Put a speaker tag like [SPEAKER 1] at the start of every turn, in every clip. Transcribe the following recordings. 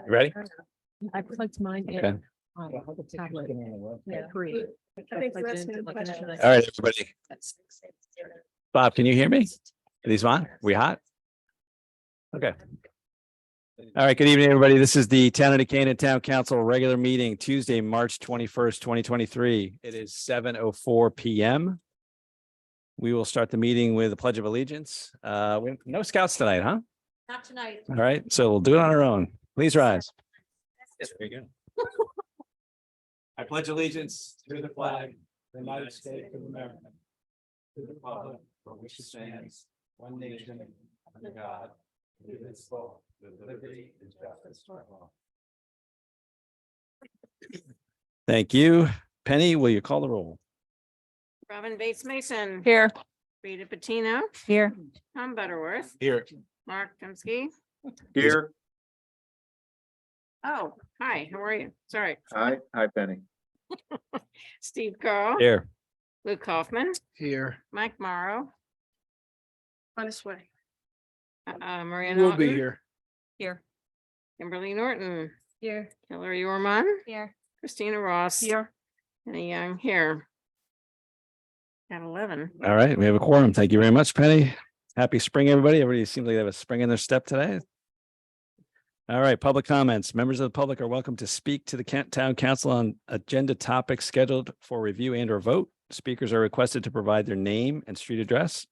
[SPEAKER 1] Ready?
[SPEAKER 2] I plugged mine in
[SPEAKER 1] Okay.
[SPEAKER 2] on the tablet. Yeah, free.
[SPEAKER 3] I think
[SPEAKER 2] Plugged
[SPEAKER 3] that's
[SPEAKER 2] into
[SPEAKER 3] my
[SPEAKER 2] like
[SPEAKER 3] question.
[SPEAKER 2] another-
[SPEAKER 1] All right, everybody. Bob, can you hear me? Are these on? We hot? Okay. All right, good evening, everybody. This is the Town of Decatur Town Council regular meeting, Tuesday, March 21st, 2023. It is 7:04 PM. We will start the meeting with the Pledge of Allegiance. We have no scouts tonight, huh?
[SPEAKER 3] Not tonight.
[SPEAKER 1] All right, so we'll do it on our own. Please rise. Yes, there you go. I pledge allegiance to the flag, of the United States of America, to the republic for which it stands, one nation, under God, indivisible, with liberty and justice for all. Thank you. Penny, will you call the roll?
[SPEAKER 3] Robin Bates Mason.
[SPEAKER 2] Here.
[SPEAKER 3] Rita Patino.
[SPEAKER 2] Here.
[SPEAKER 3] Tom Butterworth.
[SPEAKER 1] Here.
[SPEAKER 3] Mark Dembski.
[SPEAKER 1] Here.
[SPEAKER 3] Oh, hi, how are you? Sorry.
[SPEAKER 4] Hi, Penny.
[SPEAKER 3] Steve Carl.
[SPEAKER 1] Here.
[SPEAKER 3] Luke Kaufman.
[SPEAKER 4] Here.
[SPEAKER 3] Mike Morrow.
[SPEAKER 2] On his way.
[SPEAKER 3] Maria
[SPEAKER 4] We'll be
[SPEAKER 3] Naughton.
[SPEAKER 4] here.
[SPEAKER 2] Here.
[SPEAKER 3] Kimberly Norton.
[SPEAKER 2] Here.
[SPEAKER 3] Hillary Orman.
[SPEAKER 2] Here.
[SPEAKER 3] Christina Ross.
[SPEAKER 2] Here.
[SPEAKER 3] Penny Young here. At 11.
[SPEAKER 1] All right, we have a quorum. Thank you very much, Penny. Happy spring, everybody. Everybody seems like they have a spring in their step today. All right, public comments. Members of the public are welcome to speak to the Town Council on agenda topics scheduled for review and or vote. Speakers are requested to provide their name and street address.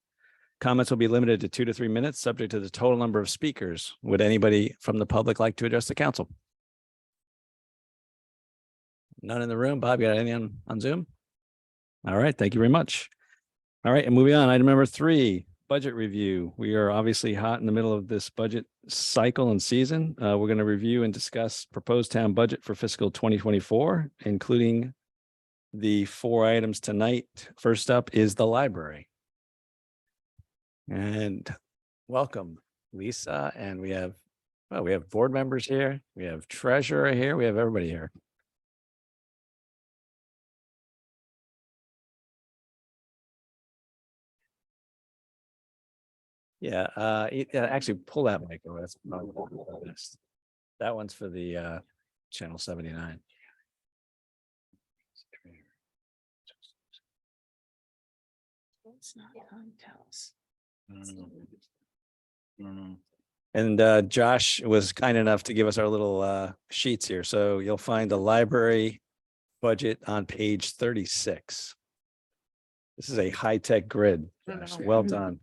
[SPEAKER 1] Comments will be limited to 2 to 3 minutes, subject to the total number of speakers. Would anybody from the public like to address the council? None in the room. Bob, you got anything on Zoom? All right, thank you very much. All right, and moving on, item number 3, budget review. We are obviously hot in the middle of this budget cycle and season. We're going to review and discuss proposed town budget for fiscal 2024, including the 4 items tonight. First up is the library. And welcome, Lisa. And we have board members here. We have treasurer here. We have everybody here. Yeah, actually pull that mic over. That's probably the best. That one's for the channel 79.
[SPEAKER 3] It's not on tells.
[SPEAKER 1] And Josh was kind enough to give us our little sheets here. So you'll find the library budget on page 36. This is a high-tech grid. Josh. Well done.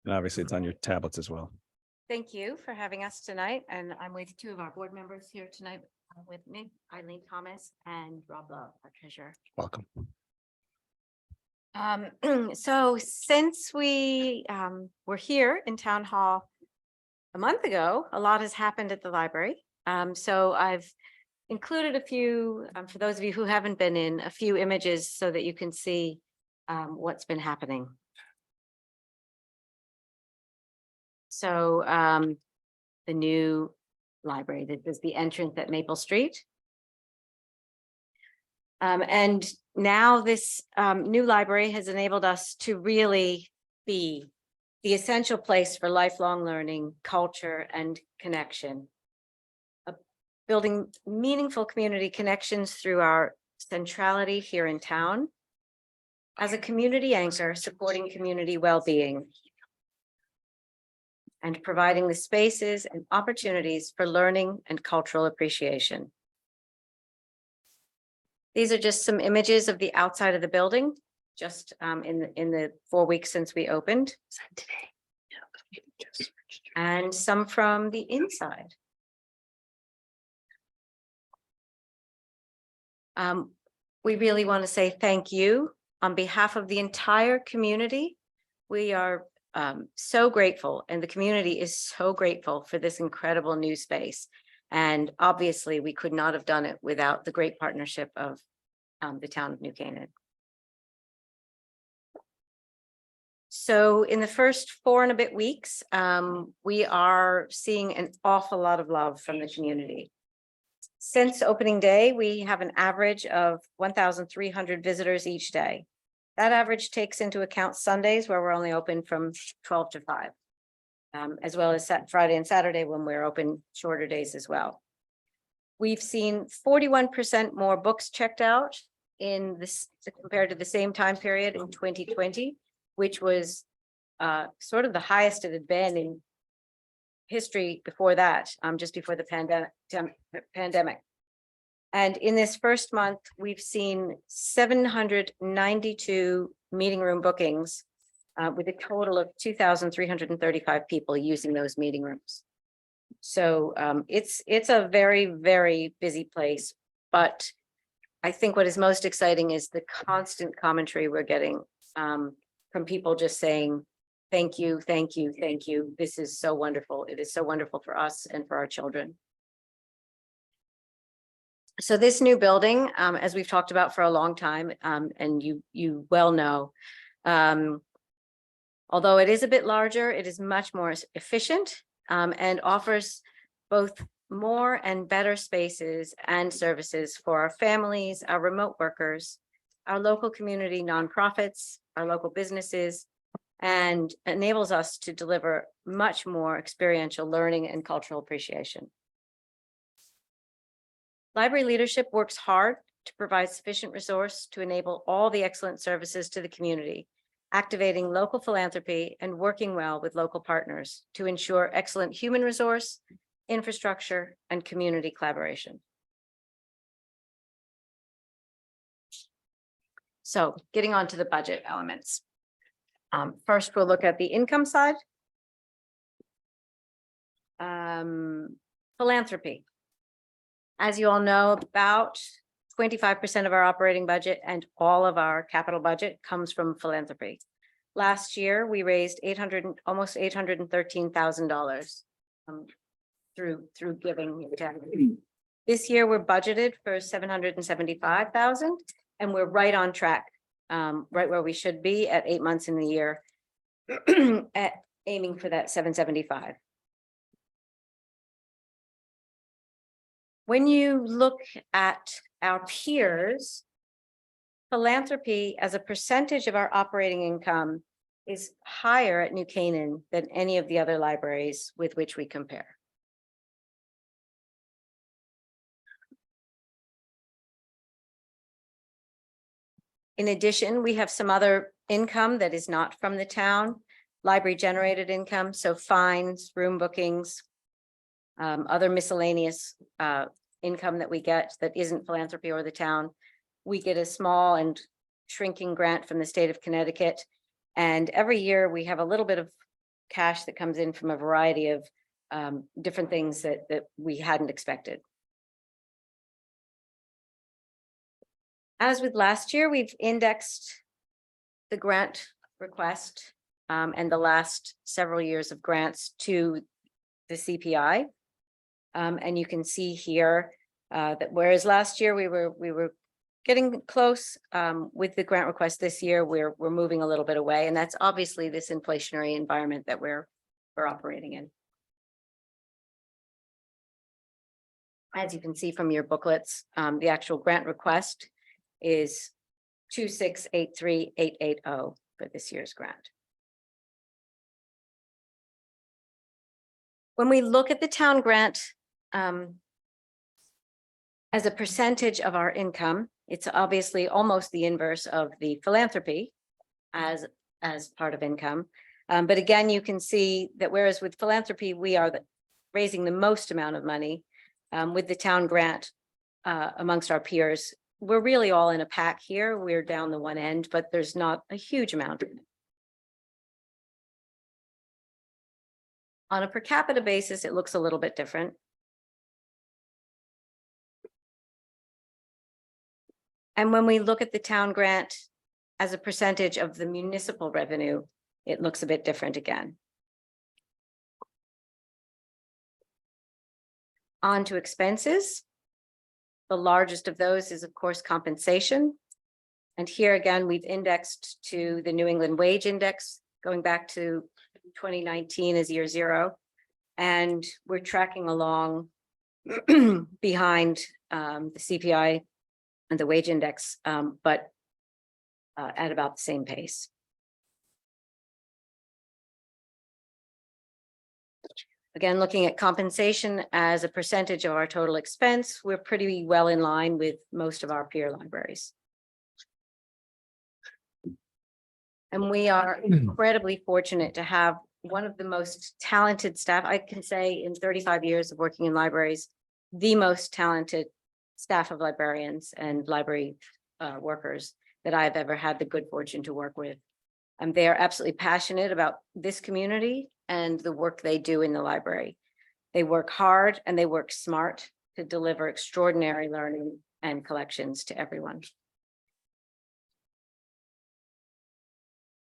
[SPEAKER 1] And obviously it's on your tablets as well.
[SPEAKER 5] Thank you for having us tonight, and I'm with 2 of our board members here tonight with me, Eileen Thomas and Rob Love, our treasurer.
[SPEAKER 1] Welcome.
[SPEAKER 5] So since we were here in Town Hall a month ago, a lot has happened at the library. So I've included a few, for those of you who haven't been in, a few images so that you can see what's been happening. So the new library, this is the entrance at Maple Street. And now this new library has enabled us to really be the essential place for lifelong learning, culture, and connection. Building meaningful community connections through our centrality here in town. As a community anchor, supporting community well-being. And providing the spaces and opportunities for learning and cultural appreciation. These are just some images of the outside of the building, just in the 4 weeks since we opened. And some from the inside. We really want to say thank you on behalf of the entire community. We are so grateful, and the community is so grateful for this incredible new space. And obviously, we could not have done it without the great partnership of the town of New Canaan. So in the first 4 and a bit weeks, we are seeing an awful lot of love from the community. Since opening day, we have an average of 1,300 visitors each day. That average takes into account Sundays where we're only open from 12 to 5. As well as Friday and Saturday when we're open shorter days as well. We've seen 41% more books checked out in this compared to the same time period in 2020, which was sort of the highest it had been in history before that, just before the pandemic. And in this first month, we've seen 792 meeting room bookings with a total of 2,335 people using those meeting rooms. So it's a very, very busy place, but I think what is most exciting is the constant commentary we're getting from people just saying, thank you, thank you, thank you. This is so wonderful. It is so wonderful for us and for our children. So this new building, as we've talked about for a long time, and you well know, although it is a bit larger, it is much more efficient and offers both more and better spaces and services for our families, our remote workers, our local community nonprofits, our local businesses, and enables us to deliver much more experiential learning and cultural appreciation. Library leadership works hard to provide sufficient resource to enable all the excellent services to the community, activating local philanthropy and working well with local partners to ensure excellent human resource, infrastructure, and community collaboration. So getting on to the budget elements. First, we'll look at the income side. Philanthropy. As you all know, about 25% of our operating budget and all of our capital budget comes from philanthropy. Last year, we raised almost $813,000 through giving. This year, we're budgeted for $775,000, and we're right on track, right where we should be at 8 months in the year, at aiming for that 775. When you look at our peers, philanthropy as a percentage of our operating income is higher at New Canaan than any of the other libraries with which we compare. In addition, we have some other income that is not from the town, library generated income, so fines, room bookings, other miscellaneous income that we get that isn't philanthropy or the town. We get a small and shrinking grant from the state of Connecticut. And every year we have a little bit of cash that comes in from a variety of different things that we hadn't expected. As with last year, we've indexed the grant request and the last several years of grants to the CPI. And you can see here that whereas last year we were getting close with the grant request, this year we're moving a little bit away, and that's obviously this inflationary environment that we're operating in. As you can see from your booklets, the actual grant request is 2683880 for this year's grant. When we look at the town grant as a percentage of our income, it's obviously almost the inverse of the philanthropy as part of income. But again, you can see that whereas with philanthropy, we are raising the most amount of money with the town grant amongst our peers. We're really all in a pack here. We're down the one end, but there's not a huge amount. On a per capita basis, it looks a little bit different. And when we look at the town grant as a percentage of the municipal revenue, it looks a bit different again. On to expenses. The largest of those is, of course, compensation. And here again, we've indexed to the New England Wage Index going back to 2019 as year zero. And we're tracking along behind the CPI and the wage index, but at about the same pace. Again, looking at compensation as a percentage of our total expense, we're pretty well in line with most of our peer libraries. And we are incredibly fortunate to have one of the most talented staff, I can say in 35 years of working in libraries, the most talented staff of librarians and library workers that I've ever had the good fortune to work with. And they are absolutely passionate about this community and the work they do in the library. They work hard and they work smart to deliver extraordinary learning and collections to everyone.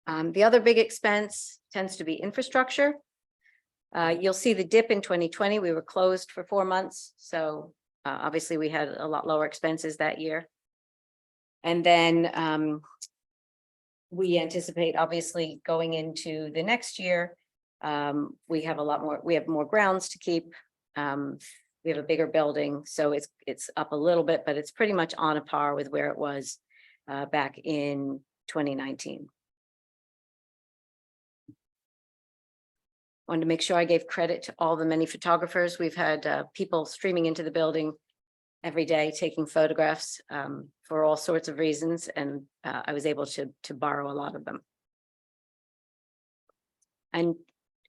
[SPEAKER 5] The other big expense tends to be infrastructure. You'll see the dip in 2020. We were closed for 4 months. So obviously we had a lot lower expenses that year. And then we anticipate obviously going into the next year. We have more grounds to keep. We have a bigger building, so it's up a little bit, but it's pretty much on a par with where it was back in 2019. Wanted to make sure I gave credit to all the many photographers. We've had people streaming into the building every day, taking photographs for all sorts of reasons, and I was able to borrow a lot of them. And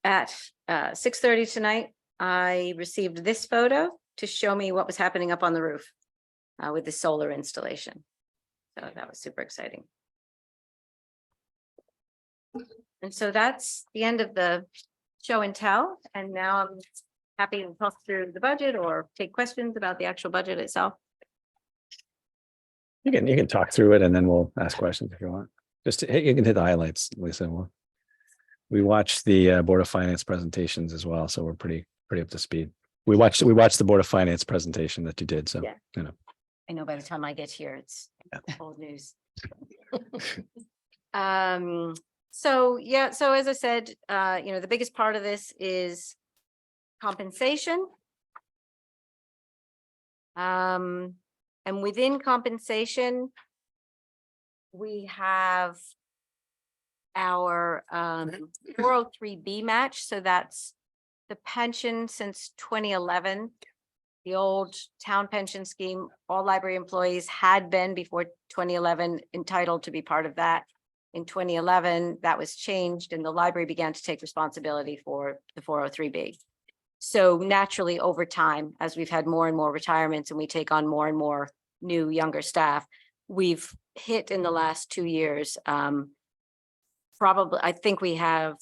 [SPEAKER 5] at 6:30 tonight, I received this photo to show me what was happening up on the roof with the solar installation. So that was super exciting. And so that's the end of the show and tell. And now I'm happy to talk through the budget or take questions about the actual budget itself.
[SPEAKER 1] You can talk through it and then we'll ask questions if you want. You can hit the highlights, Lisa. We watched the Board of Finance presentations as well, so we're pretty up to speed. We watched the Board of Finance presentation that you did, so
[SPEAKER 5] Yeah.
[SPEAKER 1] you know.
[SPEAKER 5] I know by the time I get here, it's old news. So as I said, the biggest part of this is compensation. And within compensation, we have our 403B match. So that's the pension since 2011. The old town pension scheme, all library employees had been before 2011 entitled to be part of that. In 2011, that was changed and the library began to take responsibility for the 403B. So naturally, over time, as we've had more and more retirements and we take on more and more new younger staff, we've hit in the last 2 years. Probably, I think we have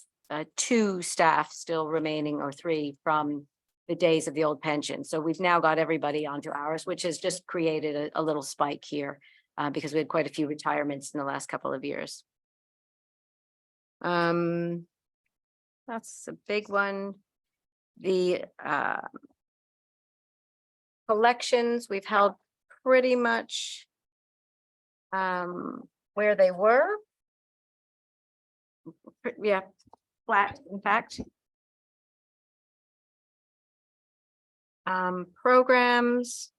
[SPEAKER 5] 2 staff still remaining or 3 from the days of the old pension. So we've now got everybody onto ours, which has just created a little spike here because we had quite a few retirements in the last couple of years. That's a big one. The collections we've held pretty much where they were. Yeah, flat, in fact. Programs.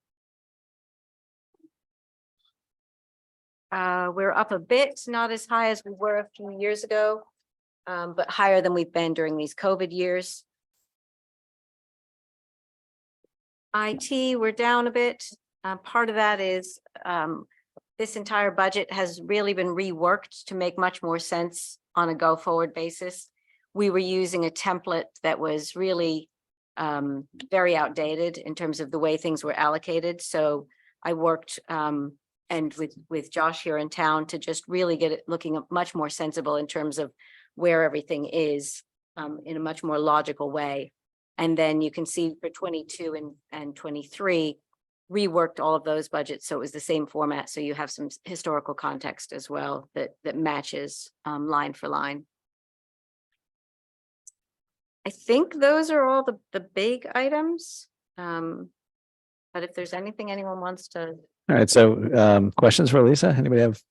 [SPEAKER 5] We're up a bit, not as high as we were a few years ago, but higher than we've been during these COVID years. IT, we're down a bit. Part of that is this entire budget has really been reworked to make much more sense on a go-forward basis. We were using a template that was really very outdated in terms of the way things were allocated. So I worked and with Josh here in town to just really get it looking much more sensible in terms of where everything is in a much more logical way. And then you can see for 22 and 23, reworked all of those budgets. So it was the same format. So you have some historical context as well that matches line for line. I think those are all the big items. But if there's anything anyone wants to.
[SPEAKER 1] All right, so questions for Lisa? Anybody have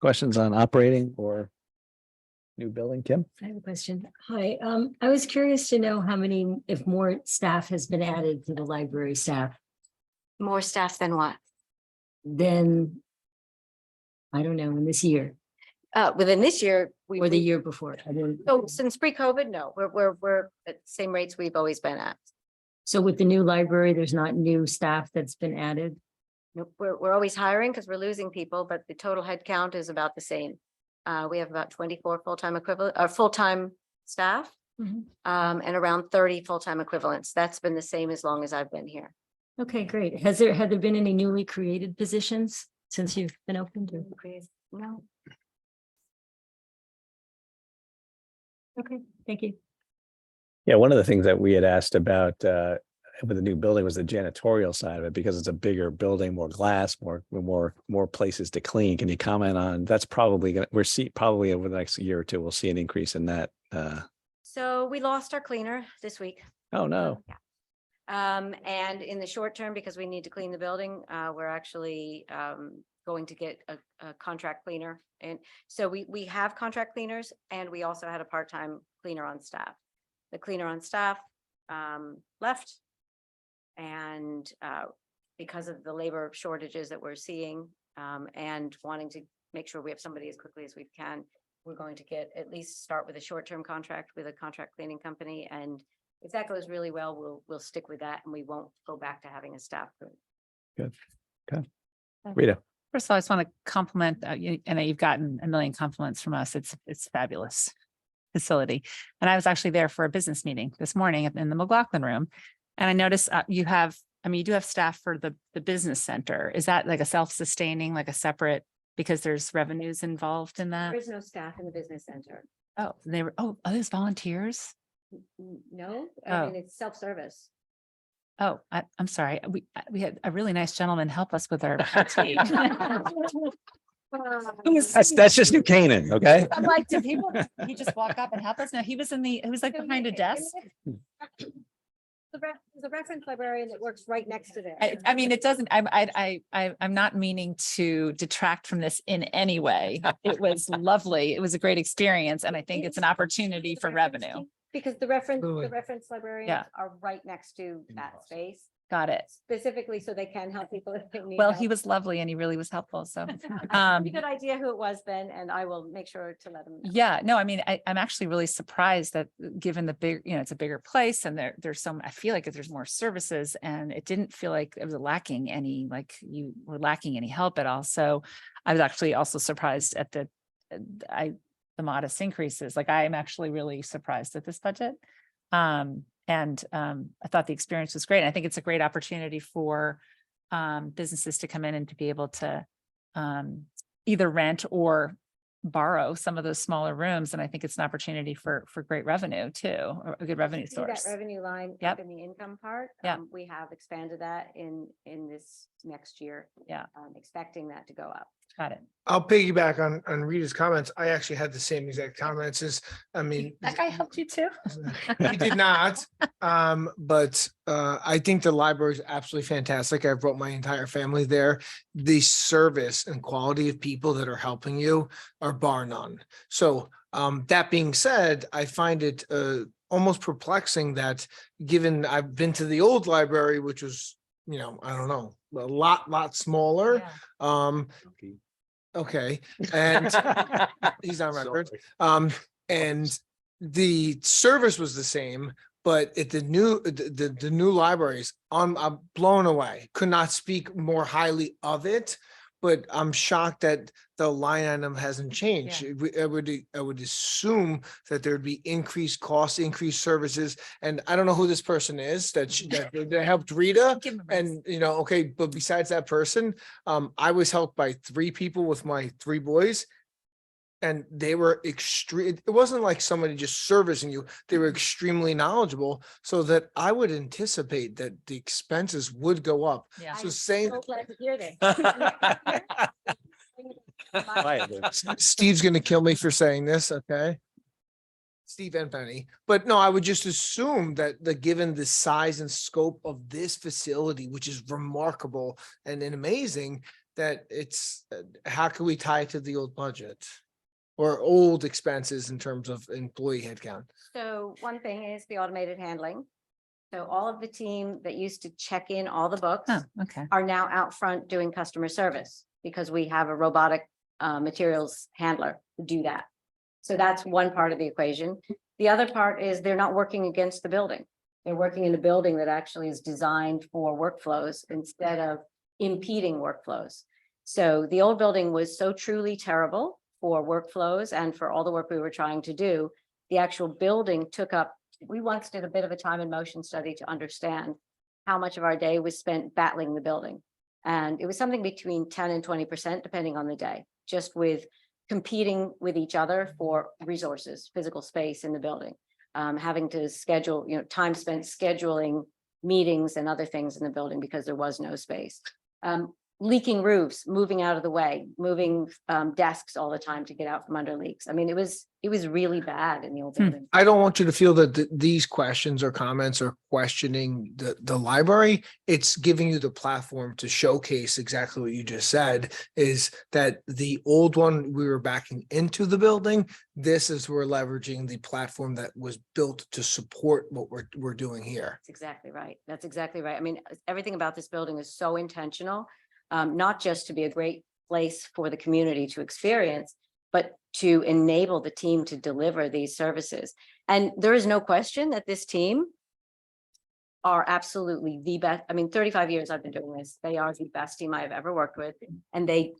[SPEAKER 1] questions on operating or new building, Kim?
[SPEAKER 4] I have a question. Hi, I was curious to know how many, if more staff has been added to the library staff
[SPEAKER 5] More staff than what?
[SPEAKER 4] than, I don't know, in this year
[SPEAKER 5] Within this year,
[SPEAKER 4] or the year before. I didn't.
[SPEAKER 5] So since pre-COVID, no, we're at the same rates we've always been at.
[SPEAKER 4] So with the new library, there's not new staff that's been added?
[SPEAKER 5] Nope, we're always hiring because we're losing people, but the total head count is about the same. We have about 24 full-time equivalent, full-time staff,
[SPEAKER 4] Mhm.
[SPEAKER 5] and around 30 full-time equivalents. That's been the same as long as I've been here.
[SPEAKER 4] Okay, great. Had there been any newly created positions since you've been opened? Or-
[SPEAKER 5] No,
[SPEAKER 4] Okay, thank you.
[SPEAKER 1] Yeah, one of the things that we had asked about with the new building was the janitorial side of it, because it's a bigger building, more glass, more places to clean. Can you comment on, that's probably gonna, probably over the next year or two, we'll see an increase in that.
[SPEAKER 5] so we lost our cleaner this week.
[SPEAKER 1] Oh, no.
[SPEAKER 5] Yeah. And in the short term, because we need to clean the building, we're actually going to get a contract cleaner. And so we have contract cleaners, and we also had a part-time cleaner on staff. The cleaner on staff left. And because of the labor shortages that we're seeing, and wanting to make sure we have somebody as quickly as we can, we're going to at least start with a short-term contract with a contract cleaning company. And if that goes really well, we'll stick with that, and we won't go back to having a staff.
[SPEAKER 1] Rita?
[SPEAKER 6] First of all, I just want to compliment, I know you've gotten a million compliments from us. It's fabulous facility. And I was actually there for a business meeting this morning in the McLaughlin room. And I noticed you do have staff for the business center. Is that like a self-sustaining, like a separate, because there's revenues involved in that?
[SPEAKER 5] There is no staff in the business center.
[SPEAKER 6] Oh, are those volunteers?
[SPEAKER 5] No,
[SPEAKER 6] Oh.
[SPEAKER 5] I mean, it's self-service.
[SPEAKER 6] Oh, I'm sorry. We had a really nice gentleman help us with our.
[SPEAKER 1] That's just New Canaan, okay?
[SPEAKER 6] I'm like, did he just walk up and help us? No, he was like behind a desk.
[SPEAKER 5] The reference librarian that works right next to there.
[SPEAKER 6] I mean, it doesn't, I'm not meaning to detract from this in any way. It was lovely. It was a great experience. And I think it's an opportunity for revenue.
[SPEAKER 5] Because the reference librarians
[SPEAKER 6] Yeah.
[SPEAKER 5] are right next to that space,
[SPEAKER 6] Got it.
[SPEAKER 5] specifically so they can help people if they need
[SPEAKER 6] Well,
[SPEAKER 5] help.
[SPEAKER 6] he was lovely and he really was helpful. So,
[SPEAKER 5] I have a good idea who it was then, and I will make sure to let them know.
[SPEAKER 6] yeah, no, I mean, I'm actually really surprised that given the big, it's a bigger place and there's I feel like there's more services, and it didn't feel like it was lacking any, like you were lacking any help at all. So I was actually also surprised at the modest increases. Like I'm actually really surprised at this budget. I thought the experience was great. I think it's a great opportunity for businesses to come in and to be able to either rent or borrow some of those smaller rooms. And I think it's an opportunity for great revenue too, or a good revenue
[SPEAKER 5] See that
[SPEAKER 6] source.
[SPEAKER 5] revenue line
[SPEAKER 6] Yep.
[SPEAKER 5] up in the income part.
[SPEAKER 6] Yeah.
[SPEAKER 5] We have expanded that in this next year.
[SPEAKER 6] Yeah.
[SPEAKER 5] Expecting that to go up.
[SPEAKER 6] Got it.
[SPEAKER 7] I'll piggyback on Rita's comments. I actually had the same exact comments I mean,
[SPEAKER 6] That guy helped you too?
[SPEAKER 7] he did not. But I think the library is absolutely fantastic. I brought my entire family there. The service and quality of people that are helping you are bar none. So that being said, I find it almost perplexing that given I've been to the old library, which was, I don't know, a lot smaller. Okay, and he's on record. And the service was the same, but at the new libraries, I'm blown away. Could not speak more highly of it, but I'm shocked that the line item hasn't changed. I would assume that there'd be increased costs, increased services, and I don't know who this person is that helped Rita.
[SPEAKER 6] Give him a raise.
[SPEAKER 7] And, okay, but besides that person, I was helped by 3 people with my 3 boys. And they were extreme. It wasn't like somebody just servicing you. They were extremely knowledgeable, so that I would anticipate that the expenses would go up.
[SPEAKER 6] Yeah.
[SPEAKER 7] So saying
[SPEAKER 5] So glad to hear this.
[SPEAKER 7] Steve's gonna kill me for saying this, okay? Steve and Penny, but no, I would just assume that given the size and scope of this facility, which is remarkable and amazing, that it's, how can we tie it to the old budget? or old expenses in terms of employee headcount?
[SPEAKER 5] So one thing is the automated handling. So all of the team that used to check in all the books
[SPEAKER 6] Oh, okay.
[SPEAKER 5] are now out front doing customer service because we have a robotic materials handler to do that. So that's one part of the equation. The other part is they're not working against the building. They're working in a building that actually is designed for workflows instead of impeding workflows. So the old building was so truly terrible for workflows and for all the work we were trying to do. The actual building took up, we once did a bit of a time and motion study to understand how much of our day was spent battling the building. And it was something between 10 and 20%, depending on the day, just with competing with each other for resources, physical space in the building. Having to schedule, time spent scheduling meetings and other things in the building because there was no space. Leaking roofs, moving out of the way, moving desks all the time to get out from under leaks. I mean, it was really bad in the old building.
[SPEAKER 7] I don't want you to feel that these questions or comments are questioning the library. It's giving you the platform to showcase exactly what you just said, is that the old one, we were backing into the building. This is, we're leveraging the platform that was built to support what we're doing here.
[SPEAKER 5] That's exactly right. That's exactly right. I mean, everything about this building is so intentional, not just to be a great place for the community to experience, but to enable the team to deliver these services. And there is no question that this team are absolutely the best. I mean, 35 years I've been doing this. They are the best team I've ever worked with, and they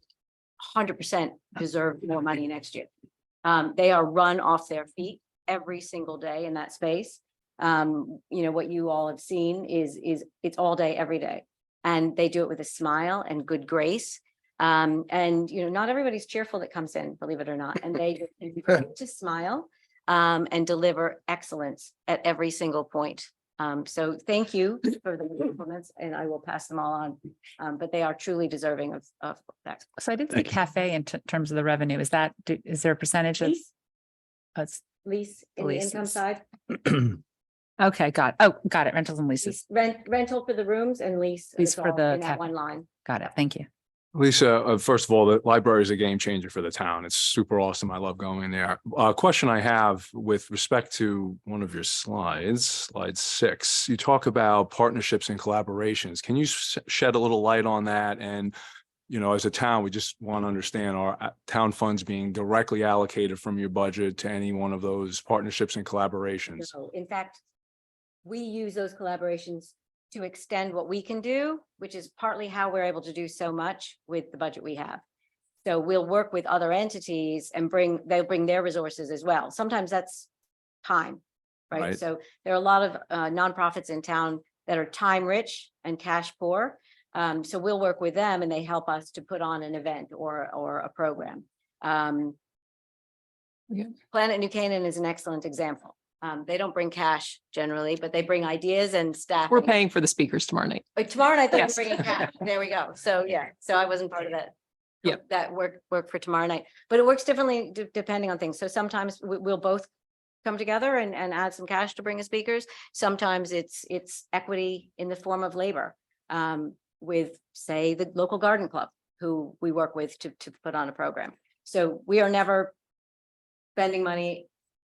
[SPEAKER 5] 100% deserve more money next year. They are run off their feet every single day in that space. What you all have seen is it's all day, every day. And they do it with a smile and good grace. Not everybody's cheerful that comes in, believe it or not. And they just smile and deliver excellence at every single point. So thank you for the compliments, and I will pass them all on. But they are truly deserving of that.
[SPEAKER 6] So I did see
[SPEAKER 1] Thank you.
[SPEAKER 6] cafe in terms of the revenue. Is there a percentage of?
[SPEAKER 5] Lease?
[SPEAKER 6] It's
[SPEAKER 5] Lease in the income
[SPEAKER 6] Leases.
[SPEAKER 5] side,
[SPEAKER 6] okay, got it. Rentals and leases.
[SPEAKER 5] rental for the rooms and lease.
[SPEAKER 6] Lease
[SPEAKER 5] it's
[SPEAKER 6] for
[SPEAKER 5] all
[SPEAKER 6] the
[SPEAKER 5] in that
[SPEAKER 6] cafe.
[SPEAKER 5] one line.
[SPEAKER 6] Got it. Thank you.
[SPEAKER 8] Lisa, first of all, the library is a game changer for the town. It's super awesome. I love going there. Question I have with respect to one of your slides, slide 6, you talk about partnerships and collaborations. Can you shed a little light on that? And, as a town, we just want to understand our town funds being directly allocated from your budget to any one of those partnerships and collaborations.
[SPEAKER 5] So in fact, we use those collaborations to extend what we can do, which is partly how we're able to do so much with the budget we have. So we'll work with other entities and they'll bring their resources as well. Sometimes that's time, right?
[SPEAKER 8] Right.
[SPEAKER 5] So there are a lot of nonprofits in town that are time rich and cash poor. So we'll work with them and they help us to put on an event or a program. Planet New Canaan is an excellent example. They don't bring cash generally, but they bring ideas and staff.
[SPEAKER 2] We're paying for the speakers tomorrow night.
[SPEAKER 5] Tomorrow night, they're
[SPEAKER 2] Yes.
[SPEAKER 5] bringing cash. There we go. So, yeah, so I wasn't part of that.
[SPEAKER 2] Yep.
[SPEAKER 5] That work for tomorrow night, but it works differently depending on things. So sometimes we'll both come together and add some cash to bring as speakers. Sometimes it's equity in the form of labor with, say, the local garden club, who we work with to put on a program. So we are never spending money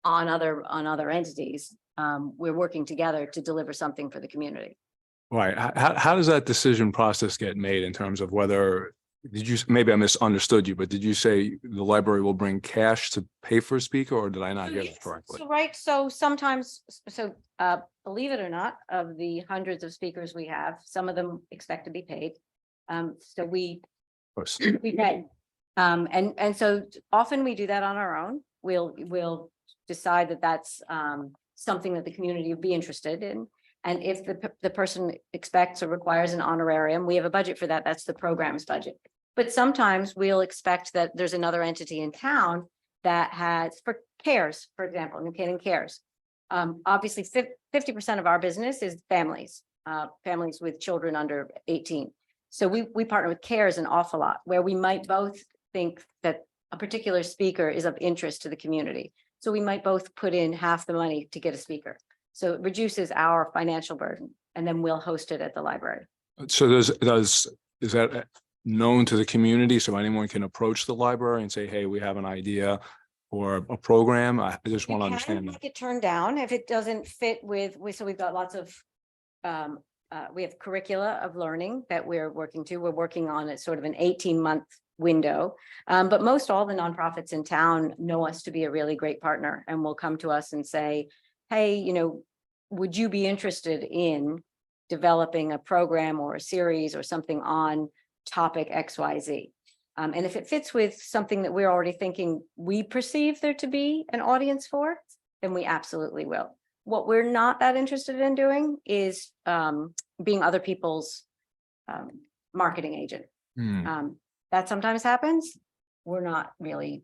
[SPEAKER 5] on other entities. We're working together to deliver something for the community.
[SPEAKER 8] Right. How does that decision process get made in terms of whether, maybe I misunderstood you, but did you say the library will bring cash to pay for a speaker, or did I not hear that correctly?
[SPEAKER 5] So sometimes, believe it or not, of the hundreds of speakers we have, some of them expect to be paid. So we
[SPEAKER 8] Of course.
[SPEAKER 5] pay. And so often we do that on our own. We'll decide that that's something that the community would be interested in. And if the person expects or requires an honorarium, we have a budget for that. That's the program's budget. But sometimes we'll expect that there's another entity in town that has, for CARES, for example, New Canaan CARES. Obviously, 50% of our business is families with children under 18. So we partner with CARES an awful lot, where we might both think that a particular speaker is of interest to the community. So we might both put in half the money to get a speaker. So it reduces our financial burden, and then we'll host it at the library.
[SPEAKER 8] So is that known to the community, so anyone can approach the library and say, hey, we have an idea, or a program? I just
[SPEAKER 5] You
[SPEAKER 8] want to
[SPEAKER 5] can
[SPEAKER 8] understand that.
[SPEAKER 5] make it turned down if it doesn't fit so we've got lots of, we have curricula of learning that we're working to. We're working on a sort of an 18-month window. But most all the nonprofits in town know us to be a really great partner and will come to us and say, hey, would you be interested in developing a program or a series or something on topic XYZ? And if it fits with something that we're already thinking we perceive there to be an audience for, then we absolutely will. What we're not that interested in doing is being other people's marketing agent. That sometimes happens. We're not really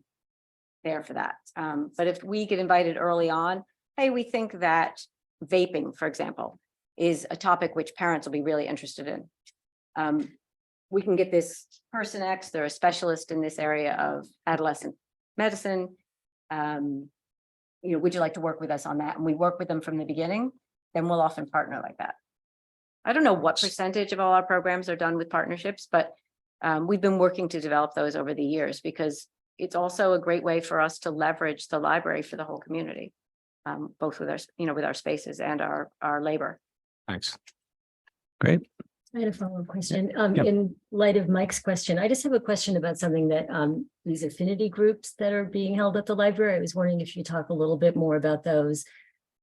[SPEAKER 5] there for that. But if we get invited early on, hey, we think that vaping, for example, is a topic which parents will be really interested in. We can get this person X, they're a specialist in this area of adolescent medicine. Would you like to work with us on that? And we work with them from the beginning, then we'll often partner like that. I don't know what percentage of all our programs are done with partnerships, but we've been working to develop those over the years because it's also a great way for us to leverage the library for the whole community, both with our, with our spaces and our labor.
[SPEAKER 8] Thanks.
[SPEAKER 1] Great.
[SPEAKER 4] I had a follow-up question.
[SPEAKER 1] Yep.
[SPEAKER 4] In light of Mike's question, I just have a question about something that these affinity groups that are being held at the library. I was wondering if you talk a little bit more about those.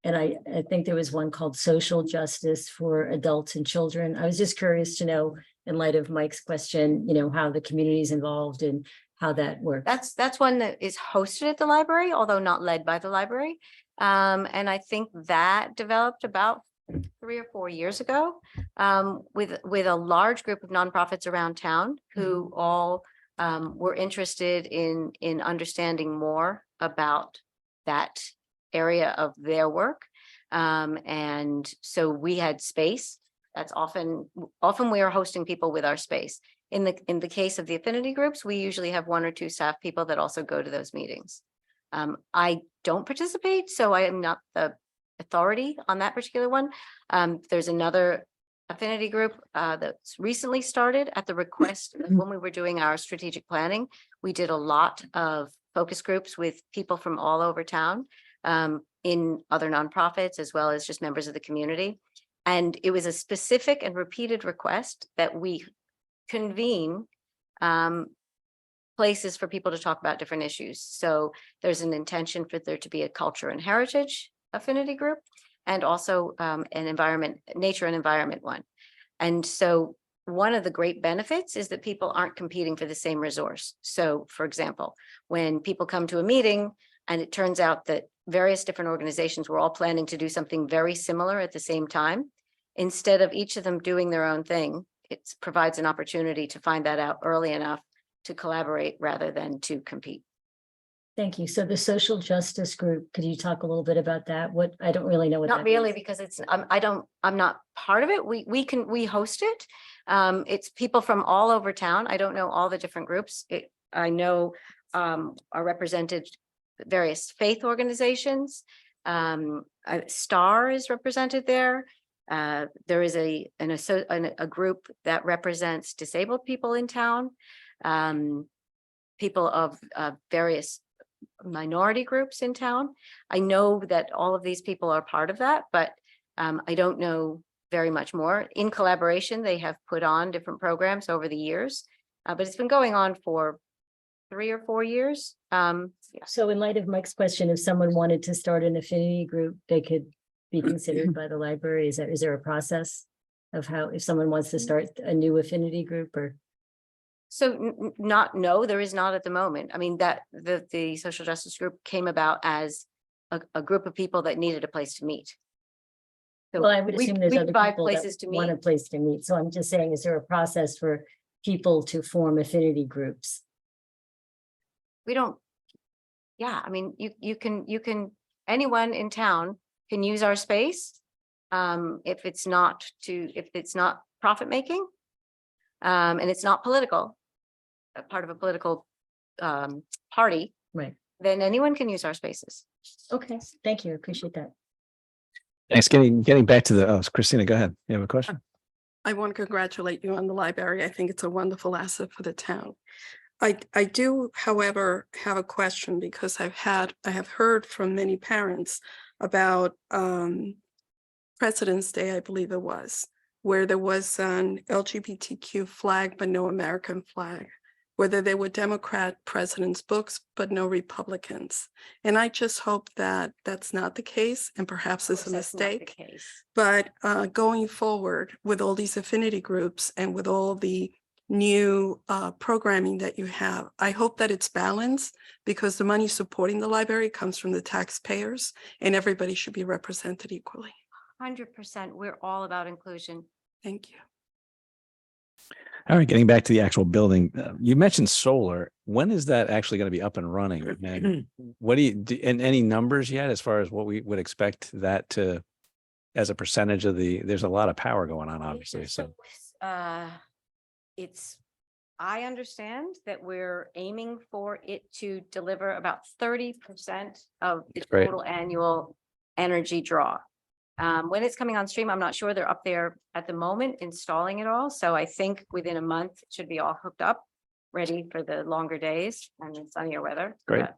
[SPEAKER 4] And I think there was one called Social Justice for Adults and Children. I was just curious to know, in light of Mike's question, how the community is involved and how that works.
[SPEAKER 5] That's one that is hosted at the library, although not led by the library. And I think that developed about 3 or 4 years ago with a large group of nonprofits around town who all were interested in understanding more about that area of their work. And so we had space. That's often we are hosting people with our space. In the case of the affinity groups, we usually have 1 or 2 staff people that also go to those meetings. I don't participate, so I am not the authority on that particular one. There's another affinity group that's recently started at the request when we were doing our strategic planning. We did a lot of focus groups with people from all over town in other nonprofits, as well as just members of the community. And it was a specific and repeated request that we convene places for people to talk about different issues. So there's an intention for there to be a culture and heritage affinity group, and also an nature and environment one. And so one of the great benefits is that people aren't competing for the same resource. So for example, when people come to a meeting and it turns out that various different organizations were all planning to do something very similar at the same time, instead of each of them doing their own thing, it provides an opportunity to find that out early enough to collaborate rather than to compete.
[SPEAKER 4] Thank you. So the social justice group, could you talk a little bit about that? I don't really know what
[SPEAKER 5] Not
[SPEAKER 4] that
[SPEAKER 5] really,
[SPEAKER 4] means.
[SPEAKER 5] because I'm not part of it. We host it. It's people from all over town. I don't know all the different groups. I know are represented various faith organizations. STAR is represented there. There is a group that represents disabled people in town, people of various minority groups in town. I know that all of these people are part of that, but I don't know very much more. In collaboration, they have put on different programs over the years, but it's been going on for 3 or 4 years.
[SPEAKER 4] So in light of Mike's question, if someone wanted to start an affinity group, they could be considered by the library. Is there a process of how, if someone wants to start a new affinity group or?
[SPEAKER 5] So no, there is not at the moment. I mean, that the social justice group came about as a group of people that needed a place to meet. So
[SPEAKER 4] Well, I would
[SPEAKER 5] we
[SPEAKER 4] assume there's other
[SPEAKER 5] provide
[SPEAKER 4] people
[SPEAKER 5] places
[SPEAKER 4] that
[SPEAKER 5] to
[SPEAKER 4] want a
[SPEAKER 5] meet.
[SPEAKER 4] place to meet. So I'm just saying, is there a process for people to form affinity groups?
[SPEAKER 5] We don't. Yeah, I mean, you can, anyone in town can use our space. If it's not profit making. And it's not political, a part of a political party,
[SPEAKER 4] Right.
[SPEAKER 5] then anyone can use our spaces.
[SPEAKER 4] Okay, thank you. Appreciate that.
[SPEAKER 1] Thanks. Getting back to the, Christina, go ahead. You have a question?
[SPEAKER 9] I want to congratulate you on the library. I think it's a wonderful asset for the town. I do, however, have a question because I have heard from many parents about President's Day, I believe it was, where there was an LGBTQ flag, but no American flag, whether they were Democrat presidents' books, but no Republicans. And I just hope that that's not the case, and perhaps it's a
[SPEAKER 5] That's not the
[SPEAKER 9] mistake.
[SPEAKER 5] case.
[SPEAKER 9] But going forward with all these affinity groups and with all the new programming that you have, I hope that it's balanced because the money supporting the library comes from the taxpayers and everybody should be represented equally.
[SPEAKER 5] 100%. We're all about inclusion.
[SPEAKER 9] Thank you.
[SPEAKER 1] All right, getting back to the actual building, you mentioned solar. When is that actually going to be up and running? And what and any numbers yet as far as what we would expect that to, as a percentage of there's a lot of power going on, obviously, so.
[SPEAKER 5] I understand that we're aiming for it to deliver about 30% of the
[SPEAKER 1] Great.
[SPEAKER 5] total annual energy draw. When it's coming on stream, I'm not sure. They're up there at the moment installing it all. So I think within a month it should be all hooked up, ready for the longer days and the sunnier weather.
[SPEAKER 1] Great.
[SPEAKER 5] But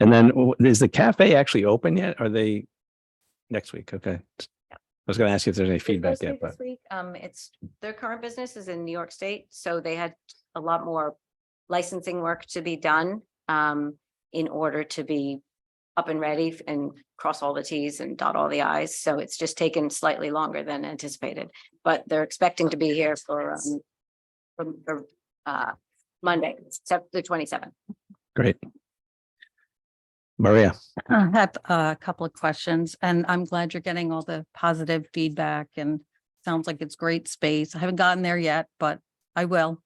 [SPEAKER 1] And then is the cafe actually open yet? Are they next week? Okay. I was going to ask you if there's any
[SPEAKER 5] it's
[SPEAKER 1] feedback
[SPEAKER 5] supposed to
[SPEAKER 1] yet,
[SPEAKER 5] be
[SPEAKER 1] but
[SPEAKER 5] this week. It's their current business is in New York State, so they had a lot more licensing work to be done in order to be up and ready and cross all the Ts and dot all the Is. So it's just taken slightly longer than anticipated, but they're expecting to be here for Monday, except the 27th.
[SPEAKER 1] great. Maria,
[SPEAKER 10] I have a couple of questions, and I'm glad you're getting all the positive feedback and sounds like it's great space. I haven't gotten there yet, but I will.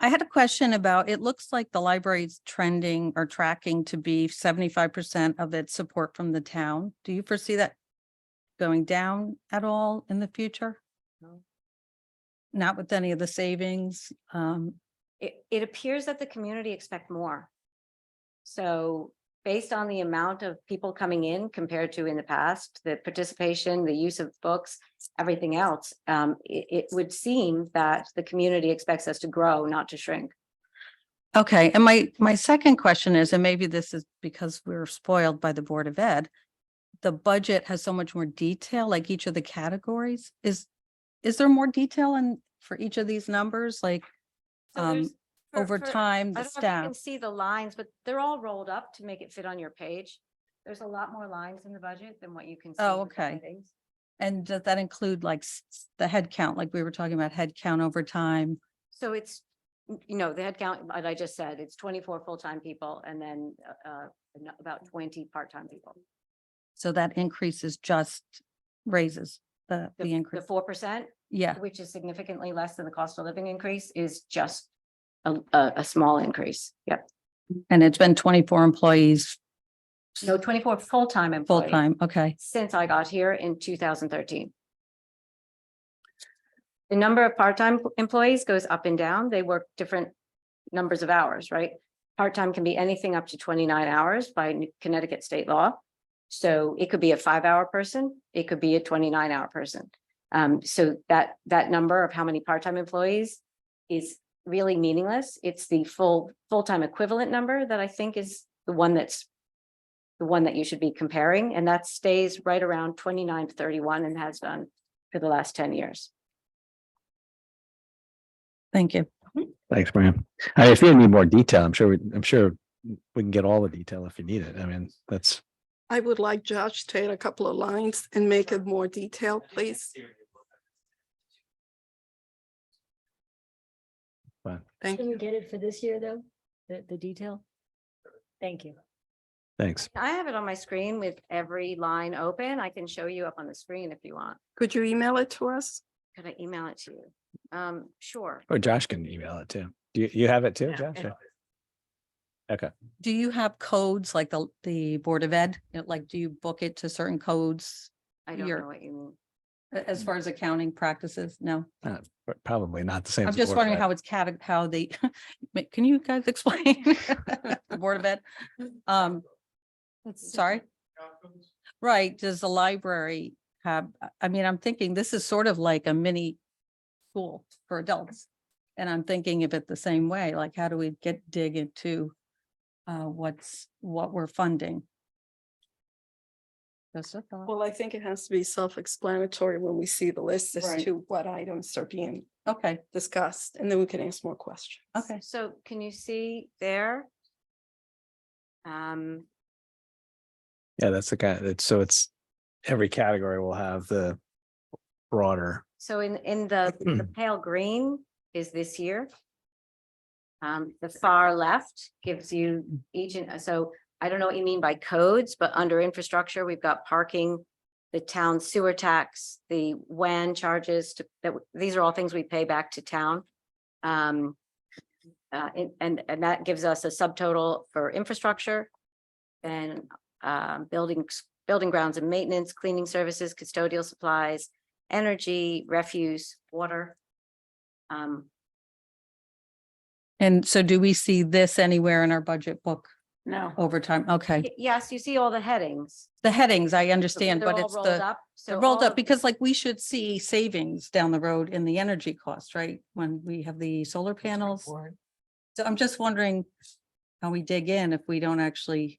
[SPEAKER 10] I had a question about, it looks like the library's trending or tracking to be 75% of its support from the town. Do you foresee that going down at all in the future?
[SPEAKER 5] No.
[SPEAKER 10] Not with any of the savings?
[SPEAKER 5] It appears that the community expect more. So based on the amount of people coming in compared to in the past, the participation, the use of books, everything else, it would seem that the community expects us to grow, not to shrink.
[SPEAKER 10] Okay, and my second question is, and maybe this is because we're spoiled by the Board of Ed, the budget has so much more detail, like each of the categories. Is there more detail for each of these numbers, like
[SPEAKER 5] So there's-
[SPEAKER 10] over time,
[SPEAKER 5] I
[SPEAKER 10] the
[SPEAKER 5] don't know if you can
[SPEAKER 10] staff?
[SPEAKER 5] see the lines, but they're all rolled up to make it fit on your page. There's a lot more lines in the budget than what you can see.
[SPEAKER 10] Oh,
[SPEAKER 5] with the
[SPEAKER 10] okay.
[SPEAKER 5] headings.
[SPEAKER 10] And does that include like the head count, like we were talking about head count over time?
[SPEAKER 5] So it's, the head count, like I just said, it's 24 full-time people and then about 20 part-time people.
[SPEAKER 10] So that increase is just raises the
[SPEAKER 5] The
[SPEAKER 10] increase.
[SPEAKER 5] 4%,
[SPEAKER 10] Yeah,
[SPEAKER 5] which is significantly less than the cost of living increase, is just a small increase. Yep.
[SPEAKER 10] and it's been 24 employees
[SPEAKER 5] No, 24 full-time employees.
[SPEAKER 10] full-time. Okay.
[SPEAKER 5] Since I got here in 2013. The number of part-time employees goes up and down. They work different numbers of hours, right? Part-time can be anything up to 29 hours by Connecticut state law. So it could be a 5-hour person, it could be a 29-hour person. So that number of how many part-time employees is really meaningless. It's the full-time equivalent number that I think is the one that you should be comparing, and that stays right around 29 to 31 and has done for the last 10 years.
[SPEAKER 10] Thank you.
[SPEAKER 1] thanks, Maria. If you need more detail, I'm sure we can get all the detail if you need it. I mean, that's,
[SPEAKER 9] I would like Josh to add a couple of lines and make it more detailed, please.
[SPEAKER 1] fine.
[SPEAKER 9] Thank
[SPEAKER 4] Can
[SPEAKER 9] you.
[SPEAKER 4] you get it for this year, though? The detail? Thank you.
[SPEAKER 1] Thanks.
[SPEAKER 5] I have it on my screen with every line open. I can show you up on the screen if you want.
[SPEAKER 9] Could you email it to us?
[SPEAKER 5] Could I email it to you? Sure.
[SPEAKER 1] Or Josh can email it too. Do you have it too,
[SPEAKER 3] Yeah.
[SPEAKER 1] Josh? Yeah. Okay.
[SPEAKER 10] Do you have codes like the Board of Ed? Like, do you book it to certain codes
[SPEAKER 5] I don't
[SPEAKER 10] You're-
[SPEAKER 5] know what you mean.
[SPEAKER 10] as far as accounting practices? No.
[SPEAKER 1] But probably not the same.
[SPEAKER 10] I'm
[SPEAKER 1] as
[SPEAKER 10] just
[SPEAKER 1] Board of
[SPEAKER 10] wondering
[SPEAKER 1] Ed.
[SPEAKER 10] how it's how they, can you guys explain? The Board of Ed? Sorry? Right, does the library have, I mean, I'm thinking this is sort of like a mini school for adults. And I'm thinking of it the same way, like how do we dig into what we're funding? Just a thought.
[SPEAKER 9] Well, I think it has to be self-explanatory when we see the list as
[SPEAKER 10] Right.
[SPEAKER 9] to what items are being
[SPEAKER 10] Okay,
[SPEAKER 9] discussed, and then we can ask more questions.
[SPEAKER 10] okay.
[SPEAKER 5] So can you see there? Um,
[SPEAKER 1] Yeah, that's the kind, it's every category will have the broader.
[SPEAKER 5] so in the pale green is this year. The far left gives you each, so I don't know what you mean by codes, but under infrastructure, we've got parking, the town sewer tax, the WAN charges these are all things we pay back to town. And that gives us a subtotal for infrastructure and building grounds and maintenance, cleaning services, custodial supplies, energy, refuse, water.
[SPEAKER 10] And so do we see this anywhere in our budget book
[SPEAKER 3] No.
[SPEAKER 10] over time? Okay,
[SPEAKER 5] Yes, you see all the headings.
[SPEAKER 10] the headings, I understand,
[SPEAKER 5] They're
[SPEAKER 10] but
[SPEAKER 5] all
[SPEAKER 10] it's
[SPEAKER 5] rolled
[SPEAKER 10] the
[SPEAKER 5] up.
[SPEAKER 10] they're
[SPEAKER 5] So
[SPEAKER 10] rolled
[SPEAKER 5] all
[SPEAKER 10] up
[SPEAKER 5] of-
[SPEAKER 10] because like we should see savings down the road in the energy costs, right? When we have the solar panels. So I'm just wondering how we dig in if we don't actually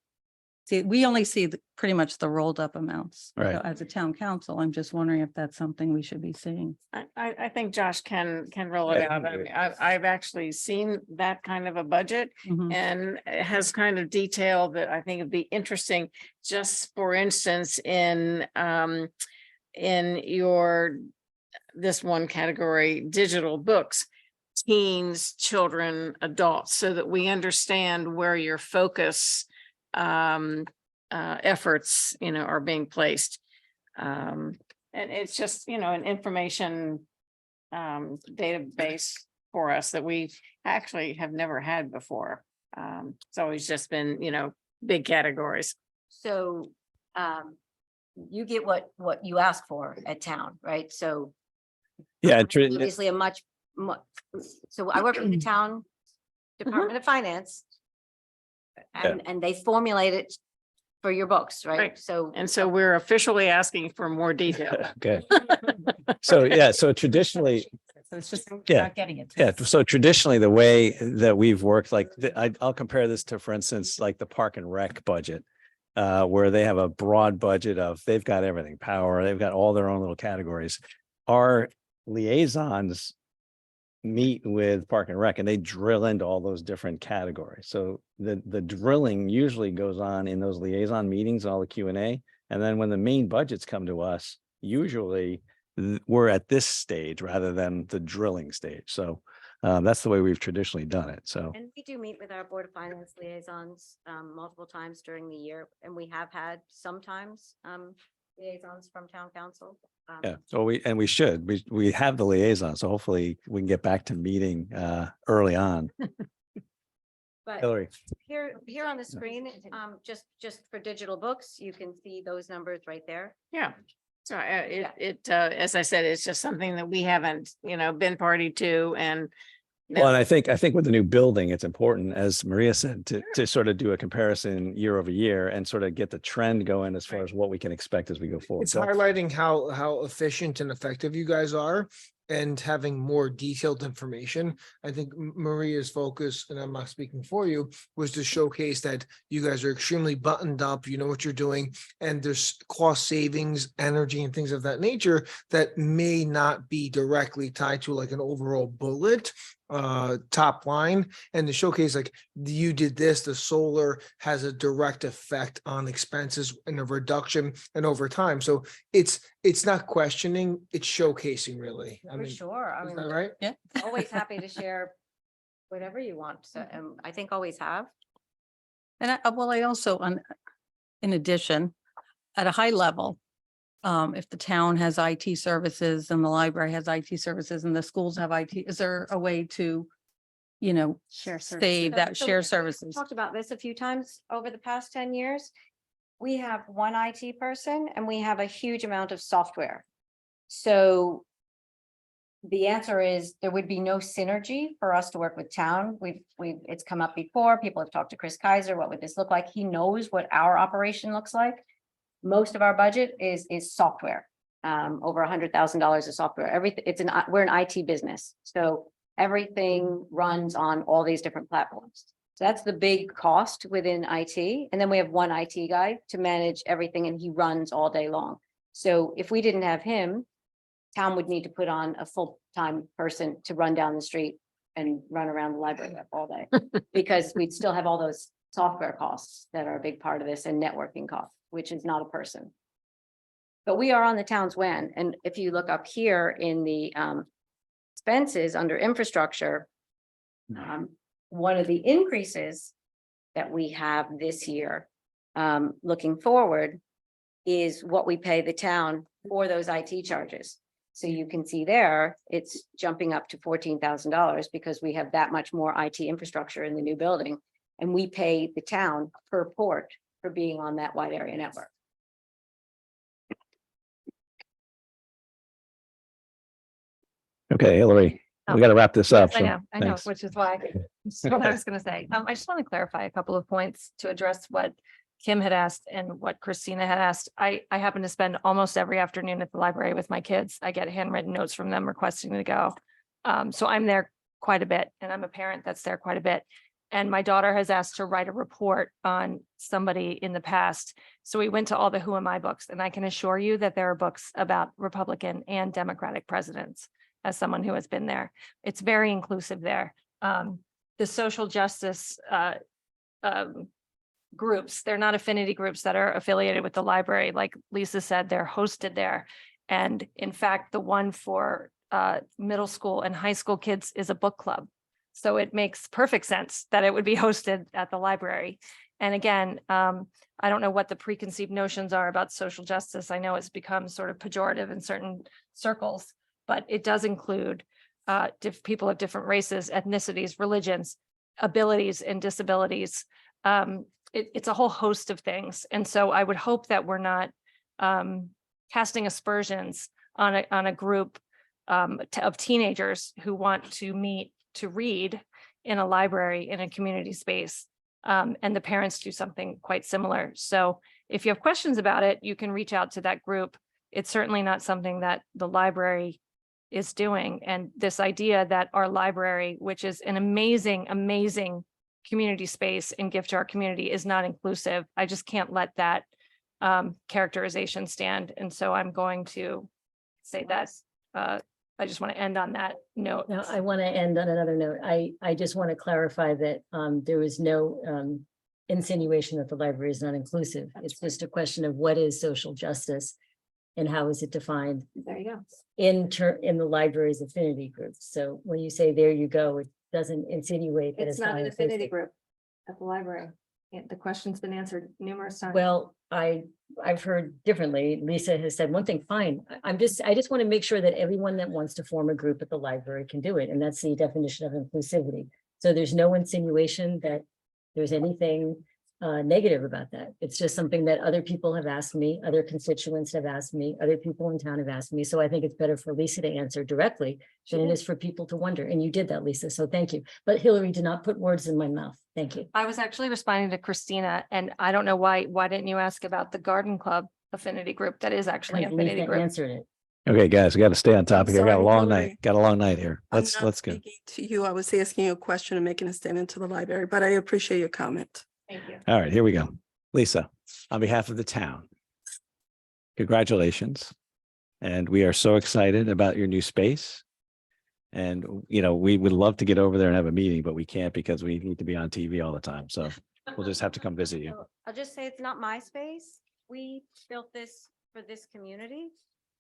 [SPEAKER 10] see, we only see pretty much the rolled up amounts. So
[SPEAKER 1] Right.
[SPEAKER 10] as a town council, I'm just wondering if that's something we should be seeing.
[SPEAKER 3] I think Josh can roll it
[SPEAKER 1] Yeah,
[SPEAKER 3] out. I mean, I've actually seen that kind of a budget.
[SPEAKER 10] Mhm.
[SPEAKER 3] And it has kind of detail that I think would be interesting, just for instance, in your, this one category, digital books, teens, children, adults, so that we understand where your focus efforts, are being placed. And it's just, an information database for us that we actually have never had before. It's always just been, big categories.
[SPEAKER 5] So you get what you ask for at town, right? So
[SPEAKER 1] Yeah,
[SPEAKER 5] obviously a much, so I work with the town Department of Finance. And they formulate it for your books, right?
[SPEAKER 3] Right.
[SPEAKER 5] So
[SPEAKER 3] And so we're officially asking for more detail.
[SPEAKER 1] okay. So, yeah, so traditionally,
[SPEAKER 6] So it's just
[SPEAKER 1] Yeah.
[SPEAKER 6] not getting it.
[SPEAKER 1] yeah, so traditionally, the way that we've worked, like, I'll compare this to, for instance, like the Park and Rec budget. Where they have a broad budget of, they've got everything, power, they've got all their own little categories. Our liaisons meet with Park and Rec and they drill into all those different categories. So the drilling usually goes on in those liaison meetings, all the Q&A. And then when the main budgets come to us, usually we're at this stage rather than the drilling stage. So that's the way we've traditionally done it. So
[SPEAKER 5] and we do meet with our Board of Finance liaisons multiple times during the year, and we have had sometimes liaisons from town council.
[SPEAKER 1] yeah, so we should, we have the liaison. So hopefully we can get back to meeting early on.
[SPEAKER 5] But
[SPEAKER 1] Hillary.
[SPEAKER 5] here on the screen, just for digital books, you can see those numbers right there.
[SPEAKER 3] Yeah. So as I said, it's just something that we haven't, been party to, and
[SPEAKER 1] Well, and I think with the new building, it's important, as Maria said, to sort of do a comparison year over year and sort of get the trend going as far as what we can expect as we go forward.
[SPEAKER 7] It's
[SPEAKER 1] So-
[SPEAKER 7] highlighting how efficient and effective you guys are and having more detailed information. I think Maria's focus, and I'm not speaking for you, was to showcase that you guys are extremely buttoned up, you know what you're doing, and there's cost savings, energy and things of that nature that may not be directly tied to like an overall bullet top line, and to showcase like you did this, the solar has a direct effect on expenses and a reduction and over time. So it's not questioning, it's showcasing really. I
[SPEAKER 5] For
[SPEAKER 7] mean,
[SPEAKER 5] sure. I
[SPEAKER 7] is
[SPEAKER 5] mean,
[SPEAKER 7] that right?
[SPEAKER 10] Yeah.
[SPEAKER 5] always happy to share whatever you want. So I think always have.
[SPEAKER 10] And I also, in addition, at a high level, if the town has IT services and the library has IT services and the schools have IT, is there a way to,
[SPEAKER 6] Share
[SPEAKER 10] save that
[SPEAKER 5] So
[SPEAKER 10] share
[SPEAKER 5] we've
[SPEAKER 10] services?
[SPEAKER 5] Talked about this a few times over the past 10 years. We have one IT person and we have a huge amount of software. So the answer is there would be no synergy for us to work with town. It's come up before. People have talked to Chris Kaiser. What would this look like? He knows what our operation looks like. Most of our budget is software, over $100,000 of software. Everything, we're an IT business. So Everything runs on all these different platforms. So that's the big cost within IT. And then we have one IT guy to manage everything and he runs all day long. So if we didn't have him, town would need to put on a full-time person to run down the street and run around the library all day. Because we'd still have all those software costs that are a big part of this and networking costs, which is not a person. But we are on the town's WAN. And if you look up here in the expenses under infrastructure, one of the increases that we have this year, looking forward, is what we pay the town for those IT charges. So you can see there, it's jumping up to $14,000 because we have that much more IT infrastructure in the new building. And we pay the town per port for being on that wide area network.
[SPEAKER 1] Okay, Hillary, we
[SPEAKER 2] Oh,
[SPEAKER 1] got to wrap this up.
[SPEAKER 2] I
[SPEAKER 1] so
[SPEAKER 2] know,
[SPEAKER 1] thanks.
[SPEAKER 2] which is why, that's what I was gonna say. I just want to clarify a couple of points to address what Kim had asked and what Christina had asked. I happen to spend almost every afternoon at the library with my kids. I get handwritten notes from them requesting to go. So I'm there quite a bit and I'm a parent that's there quite a bit. And my daughter has asked to write a report on somebody in the past. So we went to all the Who Am I books, and I can assure you that there are books about Republican and Democratic presidents. As someone who has been there, it's very inclusive there. The social justice groups, they're not affinity groups that are affiliated with the library. Like Lisa said, they're hosted there. And in fact, the one for middle school and high school kids is a book club. So it makes perfect sense that it would be hosted at the library. And again, I don't know what the preconceived notions are about social justice. I know it's become sort of pejorative in certain circles, but it does include people of different races, ethnicities, religions, abilities, and disabilities. It's a whole host of things. And so I would hope that we're not casting aspersions on a group of teenagers who want to meet to read in a library in a community space. And the parents do something quite similar. So if you have questions about it, you can reach out to that group. It's certainly not something that the library is doing. And this idea that our library, which is an amazing, amazing community space and gift to our community, is not inclusive. I just can't let that characterization stand. And so I'm going to say that I just want to end on that note.
[SPEAKER 4] Now, I want to end on another note. I just want to clarify that there was no insinuation that the library is not inclusive. It's just a question of what is social justice and how is it defined
[SPEAKER 5] There you go.
[SPEAKER 4] in the library's affinity groups. So when you say there you go, it doesn't insinuate that
[SPEAKER 2] It's not an
[SPEAKER 4] inclusive.
[SPEAKER 2] affinity group at the library. The question's been answered numerous times.
[SPEAKER 4] Well, I've heard differently. Lisa has said one thing, fine. I just want to make sure that everyone that wants to form a group at the library can do it. And that's the definition of inclusivity. So there's no insinuation that there's anything negative about that. It's just something that other people have asked me, other constituents have asked me, other people in town have asked me. So I think it's better for Lisa to answer directly than it is for people to wonder. And you did that, Lisa. So thank you. But Hillary did not put words in my mouth. Thank you.
[SPEAKER 2] I was actually responding to Christina, and I don't know why didn't you ask about the Garden Club affinity group? That is actually an affinity
[SPEAKER 4] Lisa
[SPEAKER 2] group.
[SPEAKER 4] answered it.
[SPEAKER 1] Okay, guys, we got to stay on topic here. We got a
[SPEAKER 9] sorry,
[SPEAKER 1] long
[SPEAKER 9] Hillary.
[SPEAKER 1] night. Got a long night here.
[SPEAKER 9] I'm
[SPEAKER 1] Let's
[SPEAKER 9] not
[SPEAKER 1] go.
[SPEAKER 9] speaking to you. I was asking you a question and making a statement to the library, but I appreciate your comment.
[SPEAKER 2] Thank you.
[SPEAKER 1] All right, here we go. Lisa, on behalf of the town, congratulations. And we are so excited about your new space. And, you know, we would love to get over there and have a meeting, but we can't because we need to be on TV all the time. So we'll just have to come visit you.
[SPEAKER 5] So I'll just say it's not my space. We built this for this community.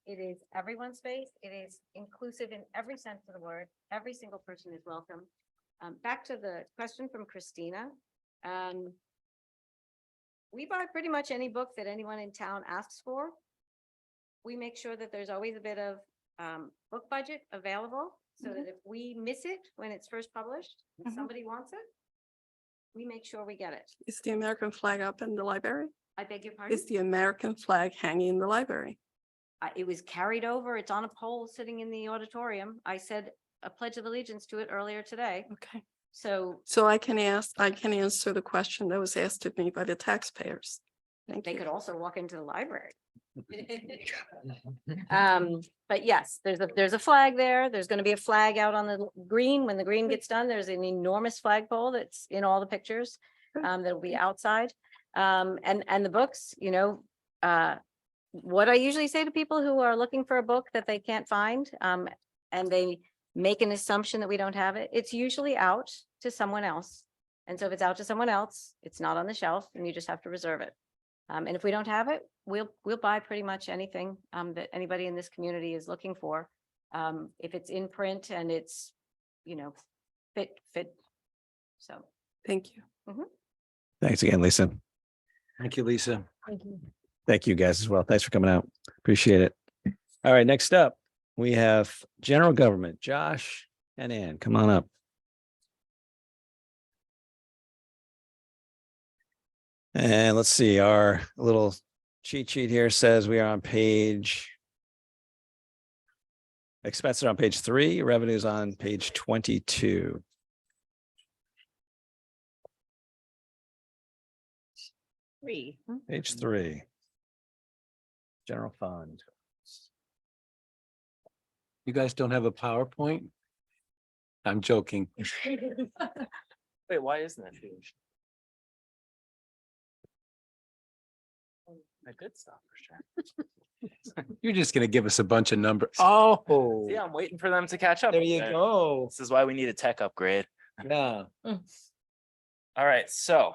[SPEAKER 5] It is everyone's space. It is inclusive in every sense of the word. Every single person is welcome. Back to the question from Christina. We buy pretty much any book that anyone in town asks for. We make sure that there's always a bit of book budget available so that if we miss it when it's first published, and somebody wants it, we make sure we get it.
[SPEAKER 9] Is the American flag up in the library?
[SPEAKER 5] I beg your pardon?
[SPEAKER 9] Is the American flag hanging in the library?
[SPEAKER 5] It was carried over. It's on a pole sitting in the auditorium. I said a pledge of allegiance to it earlier today.
[SPEAKER 9] Okay.
[SPEAKER 5] So
[SPEAKER 9] So I can answer the question that was asked of me by the taxpayers. Thank
[SPEAKER 5] they
[SPEAKER 9] you.
[SPEAKER 5] could also walk into the library. But yes, there's a flag there. There's gonna be a flag out on the green. When the green gets done, there's an enormous flagpole that's in all the pictures. That'll be outside. And the books, what I usually say to people who are looking for a book that they can't find, and they make an assumption that we don't have it, it's usually out to someone else. And so if it's out to someone else, it's not on the shelf and you just have to reserve it. And if we don't have it, we'll buy pretty much anything that anybody in this community is looking for. If it's in print and it's, fit. So,
[SPEAKER 9] Thank you.
[SPEAKER 1] Thanks again, Lisa.
[SPEAKER 11] Thank you, Lisa.
[SPEAKER 1] Thank you guys as well. Thanks for coming out. Appreciate it. All right, next up, we have general government. Josh and Ann, come on up. And let's see, our little cheat sheet here says we are on expenses on page 3, revenues on page 22. Page 3. General fund.
[SPEAKER 11] You guys don't have a PowerPoint? I'm joking.
[SPEAKER 12] Wait, why isn't that changed? I did stop for sure.
[SPEAKER 11] You're just gonna give us a bunch of numbers. Oh,
[SPEAKER 12] Yeah, I'm waiting for them to catch up.
[SPEAKER 11] there you
[SPEAKER 12] Okay.
[SPEAKER 11] go.
[SPEAKER 12] This is why we need a tech upgrade.
[SPEAKER 11] Yeah.
[SPEAKER 12] All right, so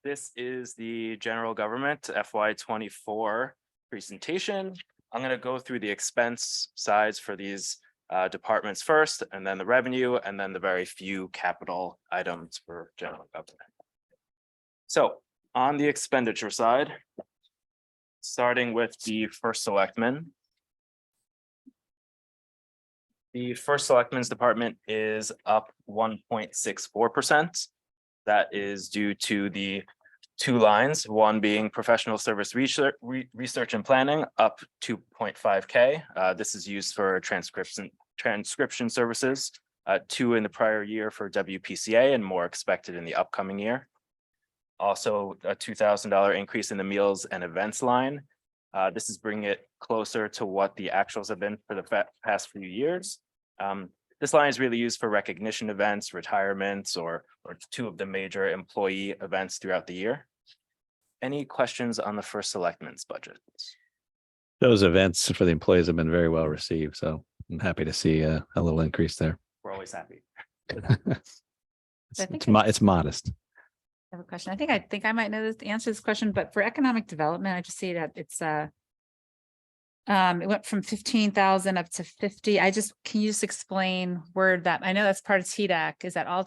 [SPEAKER 12] this is the general government FY24 presentation. I'm gonna go through the expense sides for these departments first, and then the revenue, and then the very few capital items for general government. So on the expenditure side, starting with the first selectman. The first selectman's department is up 1.64%. That is due to the 2 lines, one being professional service research and planning, up 2.5K. This is used for transcription services, 2 in the prior year for WPCA and more expected in the upcoming year. Also a $2,000 increase in the meals and events line. This is bringing it closer to what the actuals have been for the past few years. This line is really used for recognition events, retirements, or 2 of the major employee events throughout the year. Any questions on the first selectman's budget?
[SPEAKER 1] Those events for the employees have been very well received, so I'm happy to see a little increase there.
[SPEAKER 12] We're always happy.
[SPEAKER 1] It's modest.
[SPEAKER 6] I have a question. I think I might know the answer to this question, but for economic development, I just see that it's it went from 15,000 up to 50. Can you just explain where that, I know that's part of TDAC. Is that all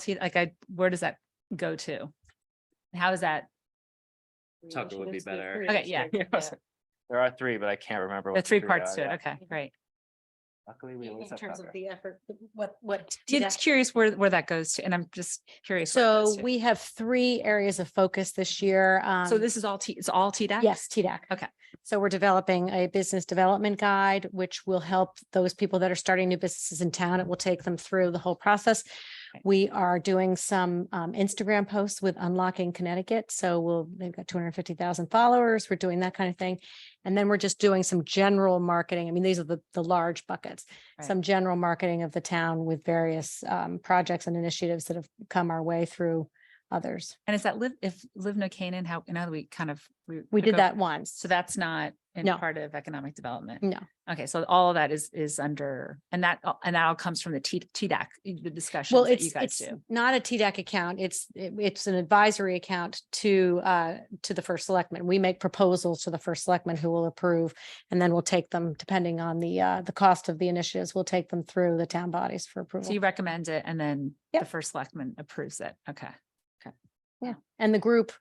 [SPEAKER 6] where does that go to? How is that?
[SPEAKER 12] Tucker would be better.
[SPEAKER 6] Okay, yeah.
[SPEAKER 12] There are 3, but I can't remember.
[SPEAKER 6] The
[SPEAKER 12] what
[SPEAKER 6] 3
[SPEAKER 12] the
[SPEAKER 6] parts
[SPEAKER 12] are,
[SPEAKER 6] to it.
[SPEAKER 12] yeah.
[SPEAKER 6] Okay, great.
[SPEAKER 12] Luckily, we always
[SPEAKER 5] in
[SPEAKER 12] have
[SPEAKER 5] terms of
[SPEAKER 12] Tucker.
[SPEAKER 5] the effort, what.
[SPEAKER 6] Just curious where that goes to, and I'm just curious. where it goes
[SPEAKER 13] So
[SPEAKER 6] to.
[SPEAKER 13] we have 3 areas of focus this year.
[SPEAKER 6] So this is all it's all TDAC?
[SPEAKER 13] Yes, TDAC.
[SPEAKER 6] Okay.
[SPEAKER 13] So we're developing a business development guide, which will help those people that are starting new businesses in town. It will take them through the whole process.
[SPEAKER 6] Okay.
[SPEAKER 13] We are doing some Instagram posts with Unlocking Connecticut. So they've got 250,000 followers. We're doing that kind of thing. And then we're just doing some general marketing. I mean, these are the large buckets,
[SPEAKER 6] Right.
[SPEAKER 13] some general marketing of the town with various projects and initiatives that have come our way through others.
[SPEAKER 6] And is that Live No Canaan, how, now that we kind of.
[SPEAKER 13] We
[SPEAKER 6] took
[SPEAKER 13] did
[SPEAKER 6] over-
[SPEAKER 13] that once.
[SPEAKER 6] So that's not in
[SPEAKER 13] No.
[SPEAKER 6] part of economic development?
[SPEAKER 13] No.
[SPEAKER 6] Okay, so all of that is under, and that all comes from the TDAC, the discussions
[SPEAKER 13] Well,
[SPEAKER 6] that you
[SPEAKER 13] it's
[SPEAKER 6] guys do.
[SPEAKER 13] not a TDAC account. It's an advisory account to the first selectman. We make proposals to the first selectman who will approve, and then we'll take them, depending on the cost of the initiatives, we'll take them through the town bodies for approval.
[SPEAKER 6] So you recommend it and then the
[SPEAKER 13] Yep.
[SPEAKER 6] first selectman approves it. Okay.
[SPEAKER 13] Yeah, and the group,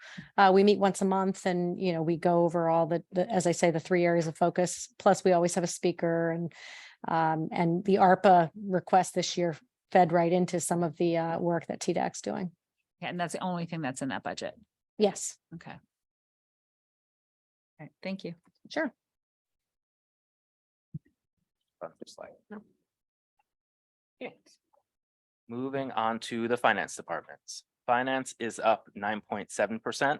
[SPEAKER 13] we meet once a month and, we go over all the, as I say, the 3 areas of focus. Plus, we always have a speaker and the ARPA request this year fed right into some of the work that TDAC's doing.
[SPEAKER 6] Yeah, and that's the only thing that's in that budget.
[SPEAKER 13] Yes,
[SPEAKER 6] Okay. All right, thank you.
[SPEAKER 13] sure.
[SPEAKER 12] Just like. Okay. Moving on to the finance departments. Finance is up 9.7%.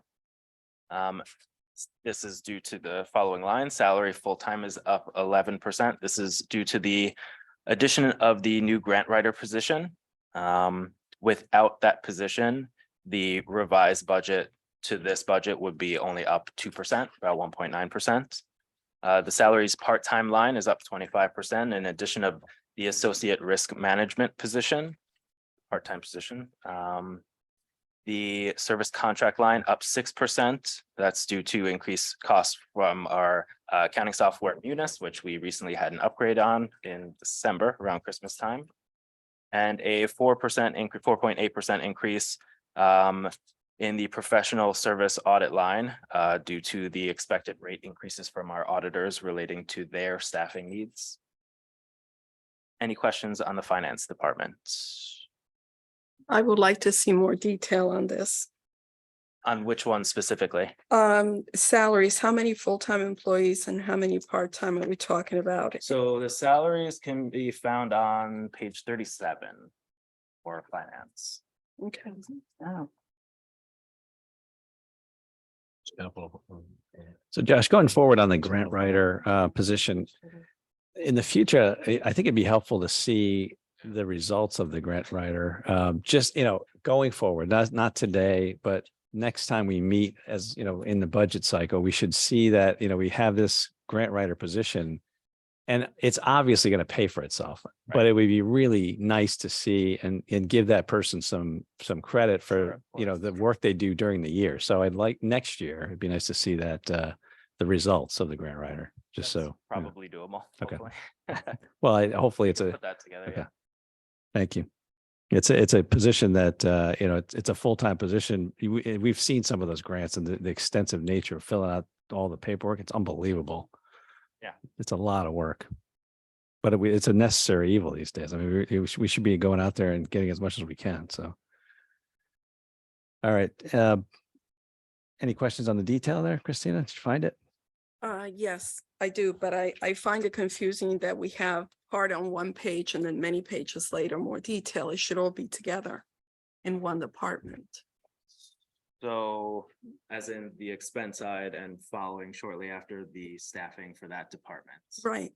[SPEAKER 12] This is due to the following lines. Salary full-time is up 11%. This is due to the addition of the new grant writer position. Without that position, the revised budget to this budget would be only up 2%, about 1.9%. The salaries part-time line is up 25% in addition of the associate risk management position, part-time position. The service contract line up 6%. That's due to increased costs from our accounting software Munis, which we recently had an upgrade on in December around Christmas time. And a 4.8% increase in the professional service audit line due to the expected rate increases from our auditors relating to their staffing needs. Any questions on the finance department?
[SPEAKER 9] I would like to see more detail on this.
[SPEAKER 12] On which one specifically?
[SPEAKER 9] Salaries, how many full-time employees and how many part-time are we talking about?
[SPEAKER 12] So the salaries can be found on page 37 for finance.
[SPEAKER 9] Okay.
[SPEAKER 1] So Josh, going forward on the grant writer position, in the future, I think it'd be helpful to see the results of the grant writer, just, going forward, not today, but next time we meet as, in the budget cycle, we should see that, we have this grant writer position and it's obviously going to pay for itself, but it would be really nice to see and give that person some credit for, the work they do during the year. So I'd like next year, it'd be nice to see that, the results of the grant writer, just so.
[SPEAKER 12] Probably doable.
[SPEAKER 1] Okay.
[SPEAKER 12] Hopefully.
[SPEAKER 1] Well, hopefully it's
[SPEAKER 12] Put that together.
[SPEAKER 1] okay.
[SPEAKER 12] Yeah.
[SPEAKER 1] Thank you. It's a position that, it's a full-time position. We've seen some of those grants and the extensive nature of filling out all the paperwork. It's unbelievable.
[SPEAKER 12] Yeah.
[SPEAKER 1] It's a lot of work, but it's a necessary evil these days. I mean, we should be going out there and getting as much as we can. So. All right. Any questions on the detail there, Christina? Did you find it?
[SPEAKER 9] Yes, I do, but I find it confusing that we have part on one page and then many pages later, more detail. It should all be together in one department.
[SPEAKER 12] So as in the expense side and following shortly after the staffing for that department.
[SPEAKER 9] Right.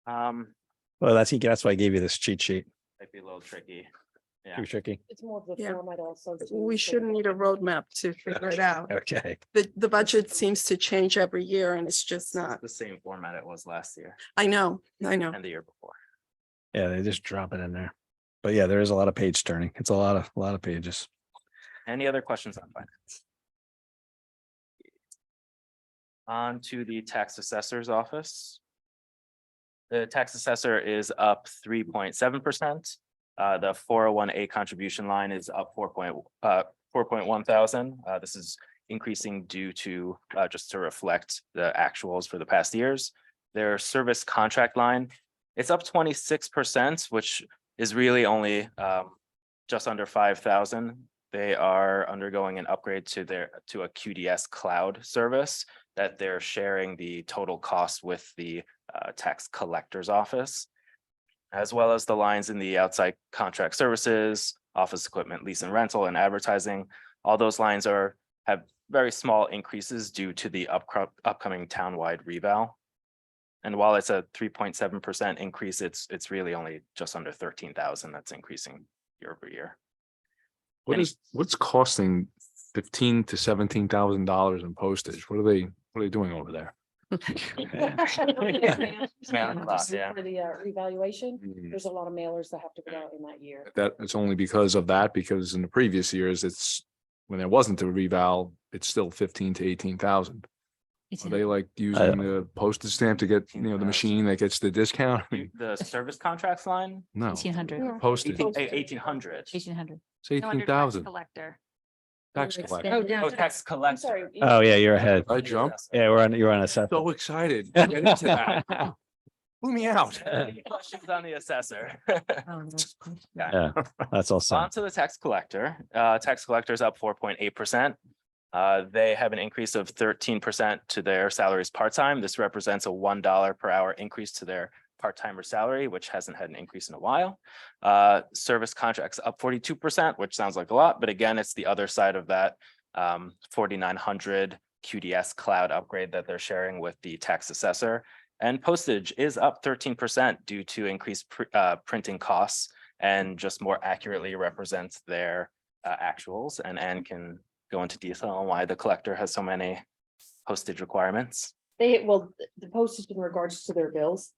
[SPEAKER 12] Might
[SPEAKER 1] Well, that's why I gave you this cheat sheet.
[SPEAKER 12] be a little tricky. Yeah.
[SPEAKER 1] Too tricky.
[SPEAKER 13] It's more of the
[SPEAKER 9] Yeah.
[SPEAKER 13] format also.
[SPEAKER 9] We shouldn't need a roadmap to figure it out.
[SPEAKER 1] Okay.
[SPEAKER 9] The budget seems to change every year and it's just not.
[SPEAKER 12] The same format it was last year
[SPEAKER 9] I know.
[SPEAKER 12] and the year before.
[SPEAKER 1] Yeah, they just drop it in there. But yeah, there is a lot of page turning. It's a lot of pages.
[SPEAKER 12] Any other questions on finance? On to the tax assessor's office. The tax assessor is up 3.7%. The 401A contribution line is up 4.1 thousand. This is increasing due to just to reflect the actuals for the past years. Their service contract line, it's up 26%, which is really only just under 5,000. They are undergoing an upgrade to a QDS cloud service that they're sharing the total cost with the tax collector's office, as well as the lines in the outside contract services, office equipment, lease and rental, and advertising. All those lines have very small increases due to the upcoming townwide reval. And while it's a 3.7% increase, it's really only just under 13,000 that's increasing year over year.
[SPEAKER 8] What's costing $15,000 to $17,000 in postage? What are they doing over there?
[SPEAKER 12] Yeah.
[SPEAKER 13] For the revaluation,
[SPEAKER 8] Mm.
[SPEAKER 13] there's a lot of mailers that have to go out in that year.
[SPEAKER 8] That it's only because of that, because in the previous years, it's when there wasn't a reval, it's still 15 to 18,000. Are they like using the postage stamp to get, the machine that gets the discount? I mean,
[SPEAKER 12] The service contracts line,
[SPEAKER 8] no,
[SPEAKER 6] 1,800.
[SPEAKER 8] postage,
[SPEAKER 12] 1,800.
[SPEAKER 6] 1,800.
[SPEAKER 8] it's 18,000.
[SPEAKER 2] Collector.
[SPEAKER 8] Tax
[SPEAKER 4] We're
[SPEAKER 8] collector.
[SPEAKER 4] expanding-
[SPEAKER 12] Oh, tax collector.
[SPEAKER 1] Oh, yeah, you're ahead.
[SPEAKER 8] I jumped.
[SPEAKER 1] Yeah, you're on a set.
[SPEAKER 8] So excited. Get into that. Blew me out.
[SPEAKER 12] Any questions on the assessor?
[SPEAKER 1] Yeah, that's all set.
[SPEAKER 12] On to the tax collector. Tax collector is up 4.8%. They have an increase of 13% to their salaries part-time. This represents a $1 per hour increase to their part-timer salary, which hasn't had an increase in a while. Service contracts up 42%, which sounds like a lot, but again, it's the other side of that 4,900 QDS cloud upgrade that they're sharing with the tax assessor. And postage is up 13% due to increased printing costs and just more accurately represents their actuals. And Anne can go into detail on why the collector has so many postage requirements.
[SPEAKER 14] The postage in regards to their bills,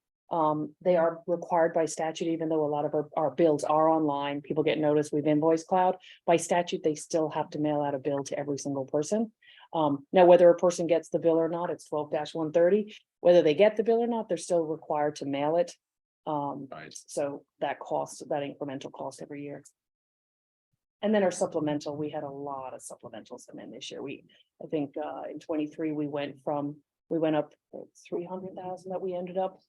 [SPEAKER 14] they are required by statute, even though a lot of our bills are online, people get notice with Invoice Cloud. By statute, they still have to mail out a bill to every single person. Now, whether a person gets the bill or not, it's 12-130. Whether they get the bill or not, they're still required to mail it. So that incremental cost every year. And then our supplemental, we had a lot of supplementals come in this year. I think in 23, we went up 300,000 that we ended up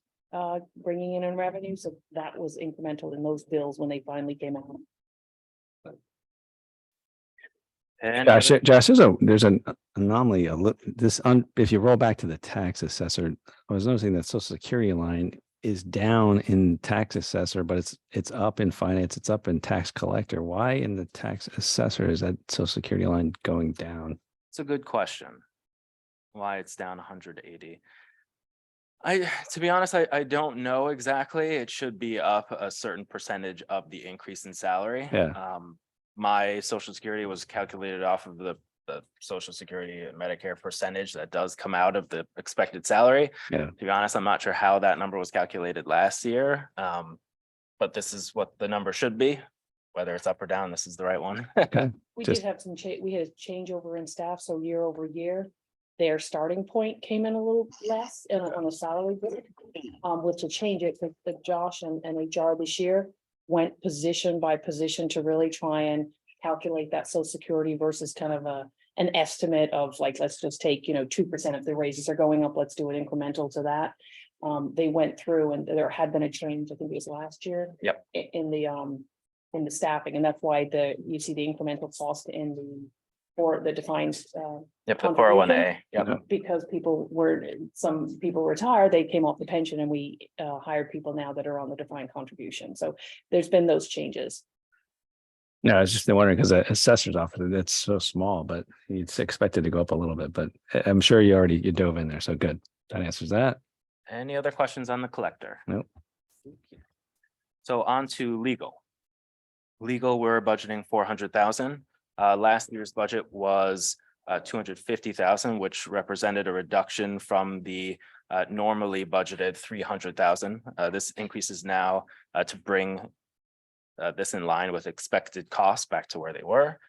[SPEAKER 14] bringing in revenue. So that was incremental in those bills when they finally came out.
[SPEAKER 12] And
[SPEAKER 1] Josh, there's an anomaly, if you roll back to the tax assessor, I was noticing that social security line is down in tax assessor, but it's up in finance, it's up in tax collector. Why in the tax assessor is that social security line going down?
[SPEAKER 12] it's a good question. Why it's down 180. To be honest, I don't know exactly. It should be up a certain percentage of the increase in salary.
[SPEAKER 1] Yeah.
[SPEAKER 12] My social security was calculated off of the social security and Medicare percentage that does come out of the expected salary.
[SPEAKER 1] Yeah.
[SPEAKER 12] To be honest, I'm not sure how that number was calculated last year. But this is what the number should be, whether it's up or down, this is the right one.
[SPEAKER 1] Okay.
[SPEAKER 14] We
[SPEAKER 1] Just-
[SPEAKER 14] did have we had a changeover in staff, so year over year, their starting point came in a little less on a salary bid. With to change it, the Josh and HR this year went position by position to really try and calculate that social security versus kind of an estimate of like, let's just take, 2% of the raises are going up, let's do it incremental to that. They went through and there had been a change, I think it was last year.
[SPEAKER 12] Yep.
[SPEAKER 14] In the staffing, and that's why you see the incremental cost for the defined.
[SPEAKER 12] Yep, the 401A. Yep.
[SPEAKER 14] Because some people retired, they came off the pension and we hired people now that are on the defined contribution. So there's been those changes.
[SPEAKER 1] No, I was just wondering because the assessor's office, that's so small, but it's expected to go up a little bit, but I'm sure you dove in there. So good. That answers that.
[SPEAKER 12] Any other questions on the collector?
[SPEAKER 1] Nope.
[SPEAKER 12] So on to legal. Legal, we're budgeting 400,000. Last year's budget was 250,000, which represented a reduction from the normally budgeted 300,000. This increases now to bring this in line with expected costs back to where they were.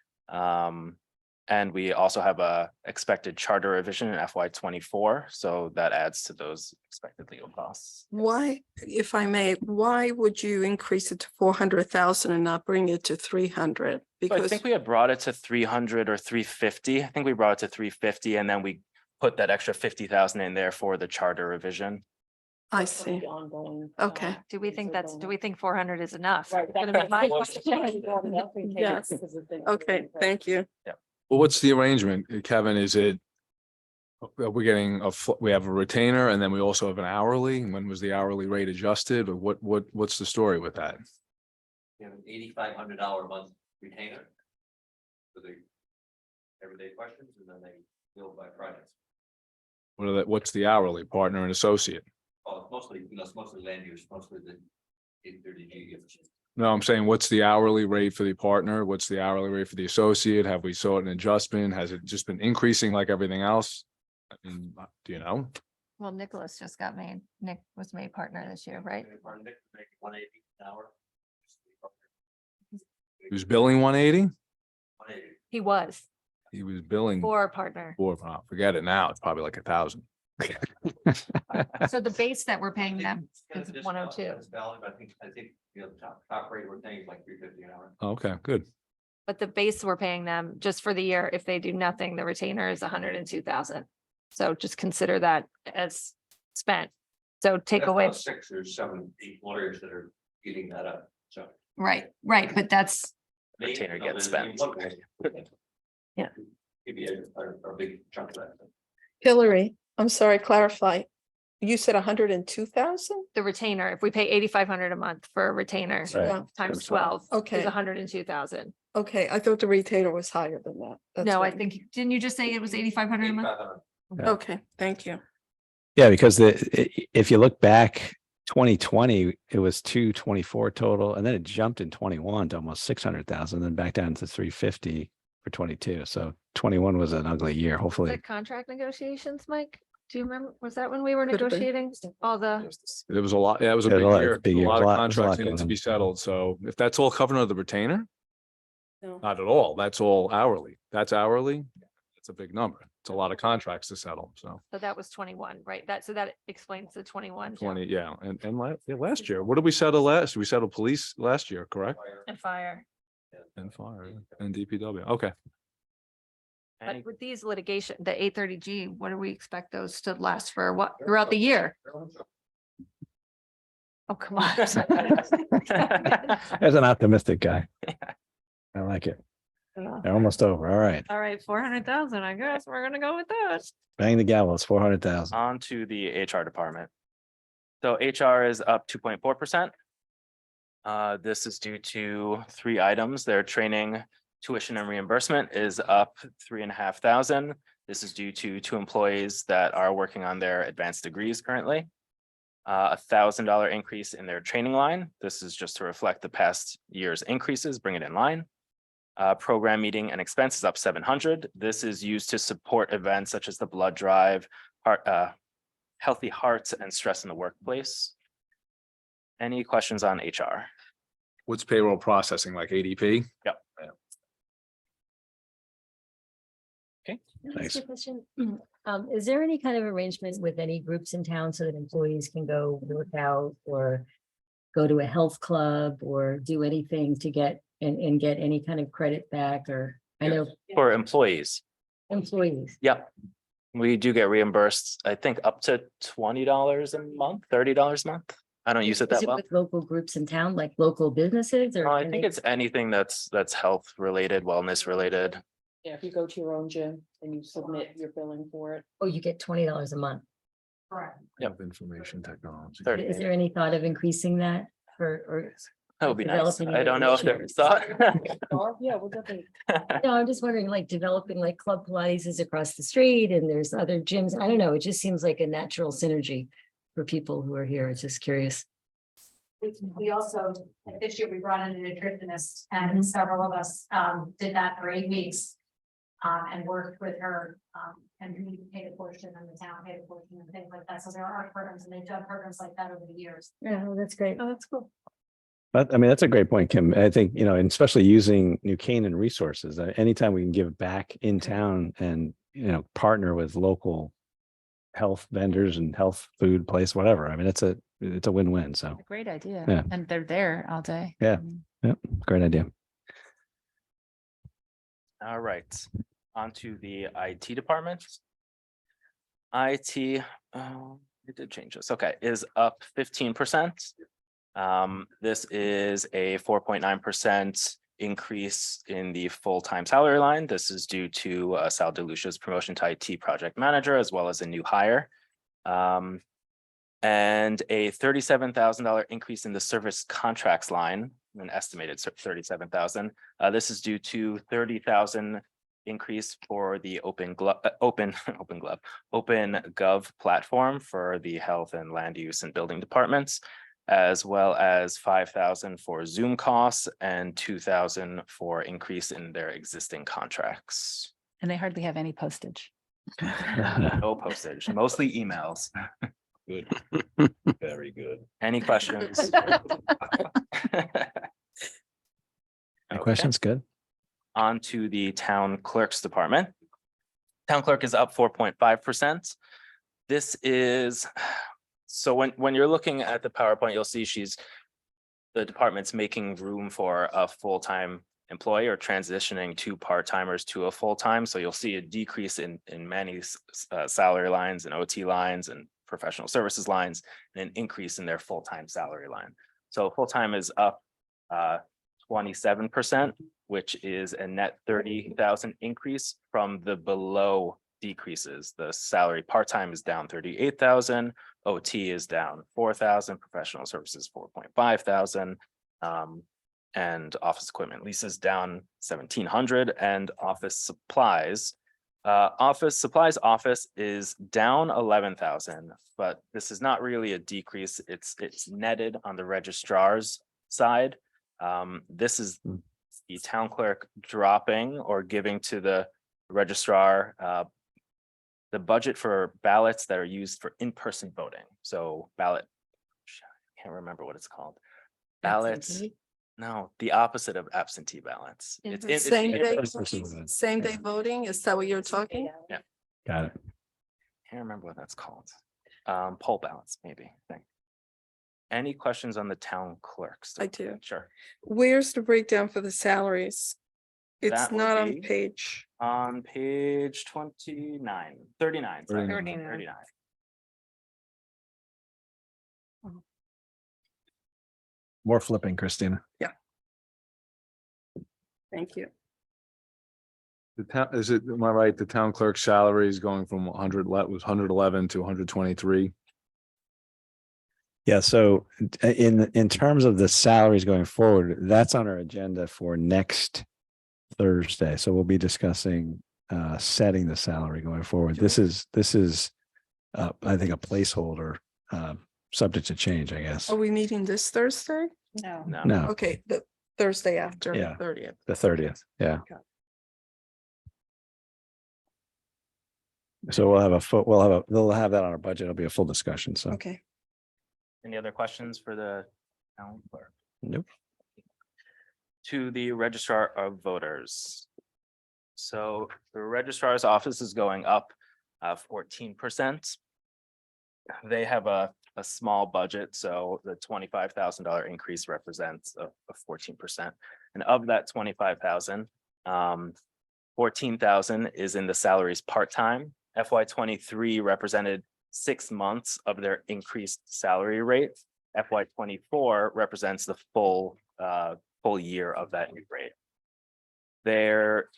[SPEAKER 12] And we also have a expected charter revision in FY24. So that adds to those expected legal costs.
[SPEAKER 9] Why, if I may, why would you increase it to 400,000 and not bring it to 300?
[SPEAKER 12] So I
[SPEAKER 9] Because
[SPEAKER 12] think we had brought it to 300 or 350. I think we brought it to 350 and then we put that extra 50,000 in there for the charter revision.
[SPEAKER 9] I see.
[SPEAKER 14] Ongoing.
[SPEAKER 9] Okay.
[SPEAKER 2] Do we think 400 is enough?
[SPEAKER 14] Right.
[SPEAKER 2] Gonna be my question.
[SPEAKER 9] Yes. Okay, thank you.
[SPEAKER 8] Well, what's the arrangement, Kevin? Is it? We're getting we have a retainer and then we also have an hourly. When was the hourly rate adjusted? Or what's the story with that?
[SPEAKER 11] You have an $8,500 a month retainer for the everyday questions, and then they bill by projects.
[SPEAKER 8] What's the hourly partner and associate?
[SPEAKER 11] Oh, it's mostly land use, mostly the 830G.
[SPEAKER 8] No, I'm saying, what's the hourly rate for the partner? What's the hourly rate for the associate? Have we saw an adjustment? Has it just been increasing like everything else? I mean, do you know?
[SPEAKER 2] Well, Nicholas just got made, Nick was made partner this year, right?
[SPEAKER 11] 180 an hour.
[SPEAKER 8] He was billing 180?
[SPEAKER 11] 180.
[SPEAKER 2] He was
[SPEAKER 8] He was billing
[SPEAKER 2] for a partner.
[SPEAKER 8] forget it now. It's probably like 1,000.
[SPEAKER 2] So the base that we're paying them is 102.
[SPEAKER 11] It's valid, but I think the top rate we're paying is like 350 an hour.
[SPEAKER 8] Okay, good.
[SPEAKER 2] But the base we're paying them just for the year, if they do nothing, the retainer is 102,000. So just consider that as spent. So take
[SPEAKER 11] That's
[SPEAKER 2] away.
[SPEAKER 11] about 6 or 7, 8 lawyers that are eating that up, so.
[SPEAKER 2] Right, but that's,
[SPEAKER 12] Retainer
[SPEAKER 11] No,
[SPEAKER 12] gets
[SPEAKER 11] there's
[SPEAKER 12] spent.
[SPEAKER 11] one-
[SPEAKER 2] Yeah.
[SPEAKER 11] Give you a big chunk of that.
[SPEAKER 9] Hillary, I'm sorry, clarify. You said 102,000?
[SPEAKER 2] The retainer, if we pay 8,500 a month for a retainer,
[SPEAKER 1] Right.
[SPEAKER 9] Yeah.
[SPEAKER 2] times 12
[SPEAKER 9] Okay.
[SPEAKER 2] is 102,000.
[SPEAKER 9] Okay, I thought the retainer was higher than that. That's
[SPEAKER 2] No, I
[SPEAKER 9] why.
[SPEAKER 2] think, didn't you just say it was 8,500 a month?
[SPEAKER 11] 8,500.
[SPEAKER 1] Yeah.
[SPEAKER 9] Okay, thank you.
[SPEAKER 1] Yeah, because if you look back, 2020, it was 224 total, and then it jumped in 21 to almost 600,000, then back down to 350 for 22. So 21 was an ugly year.
[SPEAKER 2] Was
[SPEAKER 1] Hopefully,
[SPEAKER 2] it contract negotiations, Mike? Do you remember? Was that when we were
[SPEAKER 9] Could have been.
[SPEAKER 2] negotiating all the?
[SPEAKER 8] It was a lot. Yeah, it was a
[SPEAKER 1] It was
[SPEAKER 8] big
[SPEAKER 1] a lot-
[SPEAKER 8] year.
[SPEAKER 1] big
[SPEAKER 8] A
[SPEAKER 1] year.
[SPEAKER 8] lot
[SPEAKER 1] It was
[SPEAKER 8] of
[SPEAKER 1] a lot- it was a lot
[SPEAKER 8] contracts needed
[SPEAKER 1] going
[SPEAKER 8] to
[SPEAKER 1] on.
[SPEAKER 8] be settled. So if that's all covered under the retainer,
[SPEAKER 9] No.
[SPEAKER 8] not at all. That's all hourly. That's hourly. It's a big number. It's a lot of contracts to settle. So
[SPEAKER 2] So that was 21, right? So that explains the 21. jump.
[SPEAKER 8] 20, yeah. And last year, what did we settle last? We settled police last year, correct?
[SPEAKER 2] And fire.
[SPEAKER 8] And fire and DPW. Okay.
[SPEAKER 12] Any-
[SPEAKER 2] But with these litigation, the 830G, what do we expect those to last for what throughout the year? Oh, come on.
[SPEAKER 1] as an optimistic guy, I like it. They're almost over. All right,
[SPEAKER 2] All right, 400,000, I guess we're gonna go with that.
[SPEAKER 1] bang the gavel. It's 400,000.
[SPEAKER 12] On to the HR department. So HR is up 2.4%. This is due to 3 items. Their training, tuition and reimbursement is up 3,500. This is due to 2 employees that are working on their advanced degrees currently. $1,000 increase in their training line. This is just to reflect the past year's increases, bring it in line. Program meeting and expenses up 700. This is used to support events such as the blood drive, healthy hearts and stress in the workplace. Any questions on HR?
[SPEAKER 8] What's payroll processing, like ADP?
[SPEAKER 12] Yep.
[SPEAKER 4] Can I ask
[SPEAKER 1] Thanks.
[SPEAKER 4] you a question? Is there any kind of arrangement with any groups in town so that employees can go work out or go to a health club or do anything to get and get any kind of credit back? Or I know
[SPEAKER 12] For employees,
[SPEAKER 4] employees.
[SPEAKER 12] yep. We do get reimbursed, I think up to $20 a month, $30 a month. I don't use it
[SPEAKER 4] Is
[SPEAKER 12] that well.
[SPEAKER 4] with local groups in town, like local businesses or?
[SPEAKER 12] No, I
[SPEAKER 4] can
[SPEAKER 12] think
[SPEAKER 4] they-
[SPEAKER 12] it's anything that's health related, wellness related.
[SPEAKER 14] Yeah, if you go to your own gym and you submit your billing for it.
[SPEAKER 4] Oh, you get $20 a month.
[SPEAKER 2] Correct.
[SPEAKER 12] Yep.
[SPEAKER 8] Information technology.
[SPEAKER 12] 30.
[SPEAKER 4] Is there any thought of increasing that or?
[SPEAKER 12] That would be nice.
[SPEAKER 4] developing
[SPEAKER 12] I don't know if there is
[SPEAKER 4] relationships?
[SPEAKER 12] thought.
[SPEAKER 14] Oh, yeah, we'll definitely.
[SPEAKER 4] No, I'm just wondering, like developing like Club Pilates is across the street and there's other gyms. I don't know. It just seems like a natural synergy for people who are here. It's just curious.
[SPEAKER 15] We also, like this year, we brought in a nutritionist and several of us did that for 8 weeks. And worked with her, and we paid a portion and the town paid a portion and things like that. So there are programs and they've done programs like that over the years.
[SPEAKER 4] Yeah, well, that's great.
[SPEAKER 2] Oh, that's cool.
[SPEAKER 1] But I mean, that's a great point, Kim. I think, you know, and especially using New Canaan resources, anytime we can give back in town and, you know, partner with local health vendors and health food place, whatever. I mean, it's a win-win. So
[SPEAKER 6] A great idea.
[SPEAKER 1] Yeah.
[SPEAKER 6] And they're there all day.
[SPEAKER 1] Yeah. great idea.
[SPEAKER 12] All right, on to the IT department. IT, it did change this, okay, is up 15%. This is a 4.9% increase in the full-time salary line. This is due to Sal DeLucia's promotion to IT project manager, as well as a new hire. And a $37,000 increase in the service contracts line, an estimated 37,000. This is due to 30,000 increase for the Open Gov platform for the health and land use and building departments, as well as 5,000 for Zoom costs and 2,000 for increase in their existing contracts.
[SPEAKER 6] And they hardly have any postage.
[SPEAKER 12] No postage, mostly emails.
[SPEAKER 11] Good. Very good.
[SPEAKER 12] Any questions?
[SPEAKER 1] Any
[SPEAKER 12] Okay.
[SPEAKER 1] questions? Good.
[SPEAKER 12] On to the town clerk's department. Town clerk is up 4.5%. This is, so when you're looking at the PowerPoint, you'll see the department's making room for a full-time employee or transitioning 2 part-timers to a full-time. So you'll see a decrease in many salary lines and OT lines and professional services lines, and an increase in their full-time salary line. So full-time is up 27%, which is a net 30,000 increase from the below decreases. The salary part-time is down 38,000, OT is down 4,000, professional services 4.5 thousand. And office equipment leases down 1,700, and office supplies. Office is down 11,000, but this is not really a decrease. It's netted on the registrar's side. This is the town clerk dropping or giving to the registrar the budget for ballots that are used for in-person voting. So ballot, I can't remember what it's called. Ballots.
[SPEAKER 9] Absentee?
[SPEAKER 12] No, the opposite of absentee ballots.
[SPEAKER 9] Same day,
[SPEAKER 1] in-person.
[SPEAKER 9] same day voting, is that what you're talking?
[SPEAKER 1] Got it.
[SPEAKER 12] Can't remember what that's called. Poll ballots, maybe. I think. Any questions on the town clerks?
[SPEAKER 9] I do.
[SPEAKER 12] Sure.
[SPEAKER 9] Where's the breakdown for the salaries? It's
[SPEAKER 12] That will
[SPEAKER 9] not on
[SPEAKER 12] be-
[SPEAKER 9] page.
[SPEAKER 12] On page 39, sorry,
[SPEAKER 1] 39.
[SPEAKER 12] 39.
[SPEAKER 1] More flipping, Christina.
[SPEAKER 9] Thank you.
[SPEAKER 8] The town, is it, am I right? The town clerk's salary is going from 111 to 123.
[SPEAKER 1] Yeah, so in terms of the salaries going forward, that's on our agenda for next Thursday. So we'll be discussing setting the salary going forward. This is I think a placeholder subject to change, I guess.
[SPEAKER 9] Are we meeting this Thursday?
[SPEAKER 5] No.
[SPEAKER 12] No.
[SPEAKER 1] No,
[SPEAKER 9] Okay, the Thursday after
[SPEAKER 1] Yeah.
[SPEAKER 9] 30th.
[SPEAKER 1] the 30th. Yeah.
[SPEAKER 9] Okay.
[SPEAKER 1] So they'll have that on our budget. It'll be a full discussion. So
[SPEAKER 9] Okay.
[SPEAKER 12] Any other questions for the town clerk?
[SPEAKER 1] nope.
[SPEAKER 12] To the registrar of voters. So the registrar's office is going up 14%. They have a small budget, so the $25,000 increase represents a 14%. And of that 25,000, 14,000 is in the salaries part-time. FY23 represented 6 months of their increased salary rate. FY24 represents the full year of that new rate. Their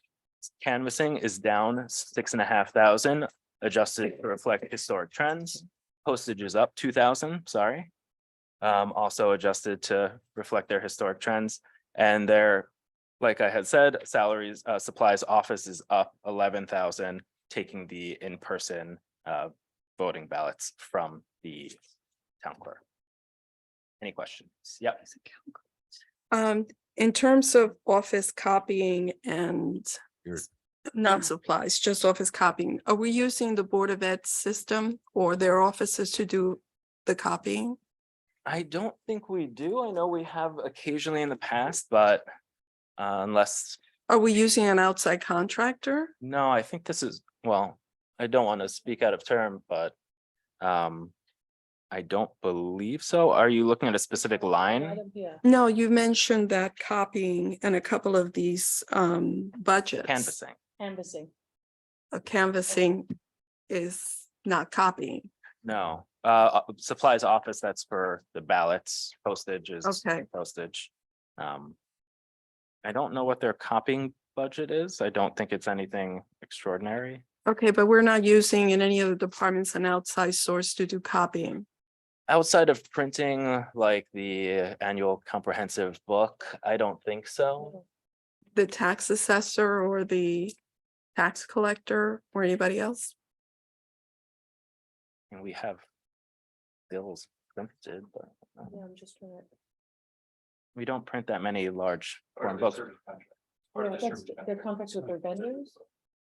[SPEAKER 12] canvassing is down 6,500, adjusted to reflect historic trends. Postage is up 2,000, sorry. Also adjusted to reflect their historic trends. And their, like I had said, salaries, supplies office is up 11,000, taking the in-person voting ballots from the town clerk. Any questions? Yep.
[SPEAKER 9] In terms of office copying and
[SPEAKER 8] You're-
[SPEAKER 9] not supplies, just office copying, are we using the Board of Ed system or their offices to do the copying?
[SPEAKER 12] I don't think we do. I know we have occasionally in the past, but unless,
[SPEAKER 9] Are we using an outside contractor?
[SPEAKER 12] no, I think this is, well, I don't want to speak out of term, but I don't believe so. Are you looking at a specific line?
[SPEAKER 9] No, you mentioned that copying and a couple of these budgets.
[SPEAKER 12] Canvassing.
[SPEAKER 14] Canvassing.
[SPEAKER 9] Canvassing is not copying.
[SPEAKER 12] No, supplies office, that's for the ballots, postage is
[SPEAKER 9] Okay.
[SPEAKER 12] postage. I don't know what their copying budget is. I don't think it's anything extraordinary.
[SPEAKER 9] Okay, but we're not using in any of the departments an outside source to do copying.
[SPEAKER 12] Outside of printing, like the annual comprehensive book, I don't think so.
[SPEAKER 9] The tax assessor or the tax collector or anybody else?
[SPEAKER 12] And we have bills printed, but
[SPEAKER 14] I'm just trying to.
[SPEAKER 12] we don't print that many large form books.
[SPEAKER 14] Their contracts with their vendors?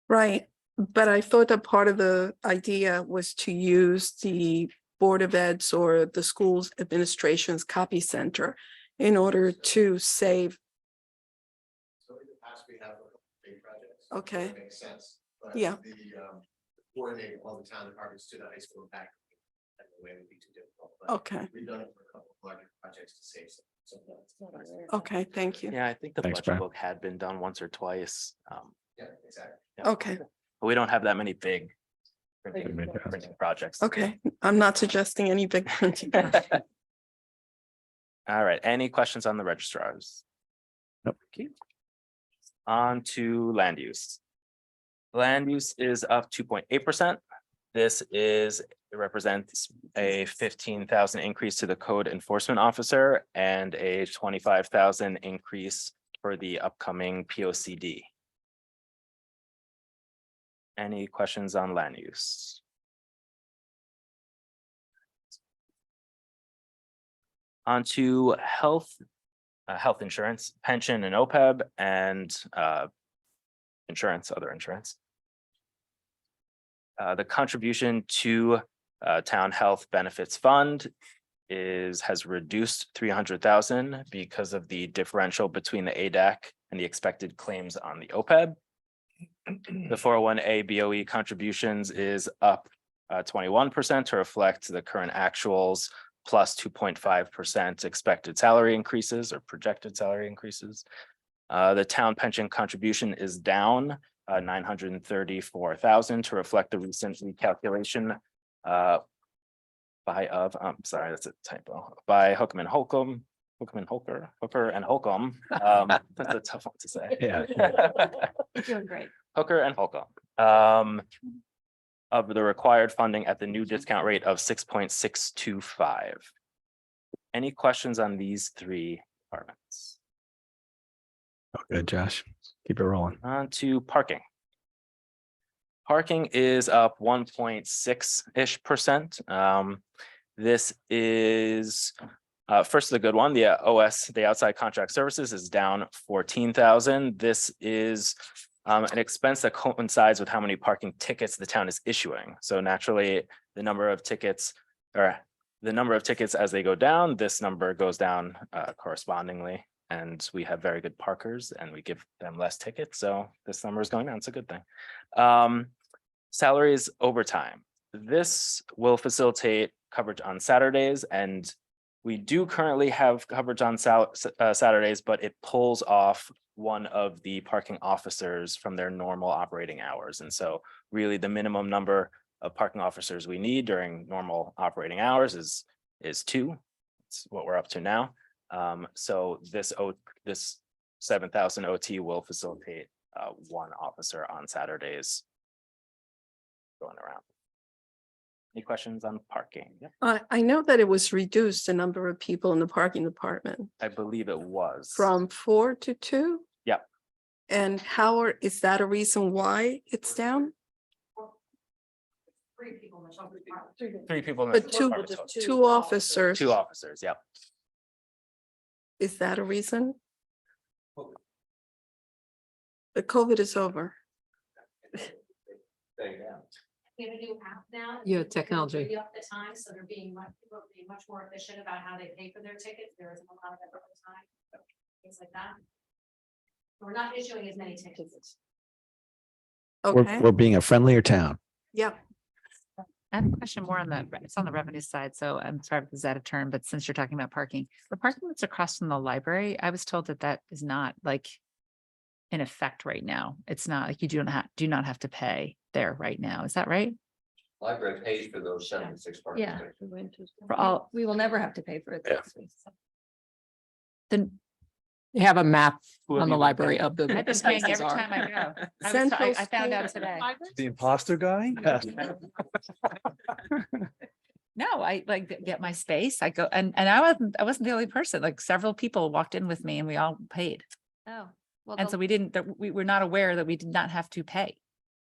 [SPEAKER 9] Right, but I thought that part of the idea was to use the Board of Ed's or the school's administration's copy center in order to save.
[SPEAKER 16] So in the past, we have a couple of big projects.
[SPEAKER 9] Okay.
[SPEAKER 16] That makes sense. But
[SPEAKER 9] Yeah.
[SPEAKER 16] The coordinating all the town departments to the high school and back. And the way would be too difficult. but
[SPEAKER 9] Okay,
[SPEAKER 16] We've done it for a couple of larger projects to save some.
[SPEAKER 9] okay, thank you.
[SPEAKER 12] Yeah, I think the
[SPEAKER 1] Thanks,
[SPEAKER 12] budget
[SPEAKER 1] Brian.
[SPEAKER 12] book had been done once or twice.
[SPEAKER 16] Yeah, exactly.
[SPEAKER 12] Yeah.
[SPEAKER 9] Okay,
[SPEAKER 12] But we don't have that many big
[SPEAKER 1] Big
[SPEAKER 12] printing projects.
[SPEAKER 9] okay, I'm not suggesting any big printing.
[SPEAKER 12] All right, any questions on the registrars?
[SPEAKER 1] Nope.
[SPEAKER 12] Okay. On to land use. Land use is up 2.8%. This is It represents a 15,000 increase to the code enforcement officer and a 25,000 increase for the upcoming POCD. Any questions on land use? On to health insurance, pension and OPEB, and insurance, other insurance. The contribution to Town Health Benefits Fund has reduced 300,000 because of the differential between the ADAC and the expected claims on the OPEB. The 401A BOE contributions is up 21% to reflect the current actuals plus 2.5% expected salary increases or projected salary increases. The town pension contribution is down 934,000 to reflect the recent recalculation I'm sorry, that's a typo, by Hooker and Holcomb. That's a tough one to say.
[SPEAKER 1] Yeah.
[SPEAKER 2] Doing great.
[SPEAKER 12] Hooker and Holcomb. Of the required funding at the new discount rate of 6.625. Any questions on these three departments?
[SPEAKER 1] Oh, good, Josh. Keep it rolling.
[SPEAKER 12] On to parking. Parking is up 1.6-ish%. This is first the good one. The OS, the outside contract services, is down 14,000. This is an expense that coincides with how many parking tickets the town is issuing. So naturally, the number of tickets as they go down, this number goes down correspondingly. And we have very good parkers and we give them less tickets. So this number is going down. It's a good thing. Salaries overtime. This will facilitate coverage on Saturdays, and we do currently have coverage on Saturdays, but it pulls off one of the parking officers from their normal operating hours. And so really the minimum number of parking officers we need during normal operating hours is 2. It's what we're up to now. So this 7,000 OT will facilitate 1 officer on Saturdays going around. Any questions on parking? Yep.
[SPEAKER 9] I know that it was reduced, the number of people in the parking department
[SPEAKER 12] I believe it was.
[SPEAKER 9] from 4 to 2.
[SPEAKER 12] Yep.
[SPEAKER 9] And is that a reason why it's down?
[SPEAKER 15] 3 people in the shop.
[SPEAKER 12] 3 people. in the
[SPEAKER 9] But two
[SPEAKER 12] department.
[SPEAKER 9] two officers.
[SPEAKER 12] 2 officers, yep.
[SPEAKER 9] Is that a reason? The COVID is over.
[SPEAKER 15] We have a new app now.
[SPEAKER 13] Yeah,
[SPEAKER 15] You can
[SPEAKER 13] technology.
[SPEAKER 15] free up the time, so they're being people are being much more efficient about how they pay for their tickets. There isn't a lot of that time. Things like that. We're not issuing as many tickets.
[SPEAKER 9] Okay,
[SPEAKER 1] We're being a friendlier town.
[SPEAKER 9] yeah.
[SPEAKER 6] I have a question more on it's on the revenue side, so I'm sorry if this is out of turn, but since you're talking about parking, the parking that's across from the library, I was told that is not like in effect right now. It's not like you do not have to pay there right now. Is that right?
[SPEAKER 11] Library pays for those 76 parking
[SPEAKER 4] Yeah.
[SPEAKER 11] spaces.
[SPEAKER 6] For all,
[SPEAKER 4] We will never have to pay for it.
[SPEAKER 1] Yeah.
[SPEAKER 13] Then you have a map
[SPEAKER 12] Who have
[SPEAKER 13] on the
[SPEAKER 12] you been
[SPEAKER 13] library
[SPEAKER 12] paying?
[SPEAKER 13] of the.
[SPEAKER 6] I've been paying every time I go.
[SPEAKER 9] Central
[SPEAKER 6] I found out
[SPEAKER 9] School.
[SPEAKER 6] today.
[SPEAKER 7] The imposter guy?
[SPEAKER 6] No, I get my space. I go and I wasn't the only person. Like several people walked in with me and we all paid.
[SPEAKER 2] Oh, well,
[SPEAKER 6] And so we were not aware that we did not have to pay.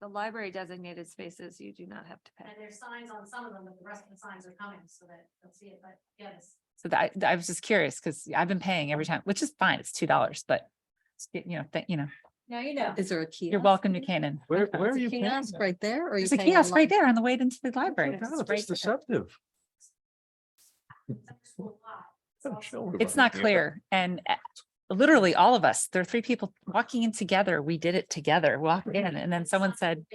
[SPEAKER 2] the library designated spaces, you do not have to pay.
[SPEAKER 15] And there's signs on some of them, but the rest of the signs are coming so that they'll see it, but yes.
[SPEAKER 6] So I was just curious because I've been paying every time, which is fine. It's $2, but
[SPEAKER 4] Now you know. Is there a kiosk?
[SPEAKER 6] you're welcome to Canaan.
[SPEAKER 7] Where are
[SPEAKER 4] Is
[SPEAKER 7] you
[SPEAKER 4] a
[SPEAKER 7] paying?
[SPEAKER 4] kiosk right there? Or are you
[SPEAKER 6] There's a
[SPEAKER 4] paying
[SPEAKER 6] kiosk
[SPEAKER 4] online?
[SPEAKER 6] right there on the way into the library.
[SPEAKER 7] Oh,
[SPEAKER 6] It's right
[SPEAKER 7] that's
[SPEAKER 6] there.
[SPEAKER 7] deceptive.
[SPEAKER 6] It's not clear. And literally all of us, there are 3 people walking in together. We did it together, walked in, and then someone said,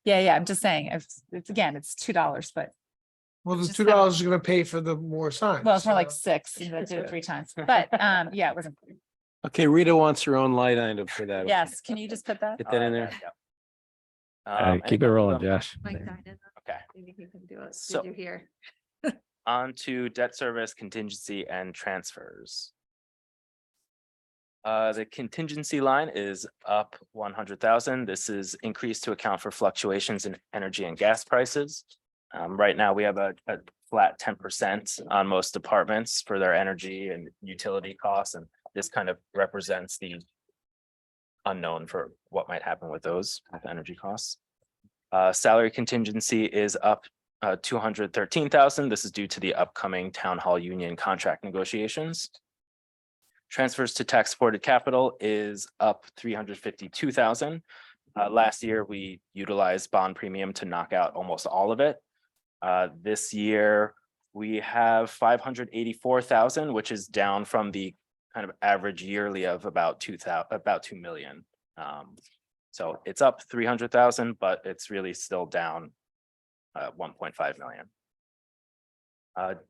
[SPEAKER 6] yeah, I'm just saying, it's $2, but
[SPEAKER 7] Well, the
[SPEAKER 6] Just
[SPEAKER 7] $2 is gonna pay for the more signs.
[SPEAKER 6] well, it's more like 6, and I did it 3 times. But yeah, it wasn't.
[SPEAKER 17] Okay, Rita wants her own light item for that.
[SPEAKER 6] Yes, can you just put that?
[SPEAKER 17] Get that in there.
[SPEAKER 1] Keep it rolling, Josh.
[SPEAKER 2] Mike Dynan,
[SPEAKER 12] Okay,
[SPEAKER 2] maybe he can do it.
[SPEAKER 12] So-
[SPEAKER 2] Did you hear?
[SPEAKER 12] on to debt service contingency and transfers. The contingency line is up 100,000. This is increased to account for fluctuations in energy and gas prices. Right now, we have a flat 10% on most departments for their energy and utility costs, and this kind of represents the unknown for what might happen with those energy costs. Salary contingency is up 213,000. This is due to the upcoming town hall union contract negotiations. Transfers to tax supported capital is up 352,000. Last year, we utilized bond premium to knock out almost all of it. This year, we have 584,000, which is down from the kind of average yearly of about 2 million. So it's up 300,000, but it's really still down 1.5 million.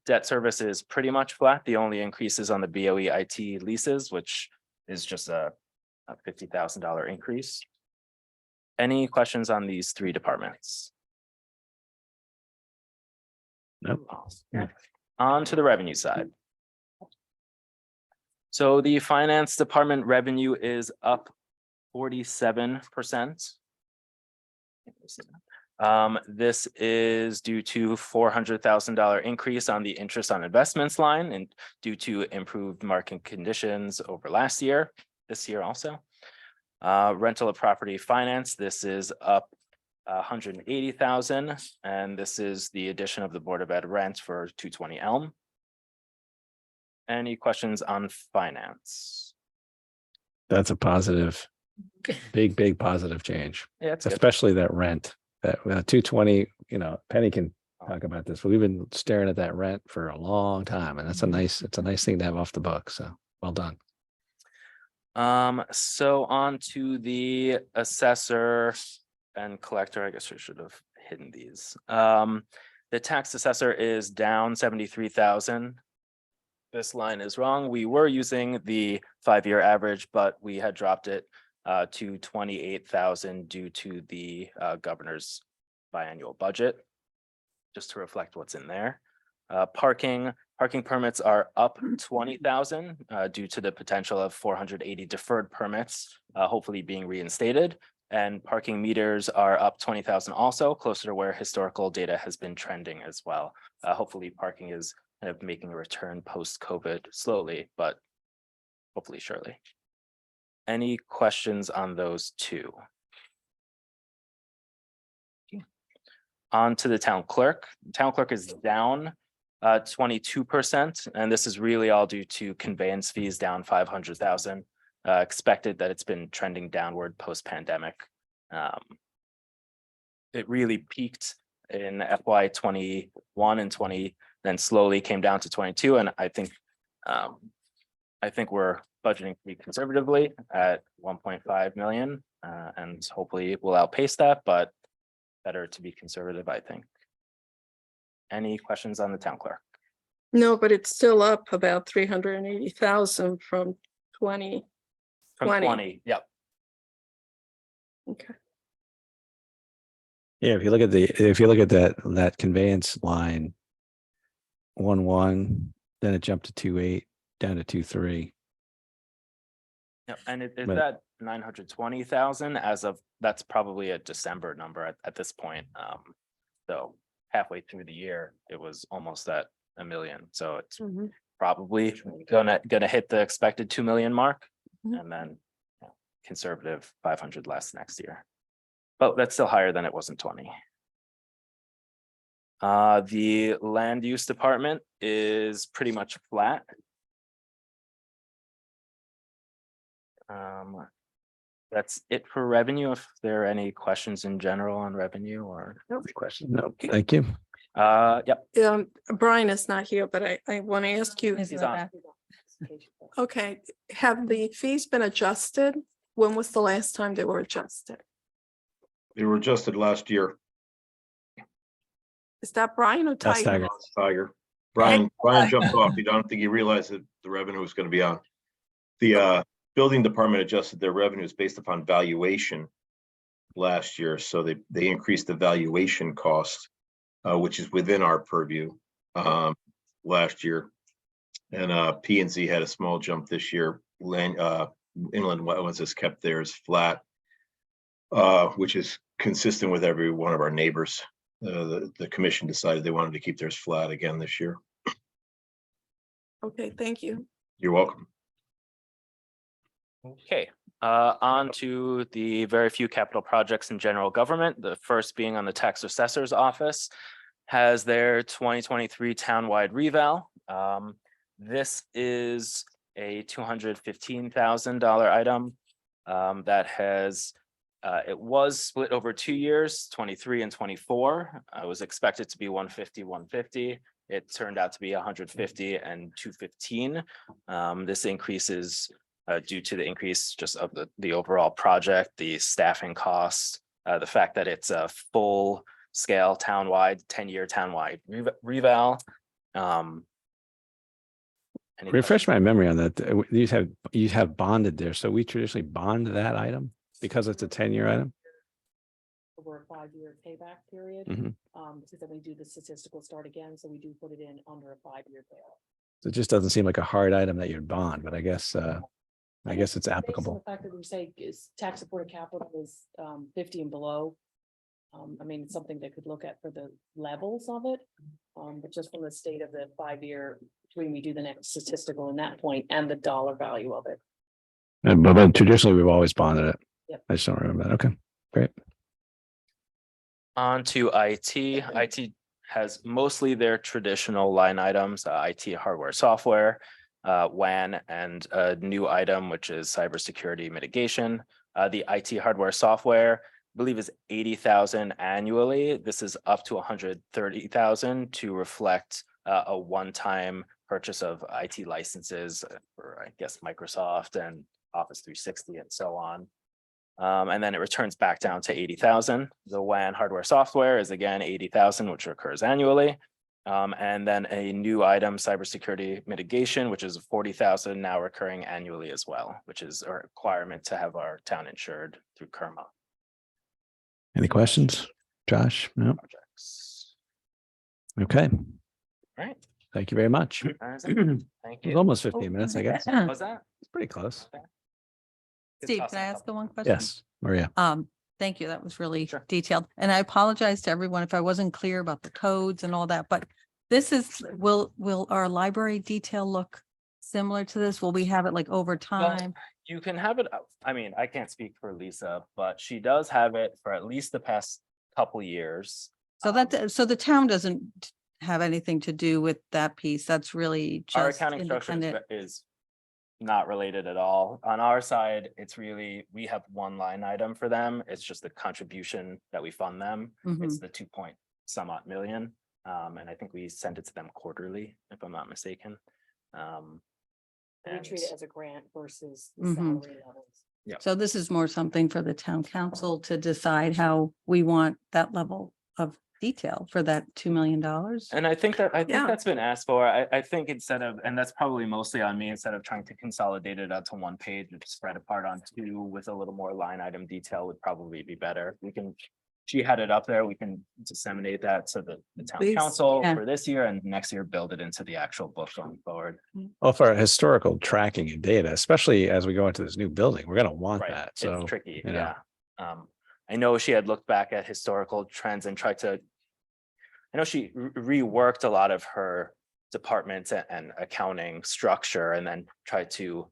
[SPEAKER 12] Debt service is pretty much flat. The only increase is on the BOE IT leases, which is just a $50,000 increase. Any questions on these three departments?
[SPEAKER 1] Nope.
[SPEAKER 12] On to the revenue side. So the finance department revenue is up 47%. This is due to $400,000 increase on the interest on investments line and due to improved market conditions over last year, this year also. Rental of property finance, this is up 180,000, and this is the addition of the Board of Ed rent for 220 Elm. Any questions on finance?
[SPEAKER 1] That's a positive, big positive change,
[SPEAKER 12] Yeah, it's good.
[SPEAKER 1] especially that rent, that 220, you know, Penny can talk about this, but we've been staring at that rent for a long time, and that's it's a nice thing to have off the book. So well done.
[SPEAKER 12] So on to the assessor and collector. I guess I should have hidden these. The tax assessor is down 73,000. This line is wrong. We were using the 5-year average, but we had dropped it to 28,000 due to the governor's biannual budget, just to reflect what's in there. Parking permits are up 20,000 due to the potential of 480 deferred permits, hopefully being reinstated. And parking meters are up 20,000 also, closer to where historical data has been trending as well. Hopefully parking is kind of making a return post-COVID slowly, but hopefully surely. Any questions on those two? On to the town clerk. Town clerk is down 22%, and this is really all due to conveyance fees down 500,000. Expected that it's been trending downward post-pandemic. It really peaked in FY 21 and 20, then slowly came down to 22, and I think we're budgeting pretty conservatively at 1.5 million, and hopefully we'll outpace that, but better to be conservative, I think. Any questions on the town clerk?
[SPEAKER 9] No, but it's still up about 380,000 from 20.
[SPEAKER 12] From
[SPEAKER 9] 20.
[SPEAKER 12] 20, yep.
[SPEAKER 9] Okay.
[SPEAKER 1] Yeah, if you look at that conveyance line, 1.1, then it jumped to 2.8, down to 2.3.
[SPEAKER 12] Yeah, and is
[SPEAKER 1] But-
[SPEAKER 12] that 920,000 as of, that's probably a December number at this point. So halfway through the year, it was almost at 1 million. So it's probably gonna hit the expected 2 million mark, and then conservative 500 less next year. But that's still higher than it was in 20. The land use department is pretty much flat. That's it for revenue. If there are any questions in general on revenue or questions.
[SPEAKER 1] No, thank you.
[SPEAKER 12] Yep.
[SPEAKER 9] Brian is not here, but I want to ask you.
[SPEAKER 12] He's on.
[SPEAKER 9] Okay, have the fees been adjusted? When was the last time they were adjusted?
[SPEAKER 18] They were adjusted last year.
[SPEAKER 9] Is that Brian or
[SPEAKER 1] That's
[SPEAKER 9] Tiger?
[SPEAKER 18] Tiger. Brian jumped off. I don't think he realized that the revenue was going to be on. The building department adjusted their revenues based upon valuation last year. So they increased the valuation cost, which is within our purview last year. And P&Z had a small jump this year. Inland Wetlands has kept theirs flat, which is consistent with every one of our neighbors. the commission decided they wanted to keep theirs flat again this year.
[SPEAKER 9] Okay, thank you.
[SPEAKER 18] You're welcome.
[SPEAKER 12] Okay, on to the very few capital projects in general government. The first being on the tax assessor's office has their 2023 townwide reval. This is a $215,000 item that has it was split over 2 years, 23 and 24. I was expected to be 150, 150. It turned out to be 150 and 215. This increase is due to the increase just of the overall project, the staffing costs, the fact that it's a full scale townwide, 10-year townwide reval. Any
[SPEAKER 1] Refresh my memory on that. You have bonded there. So we traditionally bond that item because it's a 10-year item.
[SPEAKER 14] Over a 5-year payback period.
[SPEAKER 1] Mhm.
[SPEAKER 14] So then we do the statistical start again, so we do put it in under a 5-year payout.
[SPEAKER 1] So it just doesn't seem like a hard item that you'd bond, but I guess it's
[SPEAKER 14] Based on
[SPEAKER 1] applicable.
[SPEAKER 14] the fact that we say is tax supported capital is 50 and below. I mean, it's something they could look at for the levels of it. But just from the state of the 5-year, between we do the next statistical in that point and the dollar value of it.
[SPEAKER 1] But traditionally, we've always bonded it.
[SPEAKER 14] Yep.
[SPEAKER 1] I just don't remember that. Okay, great.
[SPEAKER 12] On to IT. IT has mostly their traditional line items, IT hardware, software, WAN, and a new item, which is cybersecurity mitigation. The IT hardware software, I believe, is 80,000 annually. This is up to 130,000 to reflect a one-time purchase of IT licenses for, I guess, Microsoft and Office 360 and so on. And then it returns back down to 80,000. The WAN hardware software is again 80,000, which occurs annually. And then a new item, cybersecurity mitigation, which is 40,000 now recurring annually as well, which is a requirement to have our town insured through Kerma.
[SPEAKER 1] Any questions? Josh? No?
[SPEAKER 12] Projects.
[SPEAKER 1] Okay,
[SPEAKER 12] Right.
[SPEAKER 1] thank you very much. It
[SPEAKER 12] That is it. Thank
[SPEAKER 1] was
[SPEAKER 12] you.
[SPEAKER 1] almost 15 minutes, I guess.
[SPEAKER 12] Was that?
[SPEAKER 1] It's pretty close.
[SPEAKER 12] Good
[SPEAKER 10] Steve,
[SPEAKER 12] toss
[SPEAKER 10] can I
[SPEAKER 12] in a
[SPEAKER 10] ask
[SPEAKER 12] couple.
[SPEAKER 10] the one question?
[SPEAKER 1] Yes, Maria.
[SPEAKER 10] Thank you. That was really
[SPEAKER 12] Sure.
[SPEAKER 10] detailed. And I apologize to everyone if I wasn't clear about the codes and all that, but this is, will our library detail look similar to this? Will we have it like over time?
[SPEAKER 12] You can have it, I mean, I can't speak for Lisa, but she does have it for at least the past couple years.
[SPEAKER 10] So that, so the town doesn't have anything to do with that piece. That's really
[SPEAKER 12] Our
[SPEAKER 10] just
[SPEAKER 12] accounting structure
[SPEAKER 10] independent.
[SPEAKER 12] is not related at all. On our side, it's really, we have one line item for them. It's just the contribution that we fund them. It's the 2 point some odd million. And I think we send it to them quarterly, if I'm not mistaken.
[SPEAKER 14] We treat it as a grant versus the
[SPEAKER 10] Mhm.
[SPEAKER 14] salary levels.
[SPEAKER 12] Yeah.
[SPEAKER 10] So this is more something for the town council to decide how we want that level of detail for that $2 million.
[SPEAKER 12] And I think
[SPEAKER 9] Yeah.
[SPEAKER 12] that's been asked for. I think instead of, and that's probably mostly on me, instead of trying to consolidate it onto one page, it's spread apart on two with a little more line item detail would probably be better. We can, she had it up there. We can disseminate that to the town
[SPEAKER 9] Please.
[SPEAKER 12] council
[SPEAKER 10] Yeah.
[SPEAKER 12] for this year, and next year build it into the actual book going forward.
[SPEAKER 1] Well, for historical tracking and data, especially as we go into this new building, we're gonna want
[SPEAKER 12] Right,
[SPEAKER 1] that.
[SPEAKER 12] it's
[SPEAKER 1] So,
[SPEAKER 12] tricky,
[SPEAKER 1] you know.
[SPEAKER 12] yeah. I know she had looked back at historical trends and tried to. I know she reworked a lot of her departments and accounting structure, and then tried to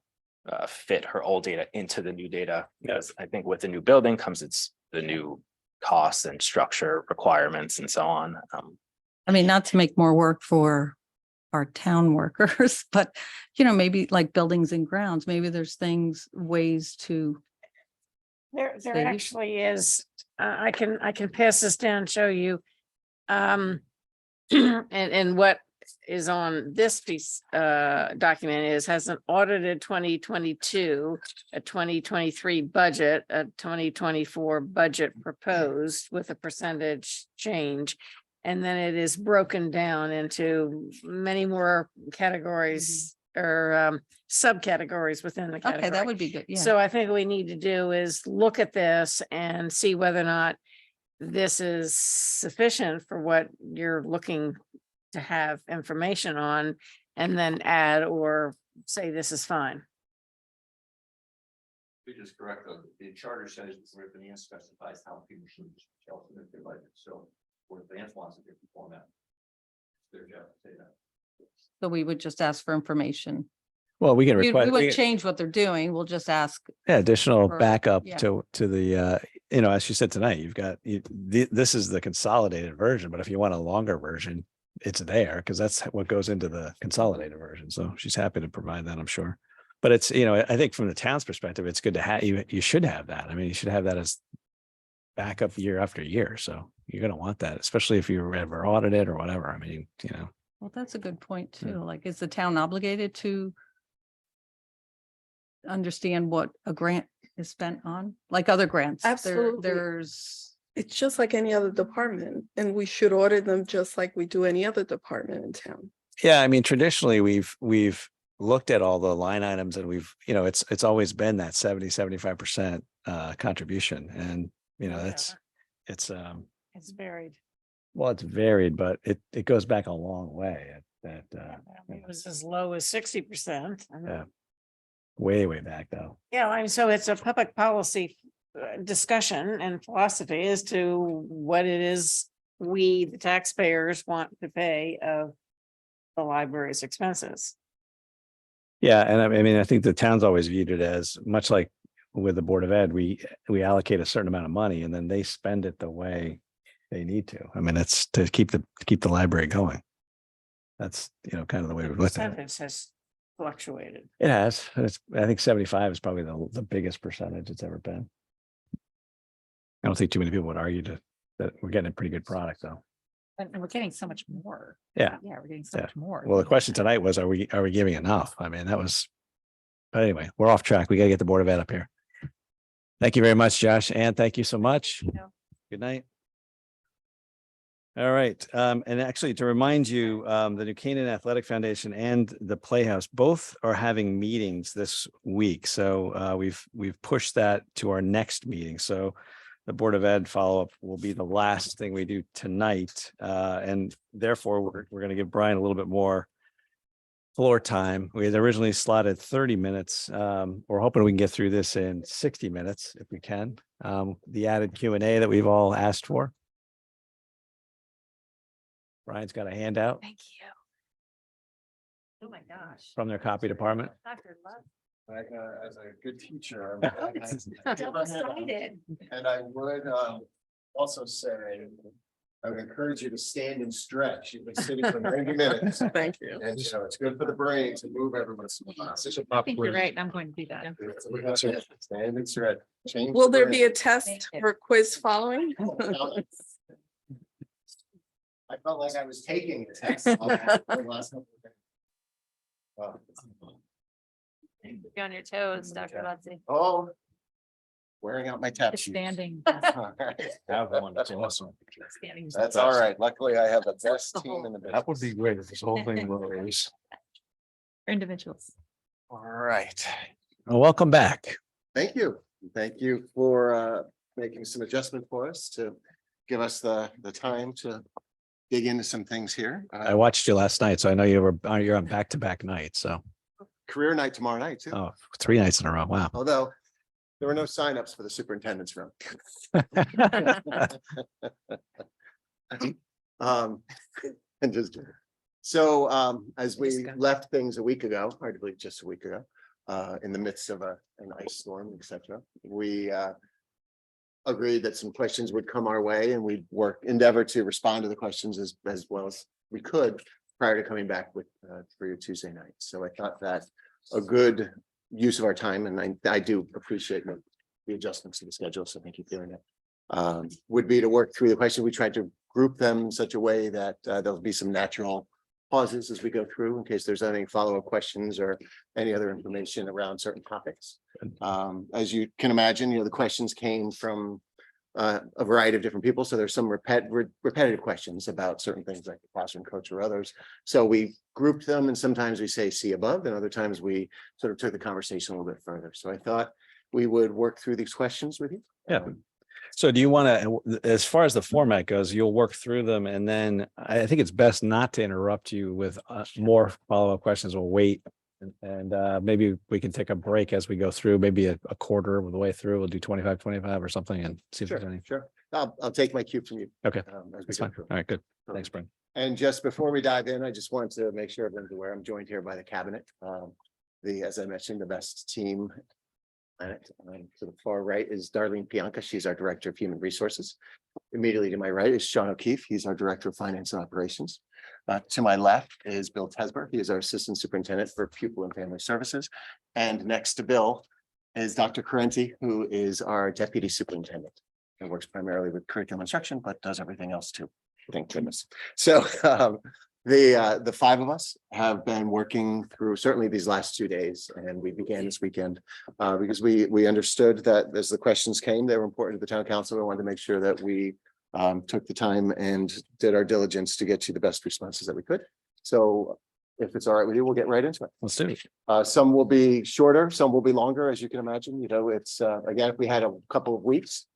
[SPEAKER 12] fit her old data into the new data. Because I think with the new building comes the new costs and structure requirements and so on.
[SPEAKER 10] I mean, not to make more work for our town workers, but maybe like buildings and grounds, maybe there's ways to.
[SPEAKER 3] There
[SPEAKER 10] Steve?
[SPEAKER 3] actually is, I can pass this down and show you. And what is on this piece, document has an audited 2022, a 2023 budget, a 2024 budget proposed with a percentage change. And then it is broken down into many more categories or subcategories within the category.
[SPEAKER 10] Okay, that would be good. Yeah.
[SPEAKER 3] So I think what we need to do is look at this and see whether or not this is sufficient for what you're looking to have information on, and then add or say this is fine.
[SPEAKER 11] We just correct, the charter says Rivian specifies how people should shelter their budget, so Board of Finance wants a different format. It's their job to say that.
[SPEAKER 10] So we would just ask for information.
[SPEAKER 1] Well, we can
[SPEAKER 10] We
[SPEAKER 1] request.
[SPEAKER 10] wouldn't change what they're doing. We'll just ask.
[SPEAKER 1] Yeah, additional
[SPEAKER 10] Or-
[SPEAKER 1] backup
[SPEAKER 10] yeah.
[SPEAKER 1] to the as you said tonight, you've got this is the consolidated version, but if you want a longer version, it's there because that's what goes into the consolidated version. So she's happy to provide that, I'm sure. But it's, I think from the town's perspective, it's good to have you should have that. I mean, you should have that as backup year after year. So you're going to want that, especially if you're ever audited or whatever. I mean,
[SPEAKER 10] Well, that's a good point
[SPEAKER 1] Yeah.
[SPEAKER 10] too. Like, is the town obligated to understand what a grant is spent on, like other grants?
[SPEAKER 9] Absolutely.
[SPEAKER 10] There's,
[SPEAKER 9] It's just like any other department, and we should audit them just like we do any other department in town.
[SPEAKER 1] yeah, I mean, traditionally we've looked at all the line items and we've, it's always been that 75% contribution. And, it's
[SPEAKER 3] It's varied.
[SPEAKER 1] well, it's varied, but it goes back a long way
[SPEAKER 3] It was as low as 60%.
[SPEAKER 1] Yeah. Way back though.
[SPEAKER 3] Yeah, I mean, so it's a public policy discussion and philosophy as to what it is we, the taxpayers, want to pay of the library's expenses.
[SPEAKER 1] Yeah, and I mean, I think the town's always viewed it as much like with the Board of Ed, we allocate a certain amount of money and then they spend it the way they need to. I mean, it's to keep the library going. That's, kind of the way we look at it.
[SPEAKER 3] Percentage has fluctuated.
[SPEAKER 1] It has. I think 75 is probably the biggest percentage it's ever been. I don't think too many people would argue that we're getting a pretty good product though.
[SPEAKER 6] And we're getting so much more.
[SPEAKER 1] Yeah.
[SPEAKER 6] Yeah, we're getting so
[SPEAKER 1] Yeah.
[SPEAKER 6] much more.
[SPEAKER 1] Well, the question tonight was, are we giving enough? I mean, that was, but anyway, we're off track. We got to get the Board of Ed up here. Thank you very much, Josh. And thank you so much. Good night. All right. And actually to remind you, the New Canaan Athletic Foundation and the Playhouse both are having meetings this week. So we've pushed that to our next meeting. So the Board of Ed follow-up will be the last thing we do tonight. And therefore, we're going to give Brian a little bit more floor time. We had originally slotted 30 minutes. We're hoping we can get through this in 60 minutes if we can. The added Q&A that we've all asked for. Brian's got a handout
[SPEAKER 2] Thank you. Oh, my gosh.
[SPEAKER 1] from their copy department.
[SPEAKER 2] Dr. Love.
[SPEAKER 16] As a good teacher.
[SPEAKER 2] I'm excited.
[SPEAKER 16] And I would also say, I would encourage you to stand and stretch. You've been sitting for 90 minutes.
[SPEAKER 9] Thank you.
[SPEAKER 16] And it's good for the brain to move every once in a while.
[SPEAKER 6] I think you're right. I'm going to do that.
[SPEAKER 16] Stand and stretch. Change
[SPEAKER 9] Will
[SPEAKER 16] the
[SPEAKER 9] there
[SPEAKER 16] brain.
[SPEAKER 9] be a test or quiz following?
[SPEAKER 16] I felt like I was taking a test. on that the last couple of days.
[SPEAKER 2] Be on your toes, Dr. Lutzi.
[SPEAKER 16] Oh. Wearing out my tap
[SPEAKER 6] It's
[SPEAKER 16] shoes.
[SPEAKER 6] standing.
[SPEAKER 16] All right.
[SPEAKER 8] Have one, that's awesome.
[SPEAKER 6] standing.
[SPEAKER 16] That's all right. Luckily, I have the best team in the
[SPEAKER 8] That would
[SPEAKER 16] business.
[SPEAKER 8] be great if this whole thing was.
[SPEAKER 6] For individuals.
[SPEAKER 16] All right.
[SPEAKER 1] Well, welcome back.
[SPEAKER 16] Thank you. Thank you for making some adjustment for us to give us the time to dig into some things here.
[SPEAKER 1] I watched you last night, so I know you're on back-to-back nights. So,
[SPEAKER 16] Career night tomorrow night too,
[SPEAKER 1] 3 nights in a row. Wow.
[SPEAKER 16] although there were no signups for the superintendent's room. And just, so as we left things a week ago, hard to believe just a week ago, in the midst of an ice storm, et cetera, we agreed that some questions would come our way and we'd endeavor to respond to the questions as well as we could prior to coming back with for your Tuesday night. So I thought that a good use of our time, and I do appreciate the adjustments to the schedule, so thank you for doing it. Would be to work through the questions. We tried to group them in such a way that there'll be some natural pauses as we go through in case there's any follow-up questions or any other information around certain topics. As you can imagine, the questions came from a variety of different people. So there's some repetitive questions about certain things like the classroom coach or others. So we grouped them, and sometimes we say see above, and other times we sort of took the conversation a little bit further. So I thought we would work through these questions with you.
[SPEAKER 1] Yeah. So do you want to, as far as the format goes, you'll work through them and then I think it's best not to interrupt you with more follow-up questions. We'll wait and maybe we can take a break as we go through, maybe a quarter of the way through. We'll do 25 or something and see if there's any.
[SPEAKER 16] Sure. I'll take my cue from you.
[SPEAKER 1] Okay,
[SPEAKER 16] as we
[SPEAKER 1] that's
[SPEAKER 16] go
[SPEAKER 1] fine.
[SPEAKER 16] through.
[SPEAKER 1] All right, good. Thanks, Brian.
[SPEAKER 16] And just before we dive in, I just wanted to make sure everyone's aware, I'm joined here by the cabinet. As I mentioned, the best team. And to the far right is Darlene Pianca. She's our Director of Human Resources. Immediately to my right is Sean O'Keefe. He's our Director of Finance and Operations. To my left is Bill Tesber. He is our Assistant Superintendent for Pupil and Family Services. And next to Bill is Dr. Carenti, who is our Deputy Superintendent and works primarily with curriculum instruction, but does everything else too. Thank goodness. So the five of us have been working through certainly these last 2 days, and we began this weekend because we understood that as the questions came, they were important to the town council. We wanted to make sure that we took the time and did our diligence to get you the best responses that we could. So if it's all right with you, we'll get right into it.
[SPEAKER 1] Let's do it.
[SPEAKER 16] Some will be shorter, some will be longer, as you can imagine. You know, it's again, if we had a couple of weeks,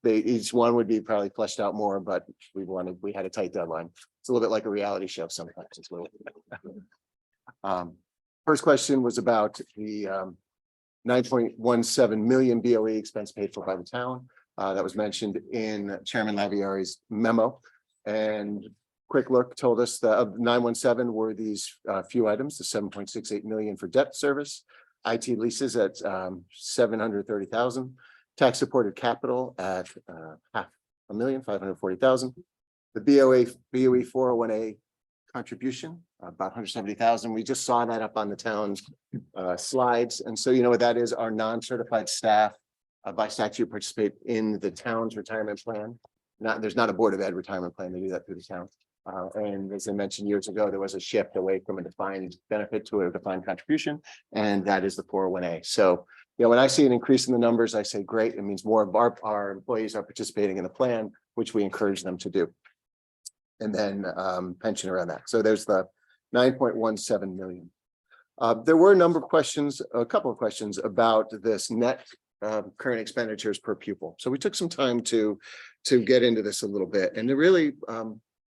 [SPEAKER 16] each one would be probably fleshed out more, but we had a tight deadline. It's a little bit like a reality show sometimes. It's a little. First question was about the 9.17 million BOE expense paid for by the town. That was mentioned in Chairman Lavieri's memo. And quick look told us that of 917 were these few items, the 7.68 million for debt service, IT leases at 730,000, tax supported capital at $540,000. The BOE 401A contribution, about 170,000. We just saw that up on the town's slides. And so you know what that is, our non-certified staff by statute participate in the town's retirement plan. There's not a Board of Ed retirement plan. They do that through the town. And as I mentioned years ago, there was a shift away from a defined benefit to a defined contribution, and that is the 401A. So, you know, when I see an increase in the numbers, I say, great, it means more of our employees are participating in the plan, which we encourage them to do. And then pension around that. So there's the 9.17 million. There were a couple of questions about this net current expenditures per pupil. So we took some time to get into this a little bit and to really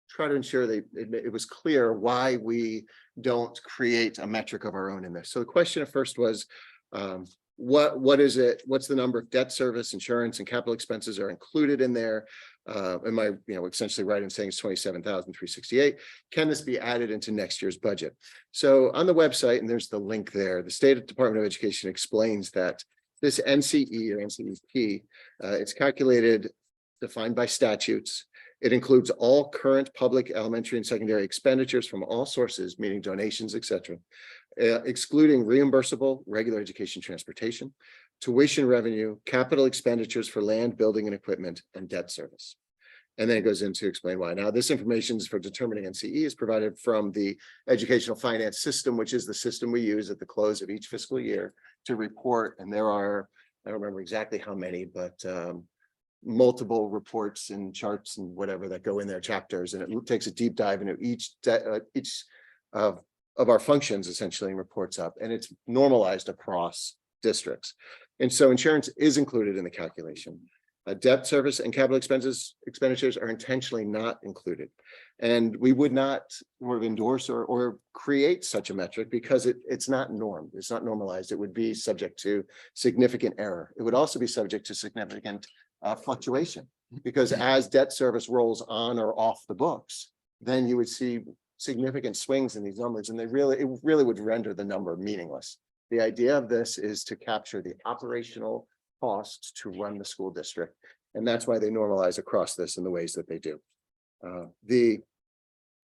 [SPEAKER 16] try to ensure that it was clear why we don't create a metric of our own in this. So the question at first was, what is it? What's the number of debt service, insurance, and capital expenses are included in there? Am I, essentially right in saying it's 27,368? Can this be added into next year's budget? So on the website, and there's the link there, the State Department of Education explains that this NCE or NCEP, it's calculated, defined by statutes. It includes all current public elementary and secondary expenditures from all sources, meaning donations, etc., excluding reimbursable regular education transportation, tuition revenue, capital expenditures for land, building, and equipment, and debt service. And then it goes into explain why. Now, this information is for determining NCE is provided from the educational finance system, which is the system we use at the close of each fiscal year to report. And there are, I don't remember exactly how many, but multiple reports and charts and whatever that go in their chapters. And it takes a deep dive into each of our functions essentially and reports up, and it's normalized across districts. And so insurance is included in the calculation. Debt service and capital expenditures are intentionally not included. And we would not endorse or create such a metric because it's not normed. It's not normalized. It would be subject to significant error. It would also be subject to significant fluctuation, because as debt service rolls on or off the books, then you would see significant swings in these numbers, and it really would render the number meaningless. The idea of this is to capture the operational costs to run the school district, and that's why they normalize across this in the ways that they do.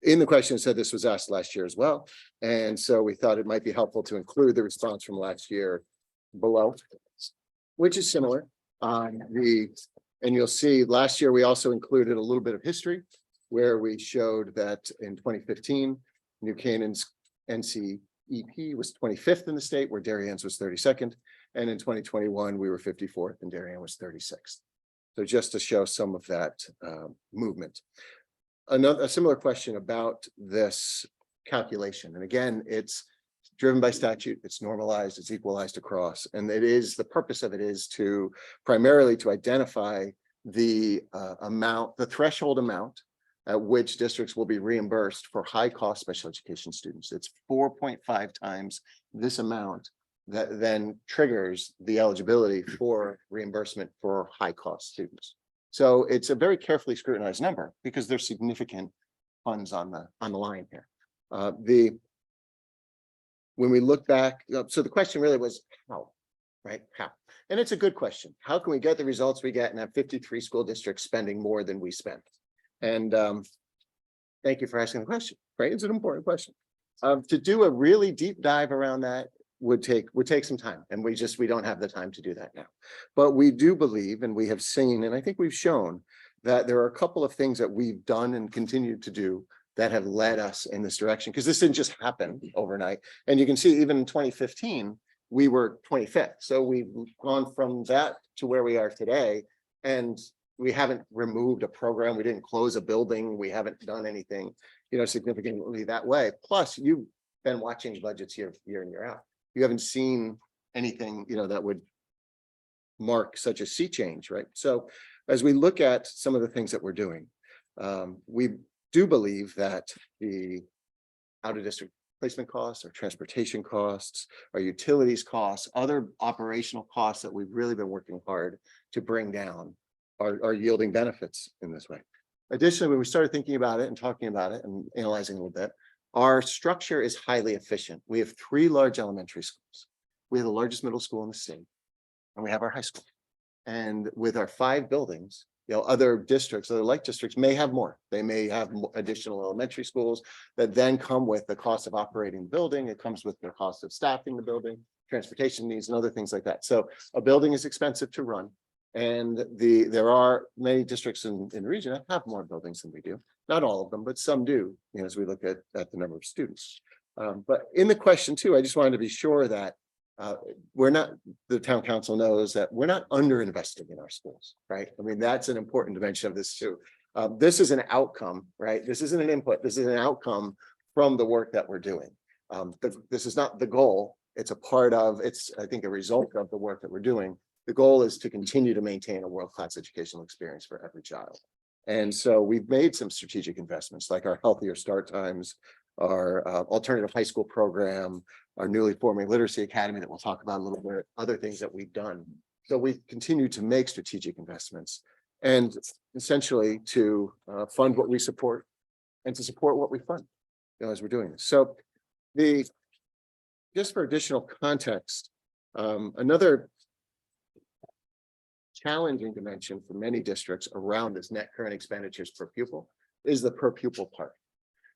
[SPEAKER 16] In the question it said this was asked last year as well, and so we thought it might be helpful to include the response from last year below, which is similar. And you'll see last year we also included a little bit of history where we showed that in 2015, New Canaan's NCEP was 25th in the state, where Darien's was 32nd. And in 2021, we were 54th and Darien was 36th. So just to show some of that movement. A similar question about this calculation. And again, it's driven by statute, it's normalized, it's equalized across. And the purpose of it is to primarily to identify the threshold amount at which districts will be reimbursed for high cost special education students. It's 4.5 times this amount that then triggers the eligibility for reimbursement for high cost students. So it's a very carefully scrutinized number because there's significant funds on the line here. When we look back, so the question really was how, right? How? And it's a good question. How can we get the results we get and have 53 school districts spending more than we spend? And thank you for asking the question, right? It's an important question. To do a really deep dive around that would take some time, and we don't have the time to do that now. But we do believe, and we have seen, and I think we've shown that there are a couple of things that we've done and continue to do that have led us in this direction, because this didn't just happen overnight. And you can see even in 2015, we were 25th. So we've gone from that to where we are today, and we haven't removed a program. We didn't close a building. We haven't done anything, significantly that way. Plus, you've been watching budgets year in, year out. You haven't seen anything, that would mark such a sea change, right? So as we look at some of the things that we're doing, we do believe that the out-of-district placement costs, our transportation costs, our utilities costs, other operational costs that we've really been working hard to bring down are yielding benefits in this way. Additionally, when we started thinking about it and talking about it and analyzing a little bit, our structure is highly efficient. We have 3 large elementary schools. We have the largest middle school in the state, and we have our high school. And with our 5 buildings, other districts, other like districts may have more. They may have additional elementary schools that then come with the cost of operating the building. It comes with the cost of staffing the building, transportation needs, and other things like that. So a building is expensive to run. And there are many districts in the region that have more buildings than we do. Not all of them, but some do, as we look at the number of students. But in the question too, I just wanted to be sure that the town council knows that we're not underinvesting in our schools, right? I mean, that's an important dimension of this too. This is an outcome, right? This isn't an input. This is an outcome from the work that we're doing. This is not the goal. It's a part of, I think, a result of the work that we're doing. The goal is to continue to maintain a world-class educational experience for every child. And so we've made some strategic investments like our healthier start times, our alternative high school program, our newly forming literacy academy that we'll talk about a little bit, other things that we've done. So we continue to make strategic investments and essentially to fund what we support and to support what we fund as we're doing this. So just for additional context, another challenging dimension for many districts around this net current expenditures per pupil is the per pupil part.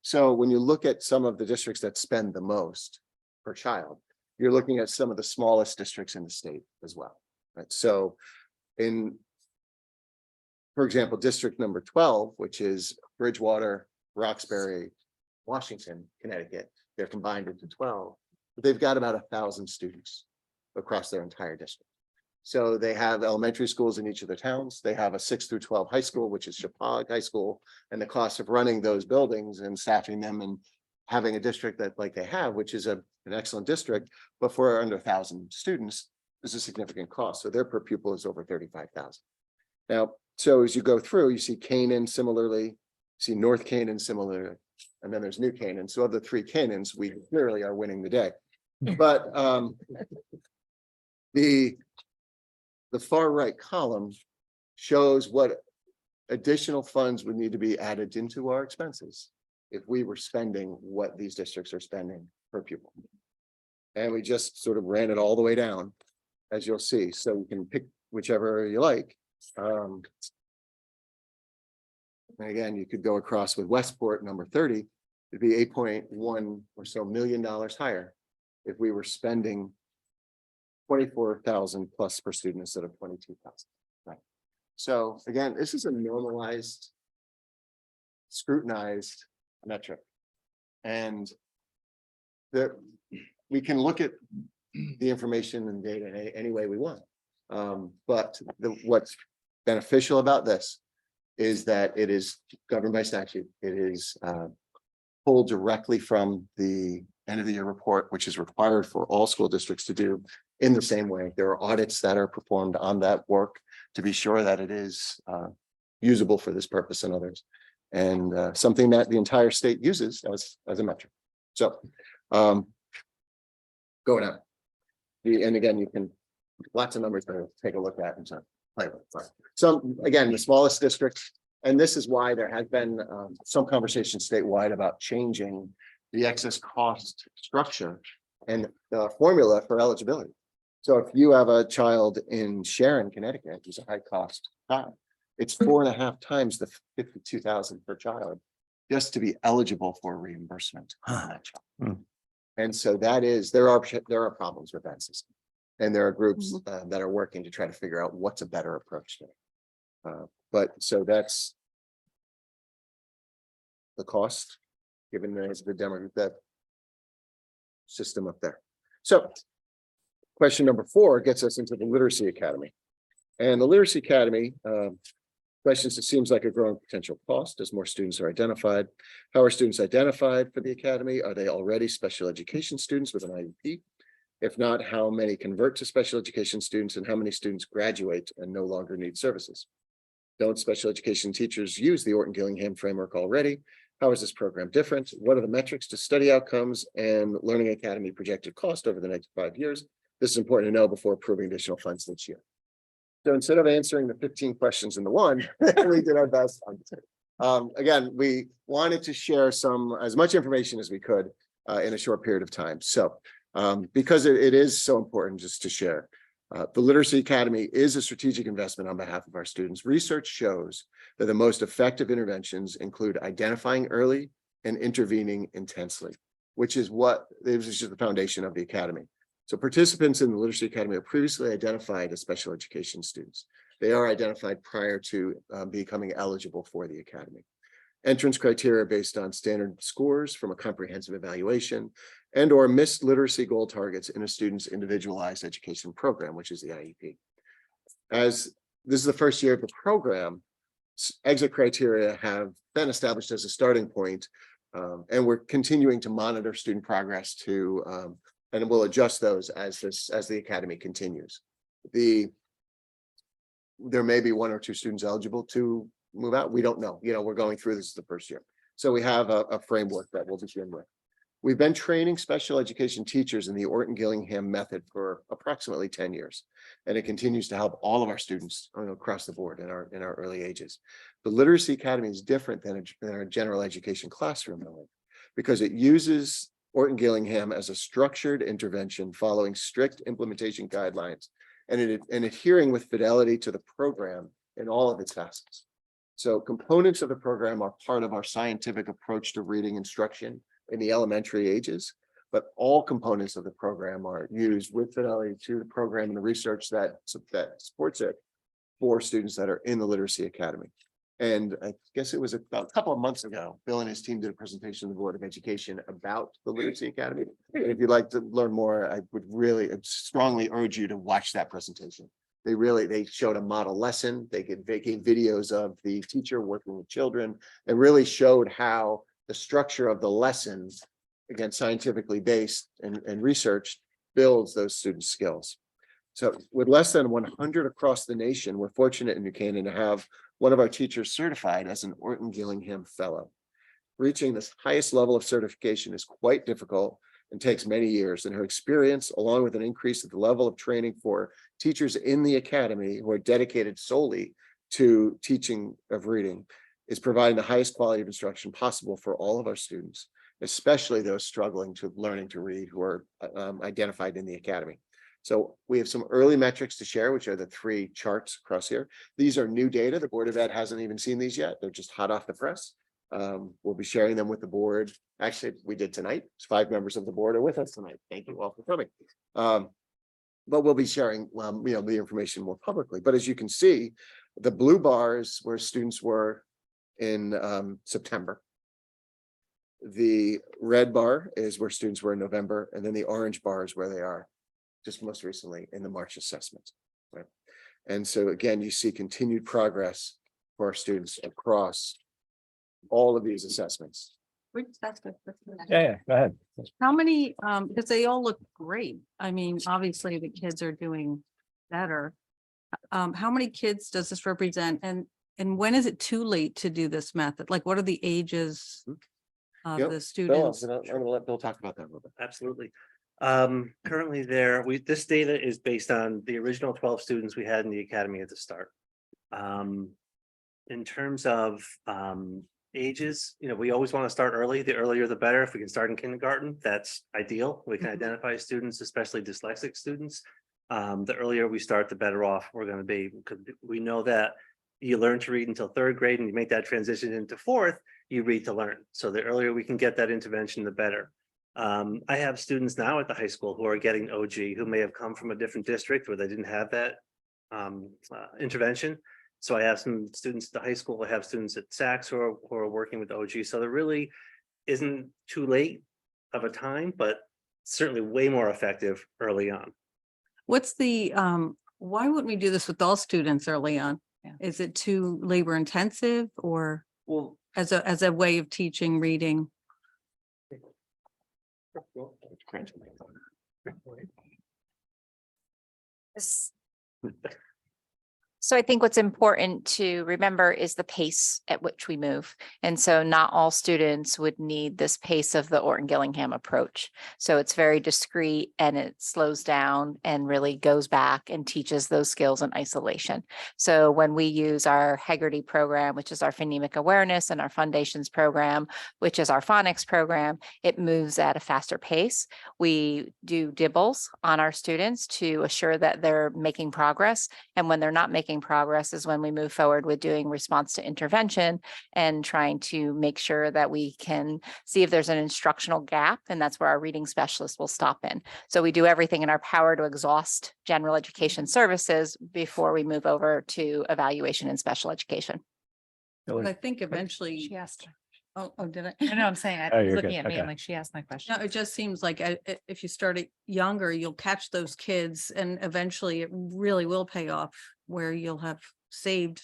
[SPEAKER 16] So when you look at some of the districts that spend the most per child, you're looking at some of the smallest districts in the state as well, right? So for example, district number 12, which is Bridgewater, Roxbury, Washington, Connecticut, they're combined into 12, but they've got about 1,000 students across their entire district. So they have elementary schools in each of their towns. They have a 6 through 12 high school, which is Chapag High School, and the cost of running those buildings and staffing them and having a district that like they have, which is an excellent district, but for under 1,000 students is a significant cost. So their per pupil is over 35,000. Now, so as you go through, you see Canaan similarly, see North Canaan similarly, and then there's New Canaan. So of the 3 Canaans, we clearly are winning the day. But the far right column shows what additional funds would need to be added into our expenses if we were spending what these districts are spending per pupil. And we just sort of ran it all the way down, as you'll see. So you can pick whichever you like. And again, you could go across with Westport, number 30, it'd be $8.1 or so million higher if we were spending 24,000 plus per student instead of 22,000. Right. So again, this is a normalized, scrutinized metric, and we can look at the information and data any way we want. But what's beneficial about this is that it is governed by statute. It is pulled directly from the end of the year report, which is required for all school districts to do in the same way. There are audits that are performed on that work to be sure that it is usable for this purpose and others, and something that the entire state uses as a metric. So going up, and again, you can lots of numbers to take a look at and so play with. Right. So again, the smallest district, and this is why there has been some conversation statewide about changing the excess cost structure and the formula for eligibility. So if you have a child in Sharon, Connecticut, who's a high cost child, it's 4.5 times the 52,000 per child just to be eligible for reimbursement. on that child. And so that is, there are problems with that system. And there are groups that are working to try to figure out what's a better approach to it. But so that's the cost, given the demo, that system up there. So question number 4 gets us into the Literacy Academy. And the Literacy Academy, questions, it seems like a growing potential cost as more students are identified. How are students identified for the Academy? Are they already special education students with an IEP? If not, how many convert to special education students and how many students graduate and no longer need services? Don't special education teachers use the Orton Gillingham framework already? How is this program different? What are the metrics to study outcomes and Learning Academy projected cost over the next 5 years? This is important to know before approving additional funds this year. So instead of answering the 15 questions in the one, we did our best. Again, we wanted to share as much information as we could in a short period of time. So because it is so important just to share. The Literacy Academy is a strategic investment on behalf of our students. Research shows that the most effective interventions include identifying early and intervening intensely, which is the foundation of the Academy. So participants in the Literacy Academy are previously identified as special education students. They are identified prior to becoming eligible for the Academy. Entrance criteria based on standard scores from a comprehensive evaluation and/or missed literacy goal targets in a student's individualized education program, which is the IEP. As this is the first year of the program, exit criteria have been established as a starting point, and we're continuing to monitor student progress and we'll adjust those as the Academy continues. There may be 1 or 2 students eligible to move out. We don't know. We're going through this the first year. So we have a framework that we'll begin with. We've been training special education teachers in the Orton Gillingham method for approximately 10 years, and it continues to help all of our students across the board in our early ages. The Literacy Academy is different than a general education classroom, because it uses Orton Gillingham as a structured intervention following strict implementation guidelines and adhering with fidelity to the program in all of its facets. So components of the program are part of our scientific approach to reading instruction in the elementary ages, but all components of the program are used with fidelity to the program and the research that supports it for students that are in the Literacy Academy. And I guess it was about a couple of months ago, Bill and his team did a presentation to the Board of Education about the Literacy Academy. And if you'd like to learn more, I would really strongly urge you to watch that presentation. They showed a model lesson. They gave videos of the teacher working with children and really showed how the structure of the lessons, again, scientifically based and researched, builds those students' skills. So with less than 100 across the nation, we're fortunate in New Canaan to have one of our teachers certified as an Orton Gillingham Fellow. Reaching this highest level of certification is quite difficult and takes many years, and her experience, along with an increase at the level of training for teachers in the Academy who are dedicated solely to teaching of reading, is providing the highest quality of instruction possible for all of our students, especially those struggling to learning to read who are identified in the Academy. So we have some early metrics to share, which are the 3 charts across here. These are new data. The Board of Ed hasn't even seen these yet. They're just hot off the press. We'll be sharing them with the board. Actually, we did tonight. 5 members of the board are with us tonight. Thank you all for coming. But we'll be sharing the information more publicly. But as you can see, the blue bars where students were in September. The red bar is where students were in November, and then the orange bar is where they are just most recently in the March assessment. Right? And so again, you see continued progress for our students across all of these assessments.
[SPEAKER 10] That's good.
[SPEAKER 1] Yeah, go ahead.
[SPEAKER 10] How many, because they all look great. I mean, obviously the kids are doing better. How many kids does this represent? And when is it too late to do this method? Like, what are the ages of
[SPEAKER 16] Yep.
[SPEAKER 10] the students?
[SPEAKER 16] I'm going to let Bill talk about that a little bit.
[SPEAKER 11] Absolutely. Currently this data is based on the original 12 students we had in the academy at the start. In terms of ages, we always want to start early. The earlier the better. If we can start in kindergarten, that's ideal. We can identify students, especially dyslexic students. The earlier we start, the better off we're going to be, because we know that you learn to read until 3rd grade, and you make that transition into 4th, you read to learn. So the earlier we can get that intervention, the better. I have students now at the high school who are getting OG, who may have come from a different district where they didn't have that intervention. So I have some students at the high school, I have students at Saks who are working with OG. So there really isn't too late of a time, but certainly way more effective early on.
[SPEAKER 10] What's the, why wouldn't we do this with all students early on?
[SPEAKER 6] Yeah.
[SPEAKER 10] Is it too labor intensive or
[SPEAKER 11] Well,
[SPEAKER 10] as a way of teaching reading?
[SPEAKER 19] So I think what's important to remember is the pace at which we move. And so not all students would need this pace of the Orton Gillingham approach. So it's very discreet and it slows down and really goes back and teaches those skills in isolation. So when we use our Haggerty program, which is our phonemic awareness, and our Foundations program, which is our phonics program, it moves at a faster pace. We do dibbles on our students to assure that they're making progress. And when they're not making progress is when we move forward with doing response to intervention and trying to make sure that we can see if there's an instructional gap, and that's where our reading specialist will stop in. So we do everything in our power to exhaust general education services before we move over to evaluation and special education.
[SPEAKER 10] But I think eventually.
[SPEAKER 6] She asked.
[SPEAKER 10] Oh, did I?
[SPEAKER 6] I know, I'm saying,
[SPEAKER 1] Oh,
[SPEAKER 6] I
[SPEAKER 1] you're
[SPEAKER 6] was
[SPEAKER 1] good.
[SPEAKER 6] looking at me, I'm
[SPEAKER 1] Okay.
[SPEAKER 6] like, she asked my question.
[SPEAKER 10] No, it just seems like if you start it younger, you'll catch those kids and eventually it really will pay off where you'll have saved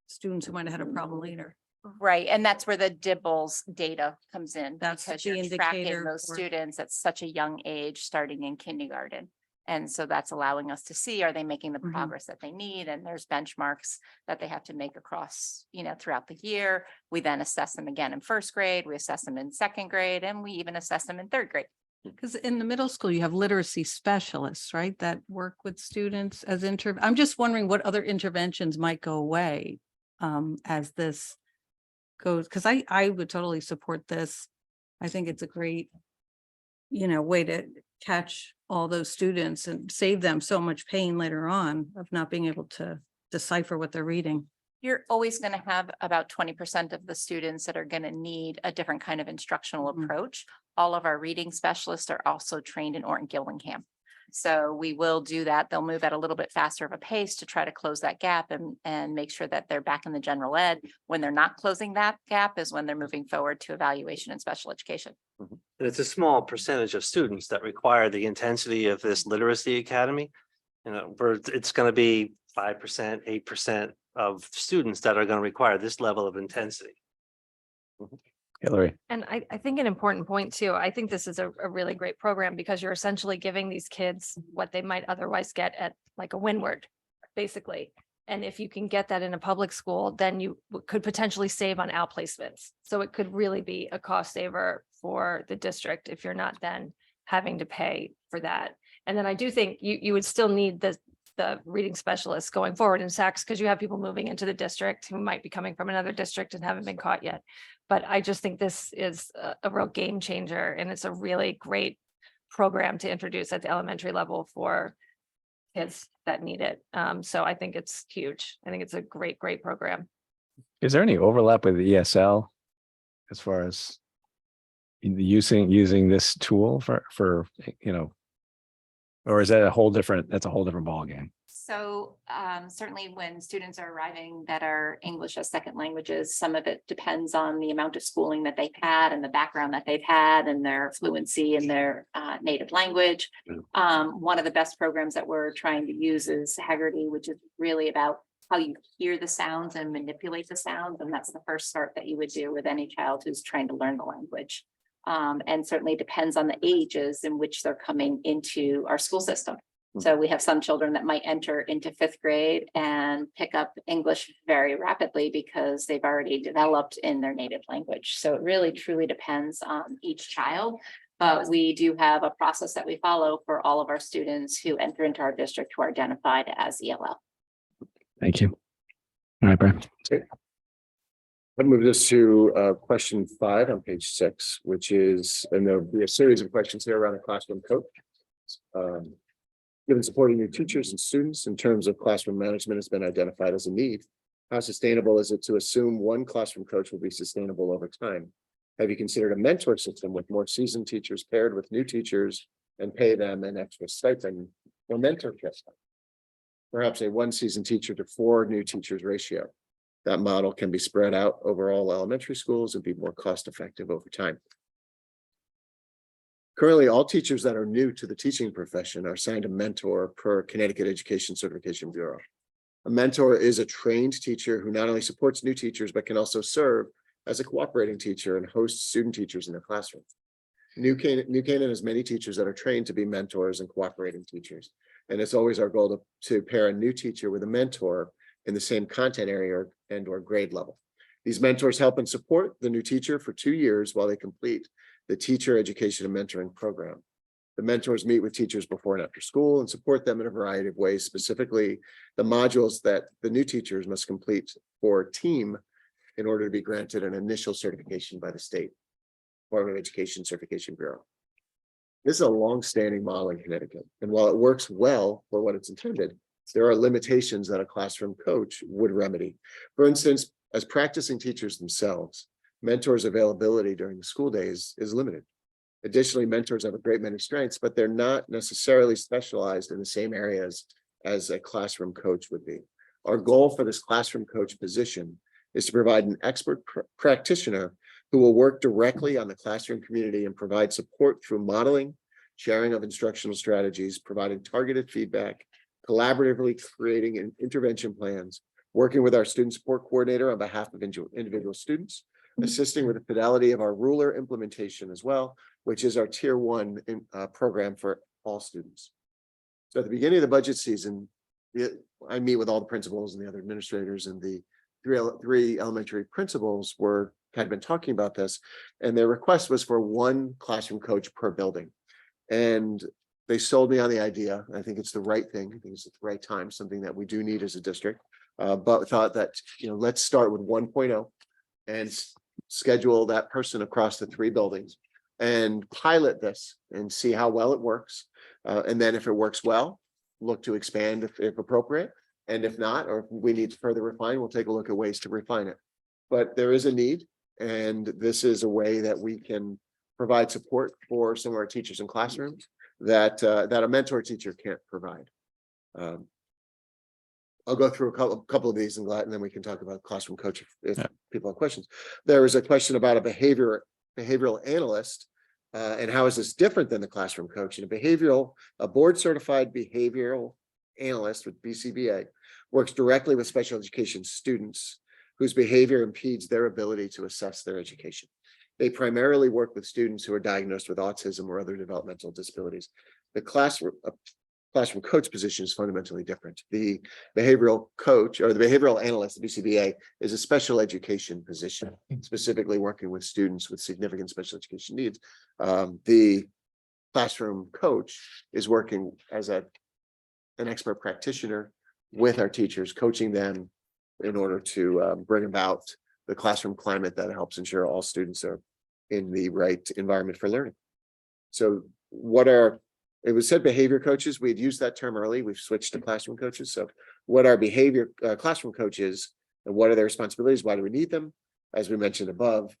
[SPEAKER 10] students who might have had a problem later.
[SPEAKER 19] Right, and that's where the DIBELS data comes in.
[SPEAKER 10] That's
[SPEAKER 19] because
[SPEAKER 10] the
[SPEAKER 19] you're tracking
[SPEAKER 10] indicator
[SPEAKER 19] those
[SPEAKER 10] for-
[SPEAKER 19] students at such a young age, starting in kindergarten. And so that's allowing us to see, are they making the
[SPEAKER 10] Mhm.
[SPEAKER 19] progress that they need? And there's benchmarks that they have to make across, throughout the year. We then assess them again in 1st grade, we assess them in 2nd grade, and we even assess them in 3rd grade.
[SPEAKER 10] Because in the middle school, you have literacy specialists, right, that work with students as I'm just wondering what other interventions might go away as this goes, because I would totally support this. I think it's a great, way to catch all those students and save them so much pain later on of not being able to decipher what they're reading.
[SPEAKER 19] You're always going to have about 20% of the students that are going to need a different kind of instructional
[SPEAKER 10] Mhm.
[SPEAKER 19] approach. All of our reading specialists are also trained in Orton Gillingham. So we will do that. They'll move at a little bit faster of a pace to try to close that gap and make sure that they're back in the general ed. When they're not closing that gap is when they're moving forward to evaluation and special education.
[SPEAKER 11] And it's a small percentage of students that require the intensity of this literacy academy. It's going to be 5%, 8% of students that are going to require this level of intensity.
[SPEAKER 1] Hillary.
[SPEAKER 2] And I think an important point too, I think this is a really great program because you're essentially giving these kids what they might otherwise get at like a Windward, basically. And if you can get that in a public school, then you could potentially save on outplacements. So it could really be a cost saver for the district if you're not then having to pay for that. And then I do think you would still need the reading specialists going forward in Saks because you have people moving into the district who might be coming from another district and haven't been caught yet. But I just think this is a real game changer and it's a really great program to introduce at the elementary level for kids that need it. So I think it's huge. I think it's a great program.
[SPEAKER 1] Is there any overlap with ESL as far as using this tool for or is that that's a whole different ballgame?
[SPEAKER 19] So certainly when students are arriving that are English as second languages, some of it depends on the amount of schooling that they've had and the background that they've had and their fluency in their native language. One of the best programs that we're trying to use is Haggerty, which is really about how you hear the sounds and manipulate the sounds. And that's the first start that you would do with any child who's trying to learn the language. And certainly depends on the ages in which they're coming into our school system. So we have some children that might enter into 5th grade and pick up English very rapidly because they've already developed in their native language. So it really truly depends on each child. But we do have a process that we follow for all of our students who enter into our district who are identified as ELL.
[SPEAKER 1] Thank you. All right, Brian.
[SPEAKER 16] I'll move this to question 5 on page 6, which is, and there'll be a series of questions here around a classroom coach. Given supporting new teachers and students in terms of classroom management has been identified as a need. How sustainable is it to assume one classroom coach will be sustainable over time? Have you considered a mentor system with more seasoned teachers paired with new teachers and pay them an extra stipend or mentorship? Perhaps a 1 seasoned teacher to 4 new teachers ratio. That model can be spread out over all elementary schools and be more cost effective over time. Currently, all teachers that are new to the teaching profession are assigned a mentor per Connecticut Education Certification Bureau. A mentor is a trained teacher who not only supports new teachers, but can also serve as a cooperating teacher and host student teachers in their classroom. New Canaan has many teachers that are trained to be mentors and cooperating teachers. And it's always our goal to pair a new teacher with a mentor in the same content area or grade level. These mentors help and support the new teacher for 2 years while they complete the teacher education and mentoring program. The mentors meet with teachers before and after school and support them in a variety of ways, specifically the modules that the new teachers must complete for team in order to be granted an initial certification by the state Department of Education Certification Bureau. This is a long-standing model in Connecticut, and while it works well for what it's intended, there are limitations that a classroom coach would remedy. For instance, as practicing teachers themselves, mentors' availability during the school days is limited. Additionally, mentors have a great many strengths, but they're not necessarily specialized in the same areas as a classroom coach would be. Our goal for this classroom coach position is to provide an expert practitioner who will work directly on the classroom community and provide support through modeling, sharing of instructional strategies, providing targeted feedback, collaboratively creating intervention plans, working with our student support coordinator on behalf of individual students, assisting with the fidelity of our ruler implementation as well, which is our tier 1 program for all students. So at the beginning of the budget season, I meet with all the principals and the other administrators, and the three elementary principals had been talking about this, and their request was for 1 classroom coach per building. And they sold me on the idea. I think it's the right thing. I think it's at the right time, something that we do need as a district. But thought that, let's start with 1.0 and schedule that person across the 3 buildings and pilot this and see how well it works. And then if it works well, look to expand if appropriate. And if not, or if we need to further refine, we'll take a look at ways to refine it. But there is a need, and this is a way that we can provide support for some of our teachers in classrooms that a mentor teacher can't provide. I'll go through a couple of these and then we can talk about classroom coach if people have questions. There was a question about a behavioral analyst and how is this different than the classroom coach? And a board certified behavioral analyst with BCBA works directly with special education students whose behavior impedes their ability to assess their education. They primarily work with students who are diagnosed with autism or other developmental disabilities. The classroom coach position is fundamentally different. The behavioral coach or the behavioral analyst, the BCBA, is a special education position, specifically working with students with significant special education needs. The classroom coach is working as an expert practitioner with our teachers, coaching them in order to bring about the classroom climate that helps ensure all students are in the right environment for learning. So it was said behavior coaches. We had used that term early. We've switched to classroom coaches. So what are behavior classroom coaches and what are their responsibilities? Why do we need them? As we mentioned above,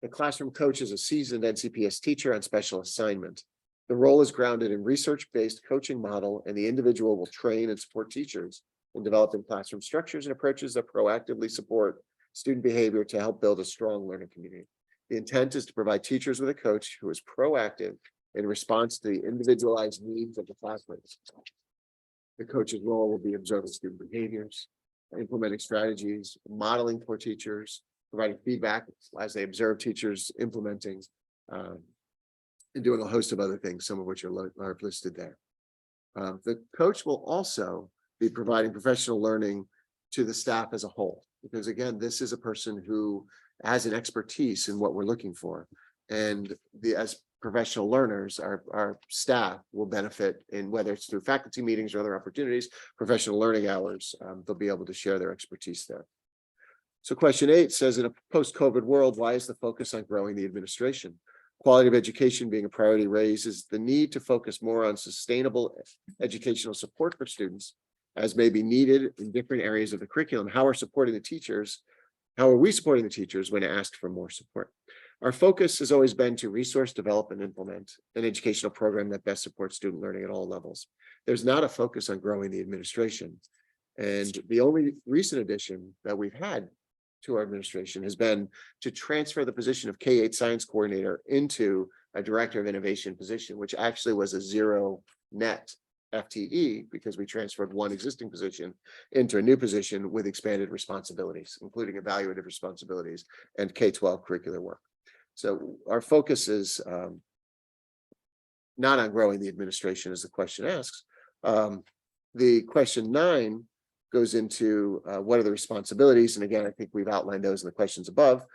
[SPEAKER 16] the classroom coach is a seasoned NCPS teacher on special assignment. The role is grounded in research-based coaching model, and the individual will train and support teachers in developing classroom structures and approaches that proactively support student behavior to help build a strong learning community. The intent is to provide teachers with a coach who is proactive in response to the individualized needs of the classmates. The coach's role will be observing student behaviors, implementing strategies, modeling for teachers, providing feedback as they observe teachers implementing, and doing a host of other things, some of which are listed there. The coach will also be providing professional learning to the staff as a whole, because again, this is a person who has an expertise in what we're looking for. And as professional learners, our staff will benefit in whether it's through faculty meetings or other opportunities, professional learning hours, they'll be able to share their expertise there. So question 8 says, in a post-COVID world, why is the focus on growing the administration? Quality of education being a priority raises the need to focus more on sustainable educational support for students as may be needed in different areas of the curriculum. How are we supporting the teachers when asked for more support? Our focus has always been to resource, develop, and implement an educational program that best supports student learning at all levels. There's not a focus on growing the administration. And the only recent addition that we've had to our administration has been to transfer the position of K-8 science coordinator into a director of innovation position, which actually was a 0 net FTE because we transferred one existing position into a new position with expanded responsibilities, including evaluative responsibilities and K-12 curricular work. So our focus is not on growing the administration, as the question asks. The question 9 goes into what are the responsibilities? And again, I think we've outlined those in the questions above.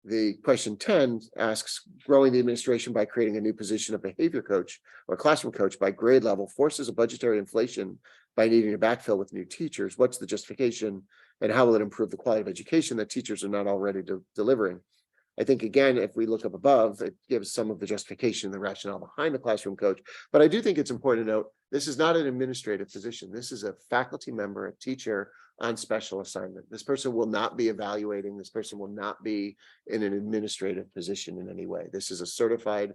[SPEAKER 16] The question 10 asks, growing the administration by creating a new position of behavior coach or classroom coach by grade level forces a budgetary inflation by needing to backfill with new teachers. What's the justification and how will it improve the quality of education that teachers are not already delivering? I think, again, if we look up above, it gives some of the justification, the rationale behind the classroom coach. But I do think it's important to note, this is not an administrative position. This is a faculty member, a teacher on special assignment. This person will not be evaluating. This person will not be in an administrative position in any way. This is a certified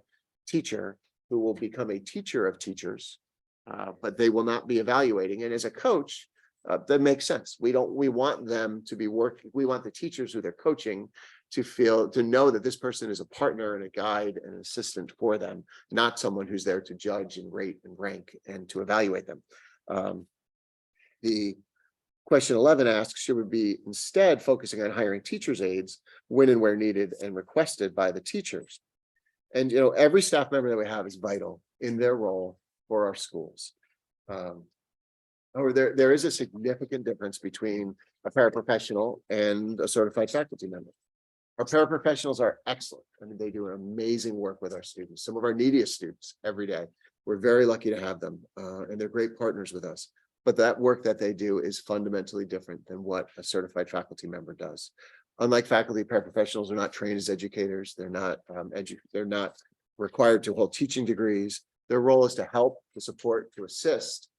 [SPEAKER 16] teacher who will become a teacher of teachers, but they will not be evaluating. And as a coach, that makes sense. We want them to be working. We want the teachers who they're coaching to know that this person is a partner and a guide and an assistant for them, not someone who's there to judge and rate and rank and to evaluate them. The question 11 asks, should we be instead focusing on hiring teachers' aides when and where needed and requested by the teachers? And, every staff member that we have is vital in their role for our schools. However, there is a significant difference between a paraprofessional and a certified faculty member. Our paraprofessionals are excellent. I mean, they do amazing work with our students, some of our neediest students every day. We're very lucky to have them, and they're great partners with us. But that work that they do is fundamentally different than what a certified faculty member does. Unlike faculty, paraprofessionals are not trained as educators. They're not required to hold teaching degrees. Their role is to help, to support, to assist,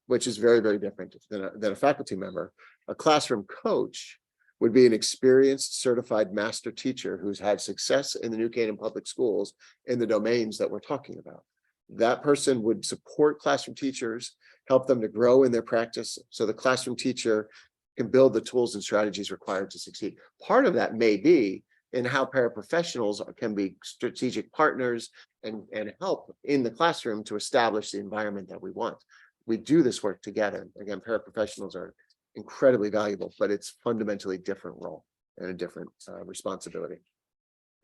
[SPEAKER 16] which is very, very different than a faculty member. A classroom coach would be an experienced certified master teacher who's had success in the New Canaan Public Schools in the domains that we're talking about. That person would support classroom teachers, help them to grow in their practice so the classroom teacher can build the tools and strategies required to succeed. Part of that may be in how paraprofessionals can be strategic partners and help in the classroom to establish the environment that we want. We do this work together. Again, paraprofessionals are incredibly valuable, but it's fundamentally different role and a different responsibility.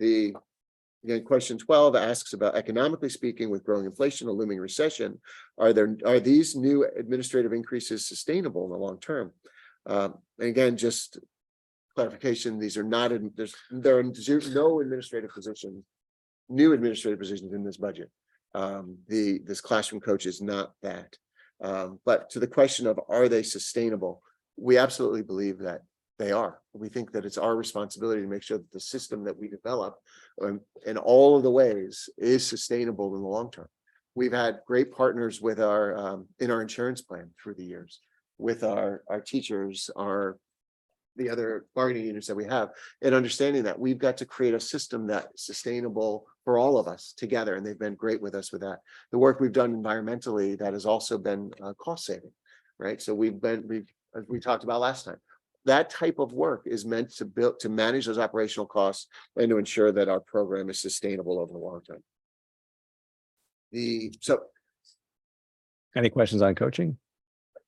[SPEAKER 16] Again, question 12 asks about, economically speaking, with growing inflation, a looming recession, are these new administrative increases sustainable in the long term? And again, just clarification, these are not, there are no administrative positions, new administrative positions in this budget. This classroom coach is not that. But to the question of, are they sustainable? We absolutely believe that they are. We think that it's our responsibility to make sure that the system that we develop in all of the ways is sustainable in the long term. We've had great partners with our in our insurance plan through the years, with our teachers, the other bargaining units that we have, and understanding that we've got to create a system that's sustainable for all of us together, and they've been great with us with that. The work we've done environmentally, that has also been cost saving, right? So as we talked about last time, that type of work is meant to manage those operational costs and to ensure that our program is sustainable over the long term.
[SPEAKER 1] Any questions on coaching?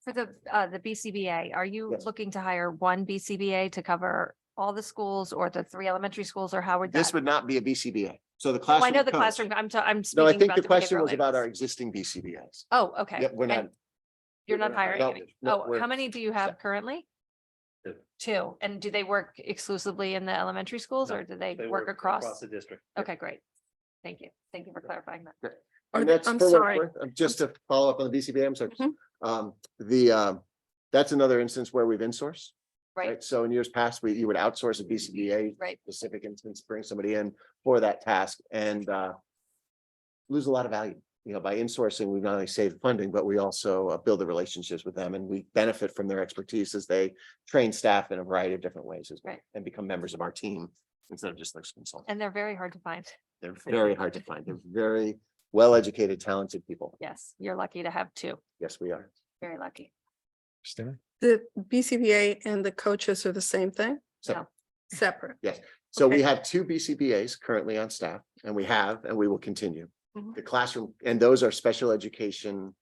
[SPEAKER 2] For the BCBA, are you looking to hire one BCBA to cover all the schools or the 3 elementary schools, or how would that?
[SPEAKER 16] This would not be a BCBA. So the
[SPEAKER 2] Oh,
[SPEAKER 16] classroom.
[SPEAKER 2] I know the
[SPEAKER 16] coach-
[SPEAKER 2] classroom. I'm
[SPEAKER 16] No, I
[SPEAKER 2] speaking
[SPEAKER 16] think
[SPEAKER 2] about
[SPEAKER 16] the question
[SPEAKER 2] behavioral
[SPEAKER 16] was about
[SPEAKER 2] aids.
[SPEAKER 16] our existing BCBA's.
[SPEAKER 2] Oh, okay.
[SPEAKER 16] Yeah, we're not.
[SPEAKER 2] And you're not hiring
[SPEAKER 16] No,
[SPEAKER 2] any.
[SPEAKER 16] no,
[SPEAKER 2] Oh,
[SPEAKER 16] we're-
[SPEAKER 2] how many do you have currently?
[SPEAKER 11] 2.
[SPEAKER 2] 2. And do they work exclusively in the elementary schools,
[SPEAKER 11] No,
[SPEAKER 2] or do they
[SPEAKER 11] They
[SPEAKER 2] work across?
[SPEAKER 11] the district.
[SPEAKER 2] Okay, great. Thank you. Thank you for clarifying that.
[SPEAKER 16] And that's
[SPEAKER 9] I'm
[SPEAKER 16] for what it's
[SPEAKER 9] sorry.
[SPEAKER 16] worth. Just to follow up on the BCBA, I'm sorry.
[SPEAKER 9] Mhm.
[SPEAKER 16] That's another instance where we've insourced.
[SPEAKER 2] Right,
[SPEAKER 16] So in years past, you would outsource a BCBA
[SPEAKER 2] right.
[SPEAKER 16] specific instance, bring somebody in for that task and lose a lot of value. By insourcing, we not only save funding, but we also build the relationships with them and we benefit from their expertise as they train staff in a variety of different ways as well
[SPEAKER 2] Right.
[SPEAKER 16] and become members of our team instead of just like consultants.
[SPEAKER 2] And they're very hard to find.
[SPEAKER 16] They're very hard to find. They're very well-educated, talented people.
[SPEAKER 2] Yes, you're lucky to have two.
[SPEAKER 16] Yes, we are.
[SPEAKER 2] Very lucky.
[SPEAKER 1] Christina?
[SPEAKER 9] The BCBA and the coaches are the same thing?
[SPEAKER 16] So,
[SPEAKER 9] Separate?
[SPEAKER 16] yes. So we
[SPEAKER 9] Okay.
[SPEAKER 16] have two BCBAs currently on staff and we will continue.
[SPEAKER 9] Mhm.
[SPEAKER 16] The classroom, and those are special education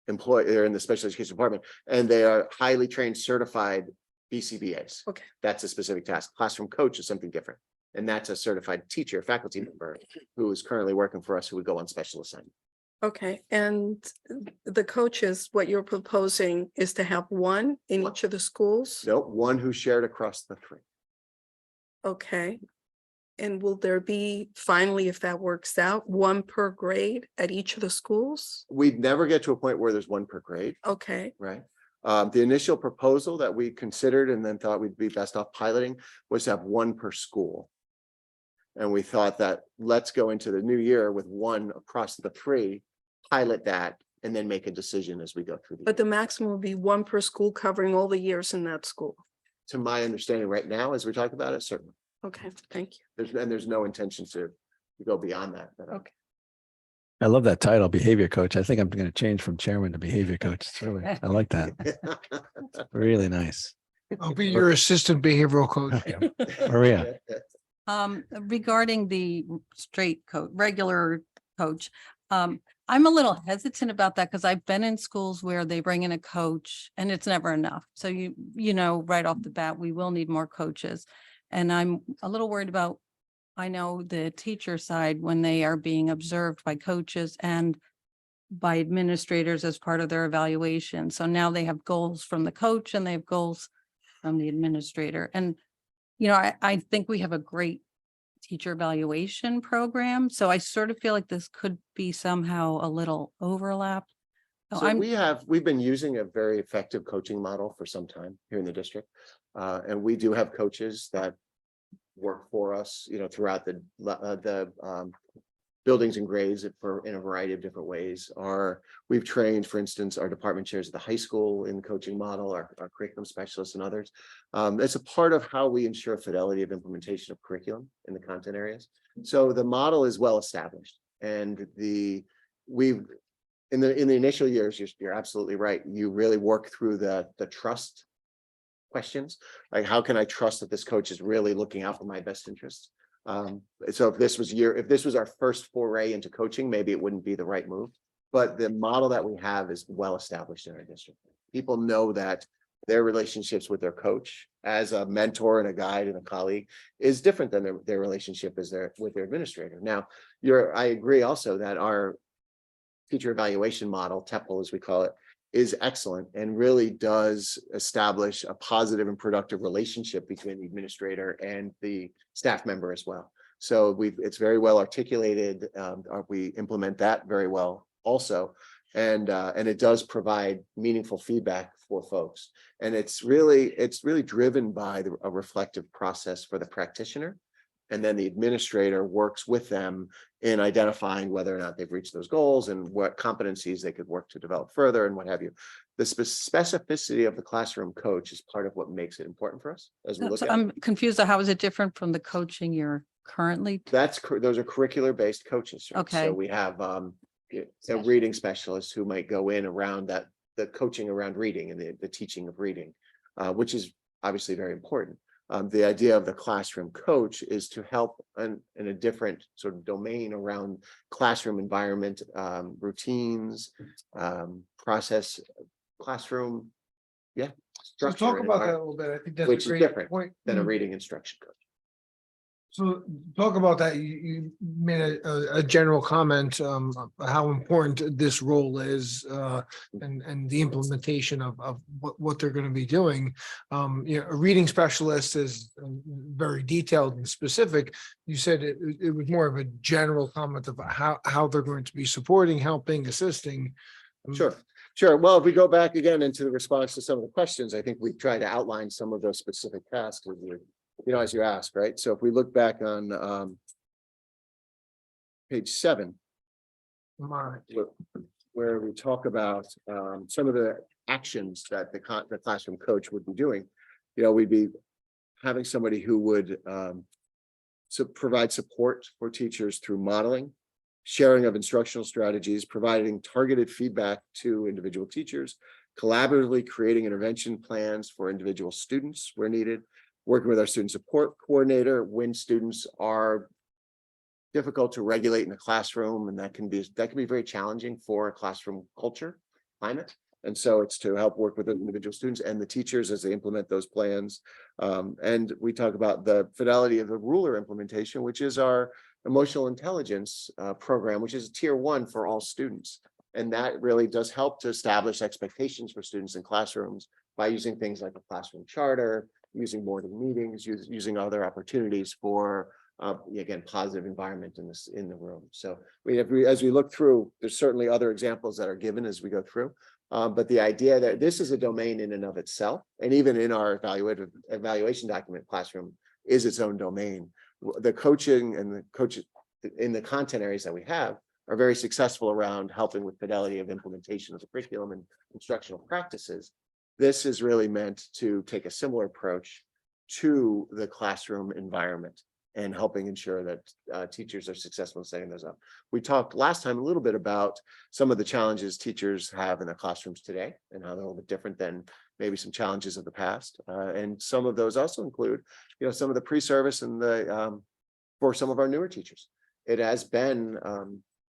[SPEAKER 16] employee, they're in the special education department, and they are highly trained, certified BCBAs.
[SPEAKER 9] Okay.
[SPEAKER 16] That's a specific task. Classroom coach is something different. And that's a certified teacher, faculty member who is currently working for us, who would go on special assignment.
[SPEAKER 9] Okay, and the coaches, what you're proposing is to have one in each of the schools?
[SPEAKER 16] No, one who shared across the three.
[SPEAKER 9] Okay. And will there be, finally, if that works out, one per grade at each of the schools?
[SPEAKER 16] We'd never get to a point where there's one per grade,
[SPEAKER 9] Okay,
[SPEAKER 16] right? The initial proposal that we considered and then thought we'd be best off piloting was to have one per school. And we thought that let's go into the new year with one across the three, pilot that, and then make a decision as we go through.
[SPEAKER 9] but the maximum will be one per school covering all the years in that school.
[SPEAKER 16] To my understanding right now, as we talk about it, certainly.
[SPEAKER 9] Okay, thank you.
[SPEAKER 16] There's no intention to go beyond that. but,
[SPEAKER 9] Okay.
[SPEAKER 1] I love that title, behavior coach. I think I'm going to change from chairman to behavior coach. It's really, I like that. Really nice.
[SPEAKER 7] I'll be your assistant behavioral coach.
[SPEAKER 1] Maria?
[SPEAKER 10] Regarding the straight coach, regular coach, I'm a little hesitant about that because I've been in schools where they bring in a coach and it's never enough. So you know, right off the bat, we will need more coaches. And I'm a little worried about, I know the teacher side, when they are being observed by coaches and by administrators as part of their evaluation. So now they have goals from the coach and they have goals from the administrator. And, I think we have a great teacher evaluation program. So I sort of feel like this could be somehow a little overlap.
[SPEAKER 16] So we've been using a very effective coaching model for some time here in the district. And we do have coaches that work for us, throughout the buildings and grades in a variety of different ways. We've trained, for instance, our department chairs at the high school in the coaching model, our curriculum specialists and others. It's a part of how we ensure fidelity of implementation of curriculum in the content areas. So the model is well established, and in the initial years, you're absolutely right. You really work through the trust questions, like how can I trust that this coach is really looking out for my best interests? So if this was our first foray into coaching, maybe it wouldn't be the right move. But the model that we have is well established in our district. People know that their relationships with their coach as a mentor and a guide and a colleague is different than their relationship with their administrator. Now, I agree also that our teacher evaluation model, TEPL as we call it, is excellent and really does establish a positive and productive relationship between the administrator and the staff member as well. So it's very well articulated. We implement that very well also. And it does provide meaningful feedback for folks. And it's really driven by a reflective process for the practitioner. And then the administrator works with them in identifying whether or not they've reached those goals and what competencies they could work to develop further and what have you. The specificity of the classroom coach is part of what makes it important for us as we look at it.
[SPEAKER 10] I'm confused. How is it different from the coaching you're currently?
[SPEAKER 16] Those are curricular based coaches. Right?
[SPEAKER 10] Okay.
[SPEAKER 16] So we have a reading specialist who might go in around the coaching around reading and the teaching of reading, which is obviously very important. The idea of the classroom coach is to help in a different sort of domain around classroom environment, routines, process, classroom. Yeah.
[SPEAKER 7] So
[SPEAKER 16] structure
[SPEAKER 7] talk
[SPEAKER 16] and
[SPEAKER 7] about that a
[SPEAKER 16] environment,
[SPEAKER 7] little bit. I think that's
[SPEAKER 16] which
[SPEAKER 7] a
[SPEAKER 16] is
[SPEAKER 7] great
[SPEAKER 16] different
[SPEAKER 7] point.
[SPEAKER 16] than a reading instruction coach.
[SPEAKER 7] So talk about that. You made a general comment, how important this role is, and the implementation of what they're going to be doing. You know, a reading specialist is very detailed and specific. You said it was more of a general comment of how they're going to be supporting, helping, assisting.
[SPEAKER 16] Sure, sure. Well, if we go back again into the response to some of the questions, I think we tried to outline some of those specific tasks with you know, as you asked, right? So if we look back on page 7, where we talk about some of the actions that the classroom coach would be doing, you know, we'd be having somebody who would provide support for teachers through modeling, sharing of instructional strategies, providing targeted feedback to individual teachers, collaboratively creating intervention plans for individual students where needed, working with our student support coordinator when students are difficult to regulate in the classroom, and that can be very challenging for a classroom culture climate. And so it's to help work with the individual students and the teachers as they implement those plans. And we talk about the fidelity of the ruler implementation, which is our emotional intelligence program, which is tier 1 for all students. And that really does help to establish expectations for students in classrooms by using things like a classroom charter, using morning meetings, using other opportunities for again, positive environment in the room. So as we look through, there's certainly other examples that are given as we go through. But the idea that this is a domain in and of itself, and even in our evaluation document, classroom is its own domain. The coaching and the coaches in the content areas that we have are very successful around helping with fidelity of implementation of the curriculum and instructional practices. This is really meant to take a similar approach to the classroom environment and helping ensure that teachers are successful in setting those up. We talked last time a little bit about some of the challenges teachers have in their classrooms today and how they're a little bit different than maybe some challenges of the past. And some of those also include, you know, some of the pre-service and the for some of our newer teachers. It has been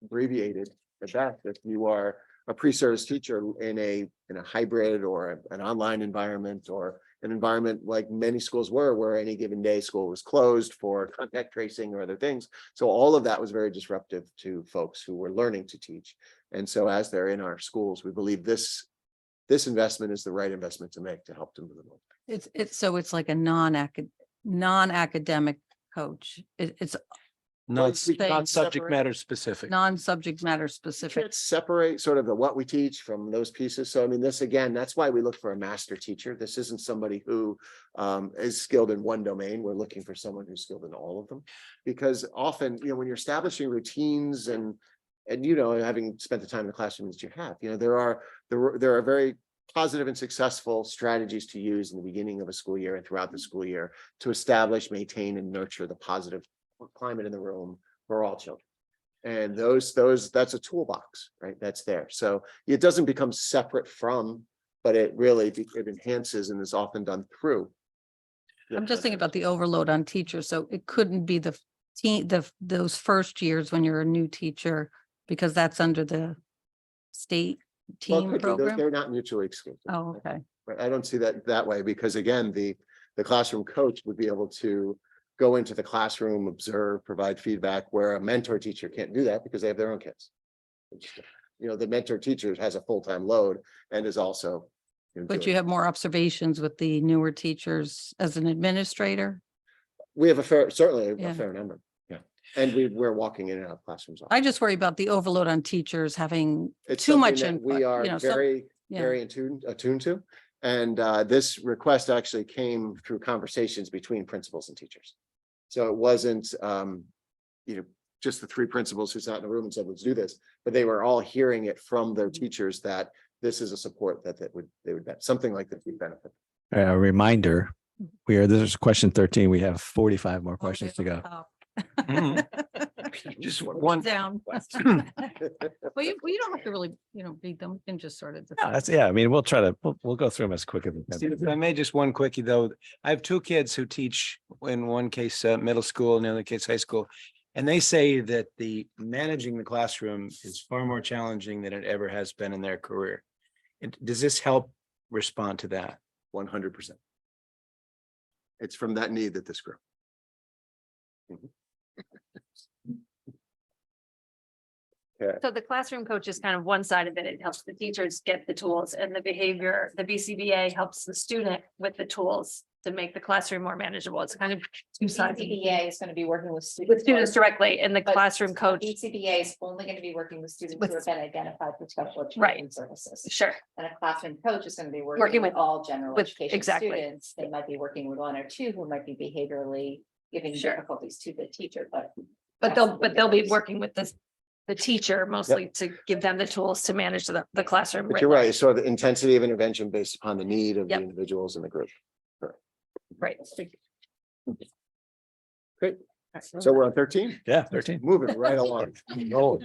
[SPEAKER 16] abbreviated at that if you are a pre-service teacher in a hybrid or an online environment, or an environment like many schools were, where any given day school was closed for contact tracing or other things. So all of that was very disruptive to folks who were learning to teach. And so as they're in our schools, we believe this investment is the right investment to make to help them move along.
[SPEAKER 10] It's like a non-academic coach. It's
[SPEAKER 17] Not
[SPEAKER 10] things
[SPEAKER 17] subject
[SPEAKER 10] separate.
[SPEAKER 17] matter specific.
[SPEAKER 10] non-subject matter specific.
[SPEAKER 16] Can't separate sort of what we teach from those pieces. So I mean, this again, that's why we look for a master teacher. This isn't somebody who is skilled in one domain. We're looking for someone who's skilled in all of them, because often, you know, when you're establishing routines and you know, having spent the time in the classroom that you have, you know, there are very positive and successful strategies to use in the beginning of a school year and throughout the school year to establish, maintain, and nurture the positive climate in the room for all children. And that's a toolbox, right? That's there. So it doesn't become separate from, but it really, it enhances and is often done through.
[SPEAKER 10] I'm just thinking about the overload on teachers. So it couldn't be those first years when you're a new teacher, because that's under the state
[SPEAKER 16] Well, it
[SPEAKER 10] team
[SPEAKER 16] could be.
[SPEAKER 10] program.
[SPEAKER 16] They're not mutually exclusive.
[SPEAKER 10] Oh, okay.
[SPEAKER 16] But I don't see that way, because again, the classroom coach would be able to go into the classroom, observe, provide feedback, where a mentor teacher can't do that because they have their own kids. You know, the mentor teacher has a full-time load and is also.
[SPEAKER 10] But you have more observations with the newer teachers as an administrator.
[SPEAKER 16] We have certainly
[SPEAKER 10] Yeah.
[SPEAKER 16] a fair number. Yeah. And we're walking in and out of classrooms.
[SPEAKER 10] I just worry about the overload on teachers having
[SPEAKER 16] It's
[SPEAKER 10] too much
[SPEAKER 16] something that
[SPEAKER 10] input.
[SPEAKER 16] we are
[SPEAKER 10] you know,
[SPEAKER 16] very attuned to. And this request actually came through conversations between principals and teachers. So it wasn't, you know, just the 3 principals who sat in the room and said, let's do this, but they were all hearing it from their teachers that this is a support that they would something like this would benefit.
[SPEAKER 1] A reminder, this is question 13. We have 45 more questions to go.
[SPEAKER 17] Just one.
[SPEAKER 10] Down. Well, you don't have to really, read them. You can just sort of.
[SPEAKER 1] I mean, we'll try to, we'll go through them as quick as we
[SPEAKER 17] Steve,
[SPEAKER 1] can.
[SPEAKER 17] if I may, just one quickie though. I have 2 kids who teach, in one case middle school and the other case high school. And they say that the managing the classroom is far more challenging than it ever has been in their career. Does this help respond to that?
[SPEAKER 16] 100%. It's from that need that this grew. Okay,
[SPEAKER 2] So the classroom coach is kind of one side of it. It helps the teachers get the tools, and the behavior, the BCBA helps the student with the tools to make the classroom more manageable. It's kind of two sides.
[SPEAKER 19] BCBA is going to be working with
[SPEAKER 2] With students directly, and the
[SPEAKER 19] but
[SPEAKER 2] classroom coach,
[SPEAKER 19] BCBA is only going to be working with students
[SPEAKER 2] With-
[SPEAKER 19] who have been identified for special
[SPEAKER 2] Right.
[SPEAKER 19] education services.
[SPEAKER 2] sure,
[SPEAKER 19] And a classroom coach is going to be
[SPEAKER 2] Working
[SPEAKER 19] working
[SPEAKER 2] with-
[SPEAKER 19] with all general
[SPEAKER 2] with-
[SPEAKER 19] education
[SPEAKER 2] exactly.
[SPEAKER 19] students. They might be working with one or two who might be behaviorally giving
[SPEAKER 2] Sure.
[SPEAKER 19] difficulties to the teacher, but.
[SPEAKER 2] but
[SPEAKER 19] that's the
[SPEAKER 2] they'll be
[SPEAKER 19] difference.
[SPEAKER 2] working with the teacher mostly to give them the tools to manage the classroom.
[SPEAKER 16] but
[SPEAKER 2] writ
[SPEAKER 16] you're
[SPEAKER 2] large.
[SPEAKER 16] right, so the intensity of intervention based upon the need of the
[SPEAKER 2] Yep.
[SPEAKER 16] individuals in the group.
[SPEAKER 2] Right.
[SPEAKER 16] Great, so we're on 13,
[SPEAKER 1] Yeah, 13.
[SPEAKER 16] moving right along. No.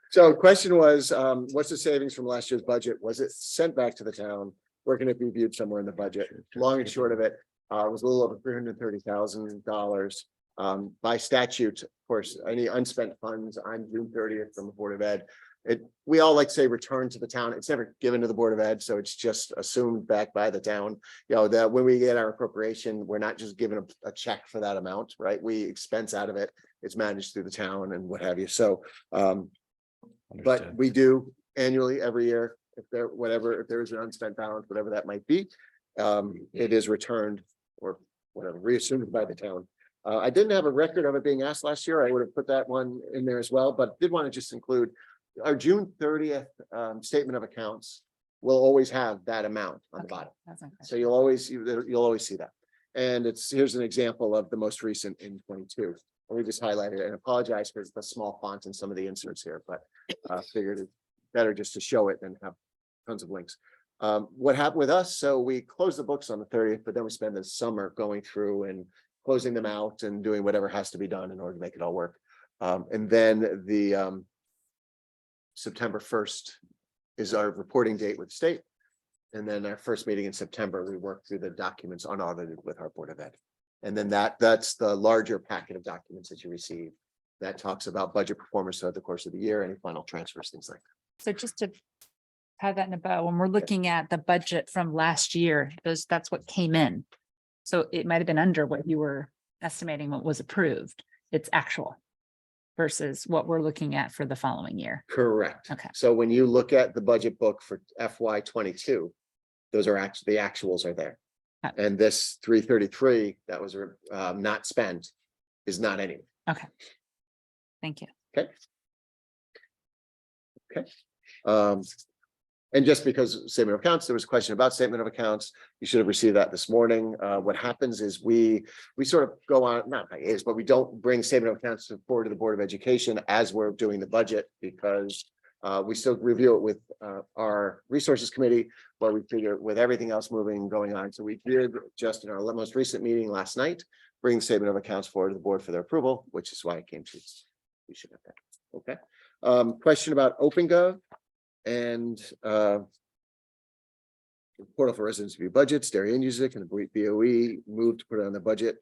[SPEAKER 16] So question was, what's the savings from last year's budget? Was it sent back to the town? Where can it be viewed somewhere in the budget? Long and short of it, was a little over $330,000. By statute, of course, any unspent funds on June 30th from the Board of Ed. We all like to say return to the town. It's never given to the Board of Ed, so it's just assumed back by the town. You know, that when we get our appropriation, we're not just given a check for that amount, right? We expense out of it. It's managed through the town and what have you. So, but
[SPEAKER 1] Understood.
[SPEAKER 16] we do annually, every year, if there is an unspent balance, whatever that might be, it is returned or whatever, reassumed by the town. I didn't have a record of it being asked last year. I would have put that one in there as well, but did want to just include our June 30th statement of accounts will always have that amount on the bottom. So you'll always see that. And here's an example of the most recent in 22. We just highlighted it and apologize for the small font in some of the inserts here, but figured it better just to show it than have tons of links. What happened with us? So we closed the books on the 30th, but then we spend the summer going through and closing them out and doing whatever has to be done in order to make it all work. And then the September 1st is our reporting date with the state. And then our first meeting in September, we work through the documents unaudited with our Board of Ed. And then that's the larger packet of documents that you receive that talks about budget performance throughout the course of the year, any final transfers, things like that.
[SPEAKER 6] So just to have that in a bow, when we're looking at the budget from last year, that's what came in. So it might have been under what you were estimating what was approved. It's actual versus what we're looking at for the following year.
[SPEAKER 16] Correct.
[SPEAKER 6] Okay.
[SPEAKER 16] So when you look at the budget book for FY 22, those are actually, the actuals are there.
[SPEAKER 6] Okay.
[SPEAKER 16] And this 333 that was not spent is not any.
[SPEAKER 6] Okay. Thank you.
[SPEAKER 16] And just because statement of accounts, there was a question about statement of accounts. You should have received that this morning. What happens is we sort of go on, not by is, but we don't bring statement of accounts forward to the Board of Education as we're doing the budget because we still review it with our resources committee, but we figure with everything else going on. So we did just in our most recent meeting last night, bring the statement of accounts forward to the board for their approval, which is why I came to. We should have that. Okay. Question about OpenGov. And portal for residents to view budgets, Darien Music and the BOE moved to put it on the budget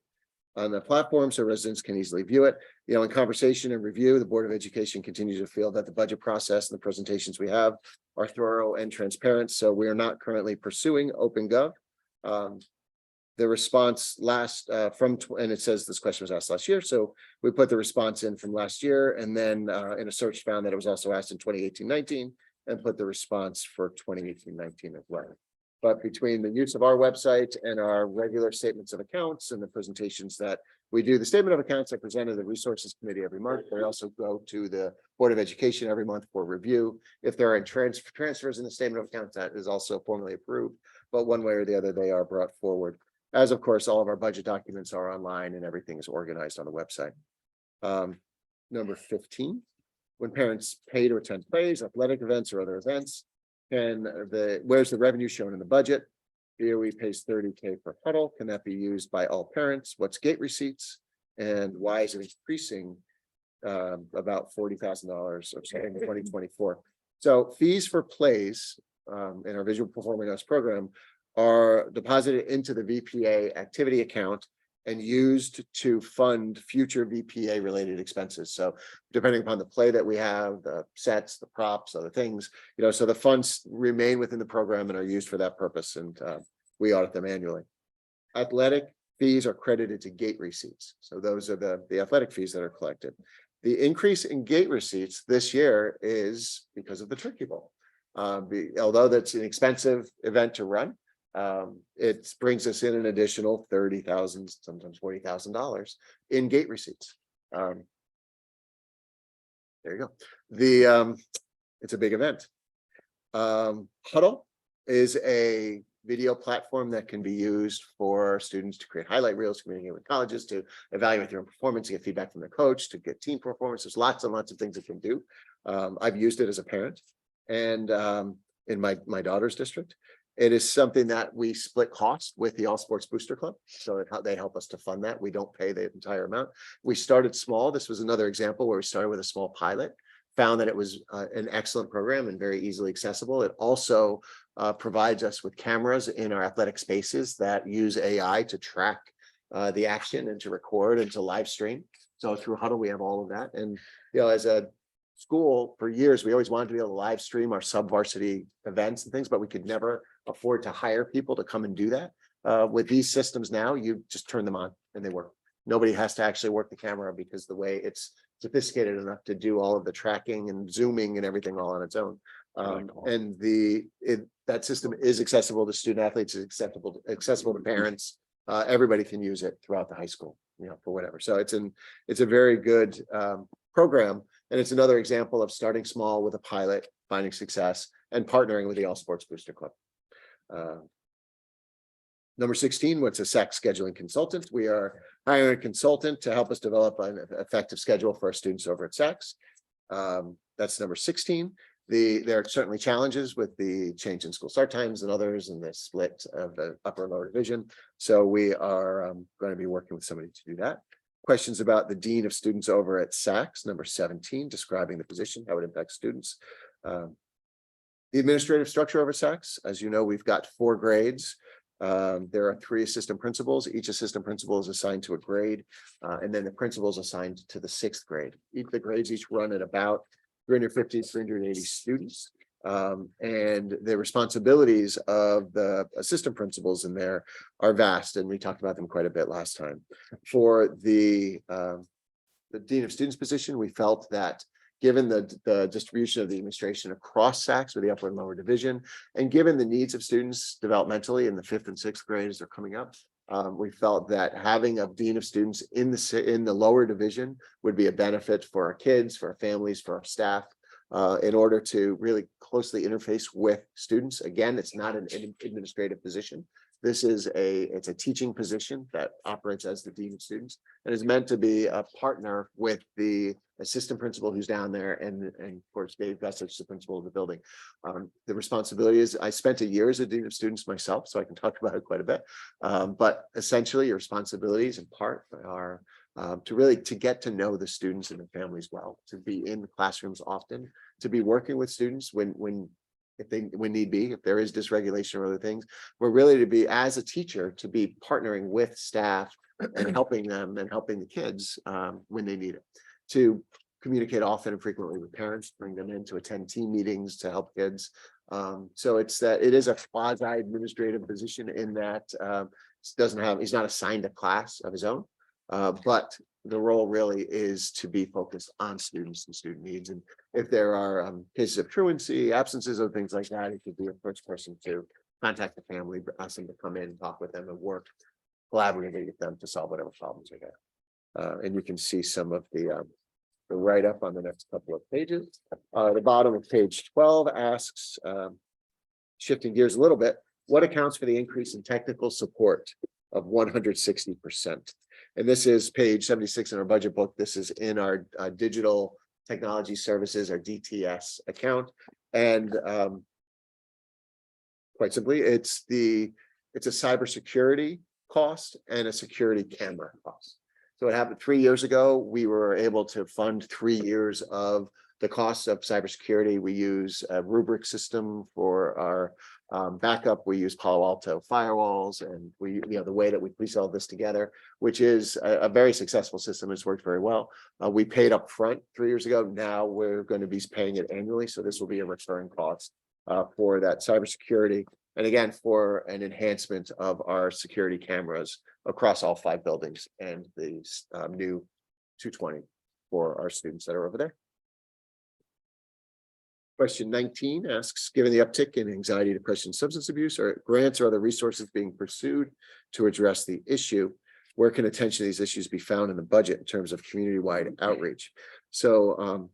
[SPEAKER 16] on the platform so residents can easily view it. You know, in conversation and review, the Board of Education continues to feel that the budget process and the presentations we have are thorough and transparent. So we are not currently pursuing OpenGov. The response and it says this question was asked last year. So we put the response in from last year and then in a search found that it was also asked in 2018-19. And put the response for 2018-19 as well. But between the use of our website and our regular statements of accounts and the presentations that we do, the statement of accounts are presented to the resources committee every month. They also go to the Board of Education every month for review. If there are transfers in the statement of accounts, that is also formally approved. But one way or the other, they are brought forward. As of course, all of our budget documents are online and everything is organized on the website. Number 15. When parents pay to attend plays, athletic events, or other events, and where's the revenue shown in the budget? BOE pays $30K per huddle. Can that be used by all parents? What's gate receipts? And why is it increasing about $40,000 or so in 2024? So fees for plays in our visual performing arts program are deposited into the VPA activity account and used to fund future VPA related expenses. So depending upon the play that we have, the sets, the props, other things, you know, so the funds remain within the program and are used for that purpose. And we audit them annually. athletic fees are credited to gate receipts. So those are the athletic fees that are collected. The increase in gate receipts this year is because of the Turkey Bowl. Although that's an expensive event to run, it brings us in an additional $30,000, sometimes $40,000 in gate receipts. There you go. It's a big event. Huddle is a video platform that can be used for students to create highlight reels, communicate with colleges, to evaluate their own performance, to get feedback from their coach, to get team performance. There's lots and lots of things it can do. I've used it as a parent, and in my daughter's district. It is something that we split costs with the All Sports Booster Club. So they help us to fund that. We don't pay the entire amount. We started small. This was another example where we started with a small pilot, found that it was an excellent program and very easily accessible. It also provides us with cameras in our athletic spaces that use AI to track the action and to record and to live stream. So through Huddle, we have all of that. And, you know, as a school for years, we always wanted to be able to live stream our sub-varsity events and things, but we could never afford to hire people to come and do that. With these systems now, you just turn them on and they work. Nobody has to actually work the camera because the way it's sophisticated enough to do all of the tracking and zooming and everything all on its own. And that system is accessible to student athletes, it's accessible to parents. Everybody can use it throughout the high school, you know, for whatever. So it's a very good program. And it's another example of starting small with a pilot, finding success, and partnering with the All Sports Booster Club. Number 16, what's a SAC scheduling consultant? We are hiring a consultant to help us develop an effective schedule for our students over at SACS. That's number 16. There are certainly challenges with the change in school start times and others, and the split of the upper and lower division. So we are going to be working with somebody to do that. Questions about the Dean of Students over at SACS, number 17, describing the position, how it impacts students. The administrative structure over SACS, as you know, we've got 4 grades. There are 3 assistant principals. Each assistant principal is assigned to a grade, and then the principal is assigned to the 6th grade. The grades each run at about 350 to 380 students. And the responsibilities of the assistant principals in there are vast, and we talked about them quite a bit last time. For the Dean of Students position, we felt that given the distribution of the administration across SACS with the upper and lower division, and given the needs of students developmentally in the 5th and 6th grades are coming up, we felt that having a Dean of Students in the lower division would be a benefit for our kids, for our families, for our staff, in order to really closely interface with students. Again, it's not an administrative position. This is it's a teaching position that operates as the Dean of Students and is meant to be a partner with the assistant principal who's down there, and of course Dave Gussich, the principal of the building. The responsibility is, I spent a year as a Dean of Students myself, so I can talk about it quite a bit. But essentially, your responsibilities in part are to get to know the students and the families well, to be in the classrooms often, to be working with students when need be, if there is dysregulation or other things, but really to be, as a teacher, to be partnering with staff and helping them and helping the kids when they need it, to communicate often and frequently with parents, bring them in to attend team meetings to help kids. So it is a quasi administrative position in that he's not assigned a class of his own, but the role really is to be focused on students and student needs. And if there are cases of truancy, absences, or things like that, it could be a first person to contact the family, ask them to come in, talk with them, and work collaboratively with them to solve whatever problems they have. And you can see some of the write-up on the next couple of pages. The bottom of page 12 asks, shifting gears a little bit, what accounts for the increase in technical support of 160%? And this is page 76 in our budget book. This is in our digital technology services, our DTS account. And quite simply, it's a cybersecurity cost and a security camera cost. So it happened 3 years ago. We were able to fund 3 years of the costs of cybersecurity. We use a Rubrik system for our backup. We use Palo Alto firewalls, and the way that we piece all this together, which is a very successful system. It's worked very well. We paid up front 3 years ago. Now we're going to be paying it annually. So this will be a recurring cost for that cybersecurity. And again, for an enhancement of our security cameras across all 5 buildings and the new 220 for our students that are over there. Question 19 asks, given the uptick in anxiety, depression, substance abuse, are grants or other resources being pursued to address the issue? Where can attention to these issues be found in the budget in terms of community-wide outreach? So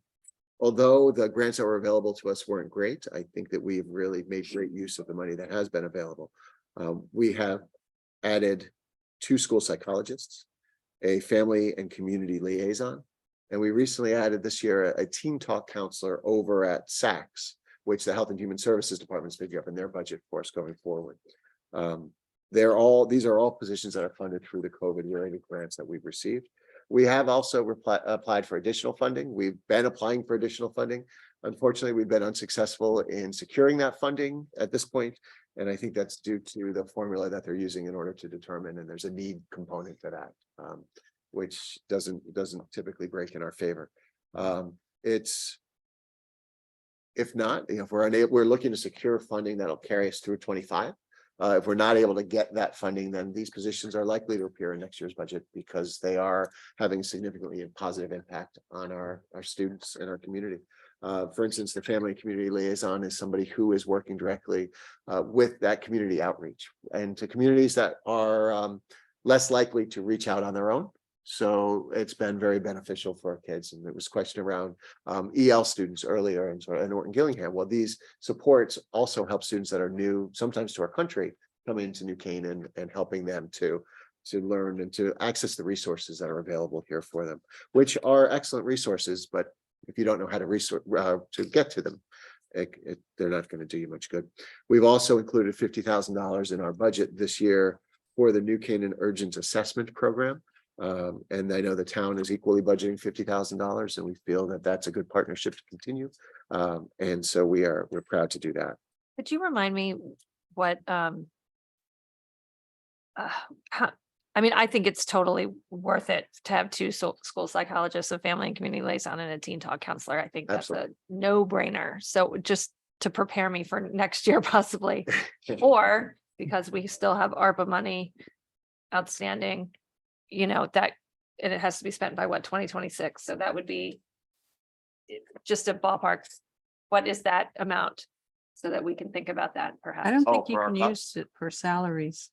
[SPEAKER 16] although the grants that were available to us weren't great, I think that we've really made great use of the money that has been available. We have added 2 school psychologists, a family and community liaison, and we recently added this year a teen talk counselor over at SACS, which the Health and Human Services Department is picking up in their budget for us going forward. These are all positions that are funded through the COVID-related grants that we've received. We have also applied for additional funding. We've been applying for additional funding. Unfortunately, we've been unsuccessful in securing that funding at this point, and I think that's due to the formula that they're using in order to determine, and there's a need component to that, which doesn't typically break in our favor. If not, if we're unable, we're looking to secure funding that'll carry us through 25. If we're not able to get that funding, then these positions are likely to appear in next year's budget because they are having a significantly positive impact on our students and our community. For instance, the family and community liaison is somebody who is working directly with that community outreach and to communities that are less likely to reach out on their own. So it's been very beneficial for our kids. And there was a question around EL students earlier in Norton Gillingham. Well, these supports also help students that are new, sometimes to our country, come into New Canaan and helping them to learn and to access the resources that are available here for them, which are excellent resources. But if you don't know how to get to them, they're not going to do you much good. We've also included $50,000 in our budget this year for the New Canaan Urgent Assessment Program. And I know the town is equally budgeting $50,000, and we feel that that's a good partnership to continue. And so we're proud to do that.
[SPEAKER 2] Could you remind me what, I mean, I think it's totally worth it to have 2 school psychologists, a family and community liaison, and a teen talk counselor. I think that's a no-brainer. So just to prepare me for next year, possibly, or because we still have ARPA money outstanding, you know, that and it has to be spent by 2026. So that would be just a ballpark. What is that amount? So that we can think about that perhaps.
[SPEAKER 3] I don't think you can use it for salaries.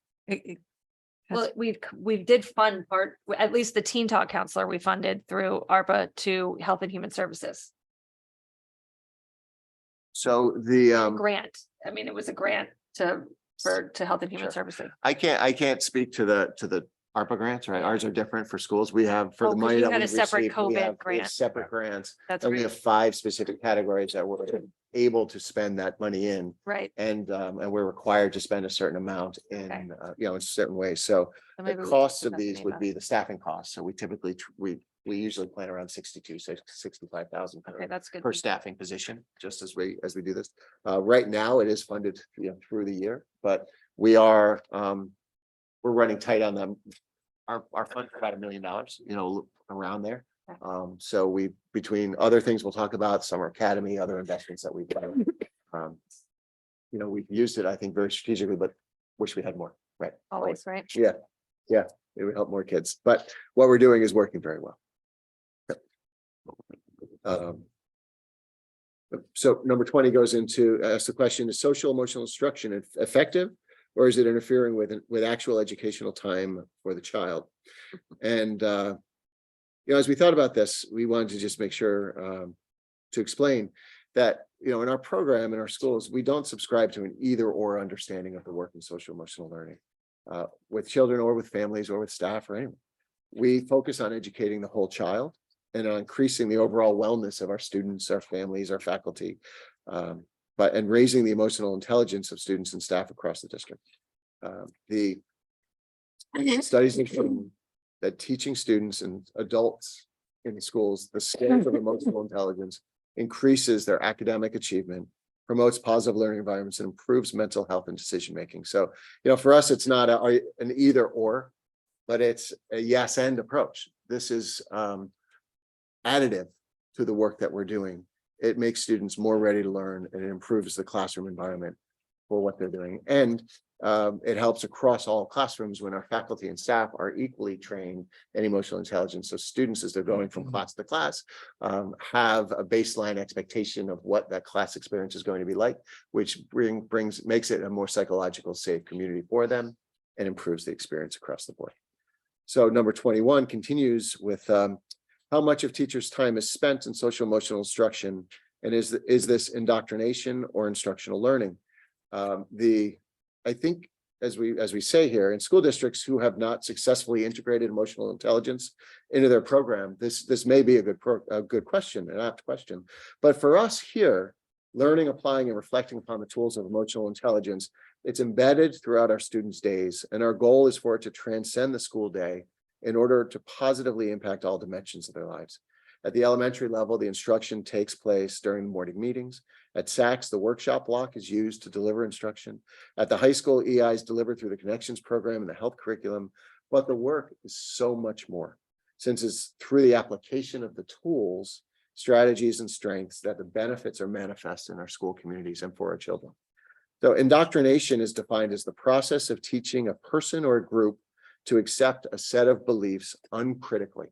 [SPEAKER 2] Well, we did fund part, at least the teen talk counselor, we funded through ARPA to Health and Human Services.
[SPEAKER 16] So the
[SPEAKER 2] Grant, I mean, it was a grant to Health and Human Services.
[SPEAKER 16] I can't speak to the ARPA grants, right? Ours are different for schools. We have for the money
[SPEAKER 2] you
[SPEAKER 16] that
[SPEAKER 2] had
[SPEAKER 16] we
[SPEAKER 2] a separate
[SPEAKER 16] received, we
[SPEAKER 2] COVID
[SPEAKER 16] have
[SPEAKER 2] grant.
[SPEAKER 16] separate grants.
[SPEAKER 2] That's
[SPEAKER 16] And we
[SPEAKER 2] right.
[SPEAKER 16] have 5 specific categories that we're able to spend that money in.
[SPEAKER 2] Right.
[SPEAKER 16] And we're required to spend a certain amount in, in certain ways. So
[SPEAKER 2] So
[SPEAKER 16] the
[SPEAKER 2] maybe we
[SPEAKER 16] costs
[SPEAKER 2] can
[SPEAKER 16] of
[SPEAKER 2] talk to
[SPEAKER 16] these
[SPEAKER 2] me
[SPEAKER 16] would
[SPEAKER 2] about
[SPEAKER 16] be the staffing costs. So we typically, we usually plan around 65,000
[SPEAKER 2] Okay, that's good.
[SPEAKER 16] per staffing position, just as we do this. Right now, it is funded, through the year, but we are, we're running tight on them. Our fund's about $1 million, around there. So we, between other things we'll talk about, Summer Academy, other investments that we've done. We've used it, I think, very strategically, but wish we had more, right?
[SPEAKER 2] Always, right?
[SPEAKER 16] Yeah, it would help more kids, but what we're doing is working very well. So number 20 goes into ask the question, is social emotional instruction effective, or is it interfering with actual educational time for the child? And as we thought about this, we wanted to just make sure to explain that in our program in our schools, we don't subscribe to an either or understanding of the work in social emotional learning with children or with families or with staff or anyone. We focus on educating the whole child and on increasing the overall wellness of our students, our families, our faculty, and raising the emotional intelligence of students and staff across the district. The studies have shown that teaching students and adults in schools the skills of emotional intelligence increases their academic achievement, promotes positive learning environments, and improves mental health and decision making. So, for us, it's not an either or, but it's a yes and approach. This is additive to the work that we're doing. It makes students more ready to learn, and it improves the classroom environment. for what they're doing. And it helps across all classrooms when our faculty and staff are equally trained in emotional intelligence. So students, as they're going from class to class, have a baseline expectation of what that class experience is going to be like, which makes it a more psychological safe community for them and improves the experience across the board. So number 21 continues with how much of teachers' time is spent in social emotional instruction, and is this indoctrination or instructional learning? I think, as we say here, in school districts who have not successfully integrated emotional intelligence into their program, this may be a good question, an apt question. But for us here, learning, applying, and reflecting upon the tools of emotional intelligence, it's embedded throughout our students' days, and our goal is for it to transcend the school day in order to positively impact all dimensions of their lives. At the elementary level, the instruction takes place during morning meetings. At SACS, the workshop block is used to deliver instruction. At the high school, EI is delivered through the Connections program and the health curriculum, but the work is so much more, since it's through the application of the tools, strategies, and strengths that the benefits are manifest in our school communities and for our children. So indoctrination is defined as the process of teaching a person or a group to accept a set of beliefs uncritically.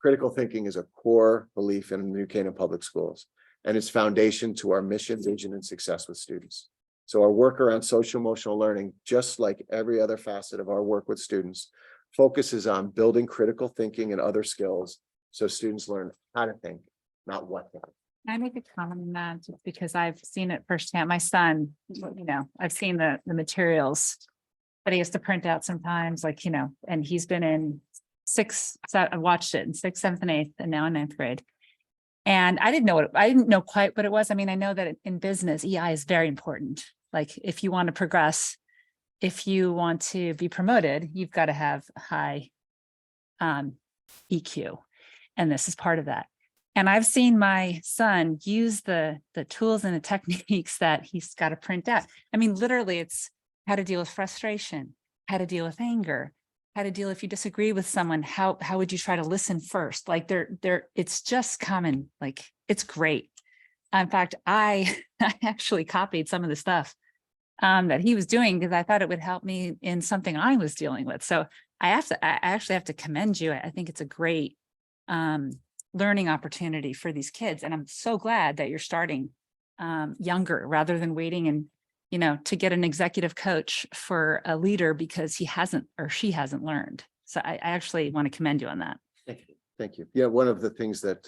[SPEAKER 16] Critical thinking is a core belief in New Canaan Public Schools, and it's foundation to our mission, vision, and success with students. So our work around social emotional learning, just like every other facet of our work with students, focuses on building critical thinking and other skills so students learn how to think, not what to think.
[SPEAKER 6] Can I make a comment on that, just because I've seen it firsthand. My son, I've seen the materials that he has to print out sometimes, and he's been in I watched it in 6th, 7th, and 8th, and now in 9th grade. And I didn't know quite what it was. I mean, I know that in business, EI is very important. Like, if you want to progress, if you want to be promoted, you've got to have high EQ. And this is part of that. And I've seen my son use the tools and the techniques that he's got to print out. I mean, literally, it's how to deal with frustration, how to deal with anger, how to deal if you disagree with someone, how would you try to listen first? Like it's just common, like it's great. In fact, I actually copied some of the stuff that he was doing because I thought it would help me in something I was dealing with. So I actually have to commend you. I think it's a great learning opportunity for these kids. And I'm so glad that you're starting younger rather than waiting and to get an executive coach for a leader because he hasn't or she hasn't learned. So I actually want to commend you on that.
[SPEAKER 16] Thank you. Yeah, one of the things that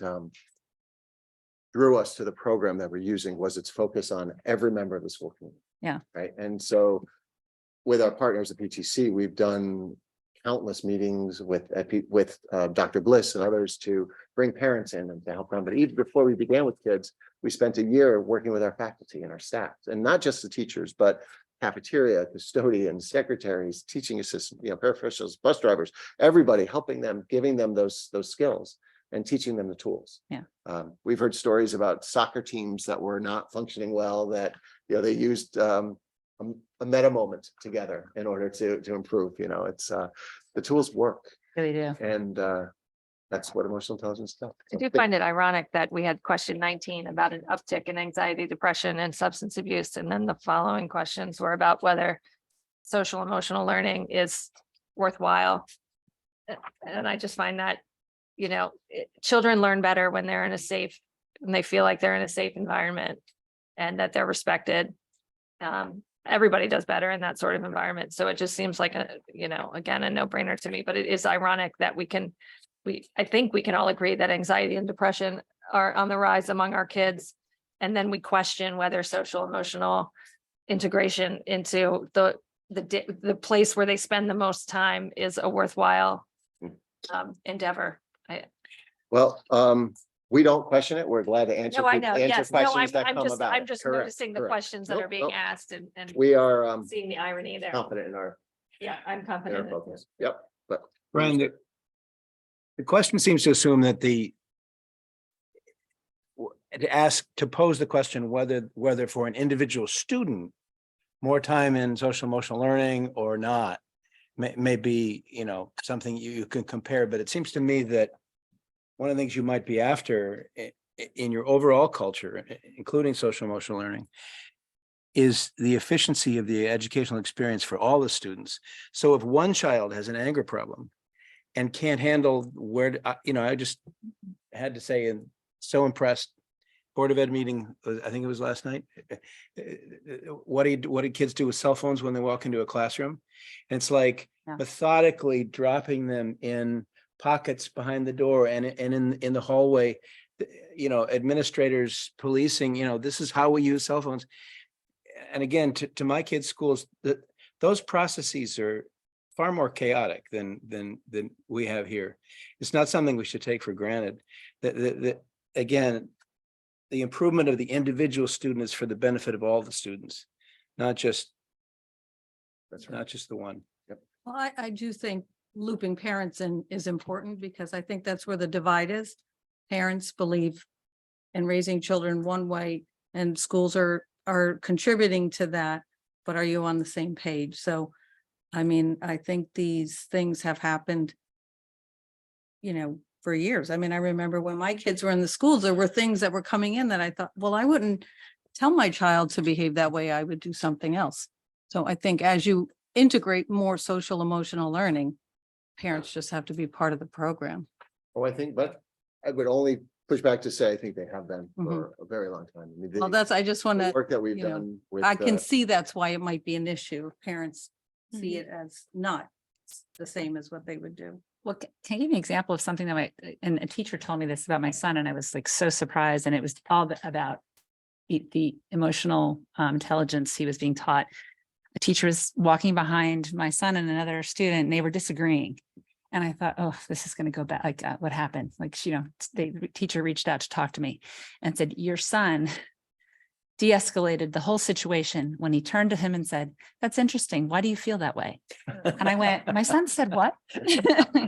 [SPEAKER 16] drew us to the program that we're using was its focus on every member of the school community.
[SPEAKER 6] Yeah.
[SPEAKER 16] Right. And so with our partners at PTC, we've done countless meetings with Dr. Bliss and others to bring parents in and to help them. But even before we began with kids, we spent a year working with our faculty and our staff, and not just the teachers, but cafeteria, custodians, secretaries, teaching assistants, paraprofessionals, bus drivers, everybody, helping them, giving them those skills and teaching them the tools.
[SPEAKER 6] Yeah.
[SPEAKER 16] We've heard stories about soccer teams that were not functioning well, that they used a meta moment together in order to improve. It's the tools work.
[SPEAKER 6] Really do.
[SPEAKER 16] And that's what emotional intelligence does.
[SPEAKER 2] I do find it ironic that we had question 19 about an uptick in anxiety, depression, and substance abuse. And then the following questions were about whether social emotional learning is worthwhile. And I just find that, children learn better when they're in a safe, when they feel like they're in a safe environment and that they're respected. Everybody does better in that sort of environment. So it just seems like again, a no-brainer to me, but it is ironic that I think we can all agree that anxiety and depression are on the rise among our kids. And then we question whether social emotional integration into the place where they spend the most time is a worthwhile endeavor.
[SPEAKER 16] We don't question it. We're glad to answer.
[SPEAKER 2] No, I know. Yes. No,
[SPEAKER 16] questions that come about.
[SPEAKER 2] I'm just
[SPEAKER 16] Correct,
[SPEAKER 2] noticing the
[SPEAKER 16] correct.
[SPEAKER 2] questions that
[SPEAKER 16] Nope,
[SPEAKER 2] are being
[SPEAKER 16] nope.
[SPEAKER 2] asked and
[SPEAKER 16] We are
[SPEAKER 2] seeing the irony there.
[SPEAKER 16] confident in our
[SPEAKER 2] Yeah, I'm confident. in it.
[SPEAKER 16] focus. Yep. But
[SPEAKER 17] Brian, the question seems to assume that to pose the question whether for an individual student, more time in social emotional learning or not may be, something you can compare. But it seems to me that one of the things you might be after in your overall culture, including social emotional learning, is the efficiency of the educational experience for all the students. So if one child has an anger problem and can't handle I just had to say, and so impressed. Board of Ed meeting, I think it was last night. What did kids do with cell phones when they walk into a classroom? And it's like methodically dropping them in pockets behind the door and in the hallway, administrators policing, this is how we use cell phones. And again, to my kids' schools, those processes are far more chaotic than we have here. It's not something we should take for granted. Again, the improvement of the individual student is for the benefit of all the students, not just the one.
[SPEAKER 10] Well, I do think looping parents in is important because I think that's where the divide is. Parents believe in raising children one way and schools are contributing to that, but are you on the same page? So, I mean, I think these things have happened, for years. I mean, I remember when my kids were in the schools, there were things that were coming in that I thought, well, I wouldn't tell my child to behave that way. I would do something else. So I think as you integrate more social emotional learning, parents just have to be part of the program.
[SPEAKER 16] Oh, but I would only push back to say, I think they have been for a very long time. I mean,
[SPEAKER 10] Well, I just want
[SPEAKER 16] the
[SPEAKER 10] to,
[SPEAKER 16] work that we've done with.
[SPEAKER 10] I can see that's why it might be an issue. Parents see it as not the same as what they would do.
[SPEAKER 6] Well, can I give you an example of something that and a teacher told me this about my son, and I was like so surprised, and it was all about the emotional intelligence he was being taught. A teacher was walking behind my son and another student, and they were disagreeing. And I thought, oh, this is going to go back. Like, what happened? Like, the teacher reached out to talk to me and said, your son de-escalated the whole situation when he turned to him and said, that's interesting. Why do you feel that way? And I went, my son said what?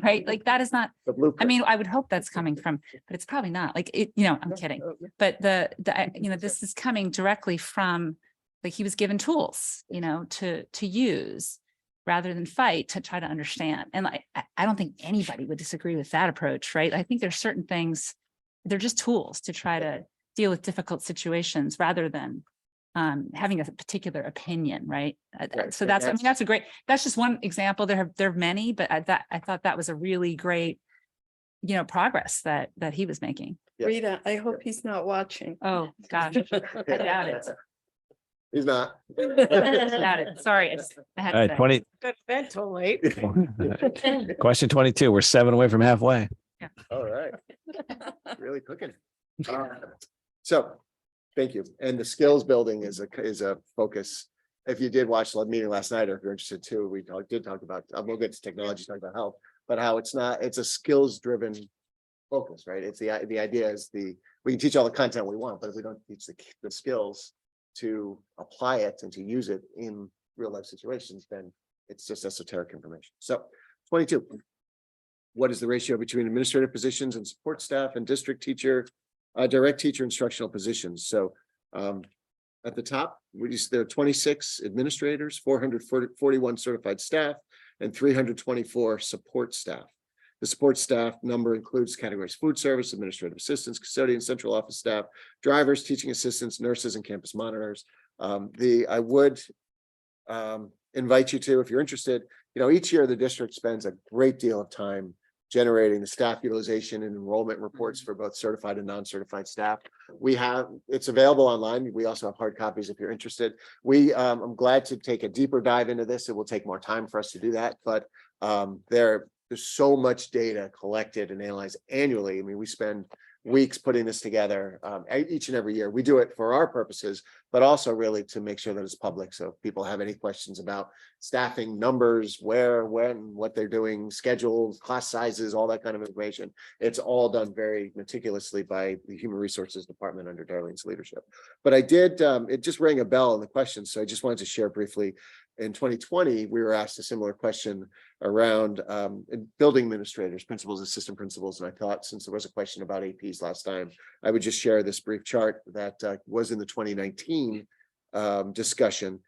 [SPEAKER 6] Right? Like, that is not, I mean, I would hope that's coming from, but it's probably not. Like, I'm kidding. But this is coming directly from, like, he was given tools, to use rather than fight, to try to understand. And I don't think anybody would disagree with that approach, right? I think there's certain things, they're just tools to try to deal with difficult situations rather than having a particular opinion, right? So that's that's just one example. There are many, but I thought that was a really great, progress that he was making.
[SPEAKER 9] Rita, I hope he's not watching.
[SPEAKER 6] Oh, gosh, I doubt it.
[SPEAKER 16] He's not.
[SPEAKER 6] Doubt it. Sorry. I had
[SPEAKER 1] All right,
[SPEAKER 6] to say.
[SPEAKER 1] 20,
[SPEAKER 3] Good bed till late.
[SPEAKER 1] question 22. We're 7 away from halfway.
[SPEAKER 16] All right. Really cooking. So, thank you. And the skills building is a focus. If you did watch the meeting last night, or if you're interested too, we did talk about, we'll get to technology, talk about health, but how it's a skills driven focus, right? It's the idea is we can teach all the content we want, but if we don't teach the skills to apply it and to use it in real life situations, then it's just esoteric information. So 22. What is the ratio between administrative positions and support staff and district teacher, direct teacher instructional positions? So at the top, there are 26 administrators, 441 certified staff, and 324 support staff. The support staff number includes categories: food service, administrative assistants, custodians, central office staff, drivers, teaching assistants, nurses, and campus monitors. I would invite you to, if you're interested, each year the district spends a great deal of time generating the staff utilization and enrollment reports for both certified and non-certified staff. It's available online. We also have hard copies if you're interested. I'm glad to take a deeper dive into this. It will take more time for us to do that, but there's so much data collected and analyzed annually. I mean, we spend weeks putting this together each and every year. We do it for our purposes, but also really to make sure that it's public. So if people have any questions about staffing numbers, where, when, what they're doing, schedules, class sizes, all that kind of information, it's all done very meticulously by the Human Resources Department under Darlene's leadership. But it just rang a bell in the question. So I just wanted to share briefly. In 2020, we were asked a similar question around building administrators, principals, assistant principals. And I thought, since there was a question about APs last time, I would just share this brief chart that was in the 2019 discussion.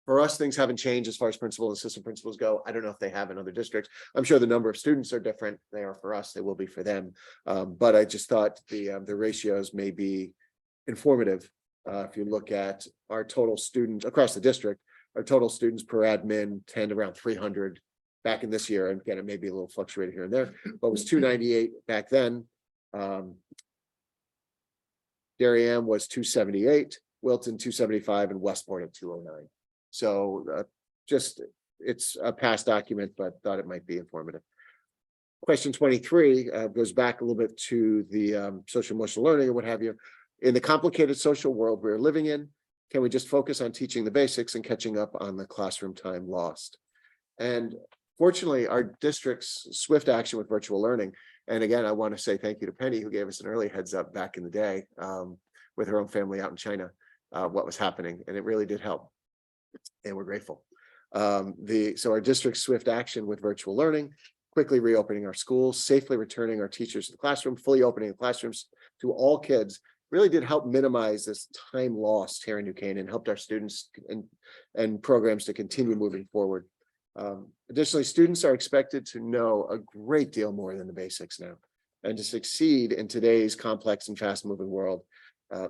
[SPEAKER 16] For us, things haven't changed as far as principal and assistant principals go. I don't know if they have in other districts. I'm sure the number of students are different. They are for us, they will be for them. But I just thought the ratios may be informative If you look at our total students across the district, our total students per admin tend around 300 back in this year. And again, it may be a little fluctuated here and there, but it was 298 back then. Darien was 278, Wilton 275, and Westport at 209. So just, it's a past document, but thought it might be informative. Question 23 goes back a little bit to the social emotional learning and what have you. In the complicated social world we're living in, can we just focus on teaching the basics and catching up on the classroom time lost? And fortunately, our district's swift action with virtual learning, and again, I want to say thank you to Penny, who gave us an early heads up back in the day with her own family out in China, what was happening, and it really did help. And we're grateful. So our district's swift action with virtual learning, quickly reopening our schools, safely returning our teachers to the classroom, fully opening the classrooms to all kids, really did help minimize this time lost here in New Canaan, helped our students and programs to continue moving forward. Additionally, students are expected to know a great deal more than the basics now, and to succeed in today's complex and fast moving world.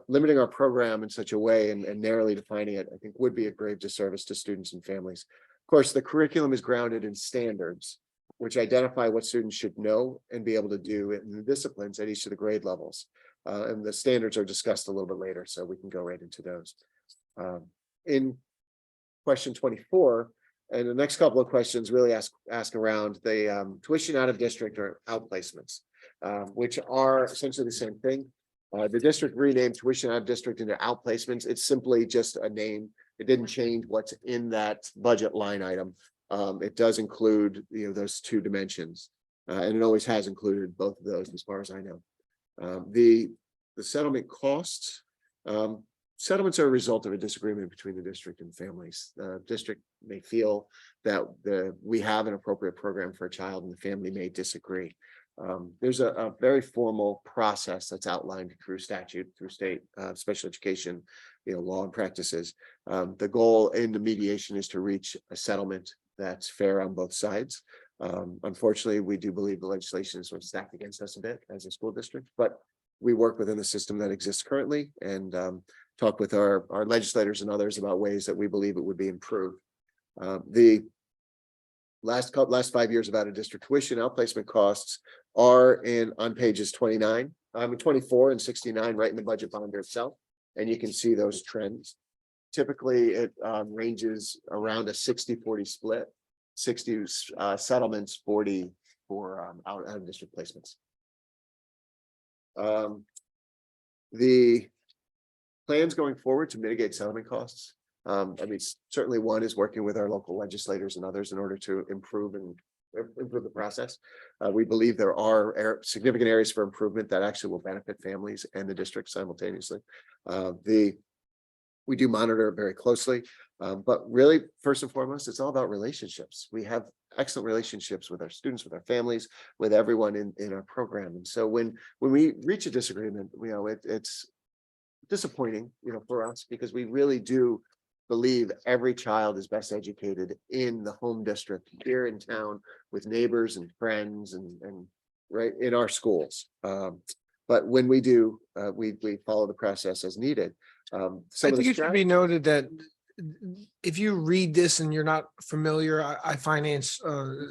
[SPEAKER 16] Limiting our program in such a way and narrowly defining it, I think, would be a grave disservice to students and families. Of course, the curriculum is grounded in standards, which identify what students should know and be able to do in the disciplines at each of the grade levels. And the standards are discussed a little bit later, so we can go right into those. In question 24, and the next couple of questions really ask around the tuition out of district or outplacements, which are essentially the same thing. The district renamed tuition out of district into outplacements. It's simply just a name. It didn't change what's in that budget line item. It does include, those two dimensions, and it always has included both of those as far as I know. The settlement costs, settlements are a result of a disagreement between the district and families. The district may feel that we have an appropriate program for a child, and the family may disagree. There's a very formal process that's outlined through statute, through state special education, law and practices. The goal in the mediation is to reach a settlement that's fair on both sides. Unfortunately, we do believe the legislation is sort of stacked against us a bit as a school district, but we work within the system that exists currently and talk with our legislators and others about ways that we believe it would be improved. The last 5 years of out of district tuition outplacement costs are on pages 24 and 69, right in the budget binder itself, and you can see those trends. Typically, it ranges around a 60-40 split, 60 settlements, 40 for out of district placements. The plans going forward to mitigate settlement costs. Certainly one is working with our local legislators and others in order to improve the process. We believe there are significant areas for improvement that actually will benefit families and the district simultaneously. We do monitor it very closely, but really, first and foremost, it's all about relationships. We have excellent relationships with our students, with our families, with everyone in our program. And so when we reach a disagreement, it's disappointing, for us, because we really do believe every child is best educated in the home district here in town with neighbors and friends and right in our schools. But when we do, we follow the process as needed.
[SPEAKER 7] I think it should be noted that if you read this and you're not familiar, I finance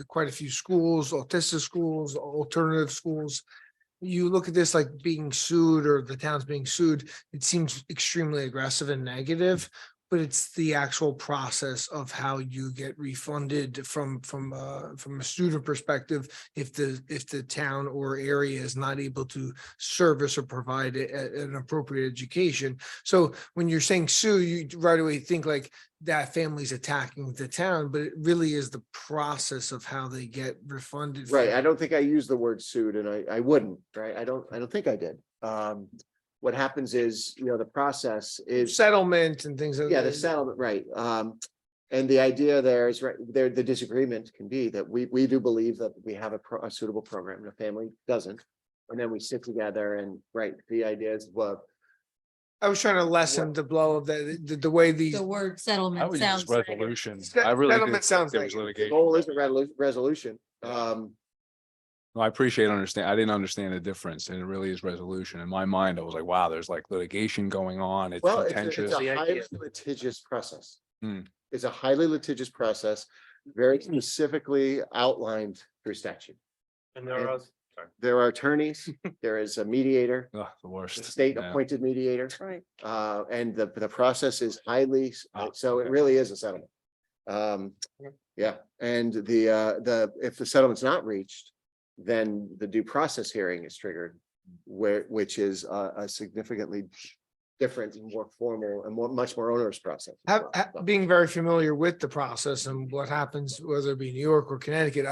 [SPEAKER 7] quite a few schools, autistic schools, alternative schools. You look at this like being sued or the town's being sued, it seems extremely aggressive and negative, but it's the actual process of how you get refunded from a student perspective if the town or area is not able to service or provide an appropriate education. So when you're saying sue, you right away think like that family's attacking the town, but it really is the process of how they get refunded.
[SPEAKER 16] Right. I don't think I used the word sued, and I wouldn't, right? I don't think I did. What happens is, the process is
[SPEAKER 7] settlement and things.
[SPEAKER 16] Yeah, the settlement, right. And the idea there is the disagreement can be that we do believe that we have a suitable program and a family doesn't. And then we sit together and the idea is, well,
[SPEAKER 7] I was trying to lessen the blow of the way these.
[SPEAKER 4] The word settlement sounds.
[SPEAKER 8] Resolution. I really
[SPEAKER 7] Settlement
[SPEAKER 8] did
[SPEAKER 7] sounds
[SPEAKER 8] think there was
[SPEAKER 7] like
[SPEAKER 16] the
[SPEAKER 8] litigation.
[SPEAKER 16] goal isn't resolution.
[SPEAKER 8] I appreciate understand. I didn't understand the difference, and it really is resolution. In my mind, I was like, wow, there's like litigation going on. It's
[SPEAKER 16] Well,
[SPEAKER 8] contentious.
[SPEAKER 16] it's a highly litigious process.
[SPEAKER 8] Hmm.
[SPEAKER 16] It's a highly litigious process, very specifically outlined through statute.
[SPEAKER 11] And there are, sorry.
[SPEAKER 16] There are attorneys, there is a mediator,
[SPEAKER 8] Ugh, the worst.
[SPEAKER 16] a state
[SPEAKER 8] Yeah.
[SPEAKER 16] appointed mediator.
[SPEAKER 3] Right.
[SPEAKER 16] And the process is highly, so it really is a settlement. Yeah, and if the settlement's not reached, then the due process hearing is triggered, which is a significantly different, and more formal and much more onerous process.
[SPEAKER 7] Being very familiar with the process and what happens, whether it be New York or Connecticut,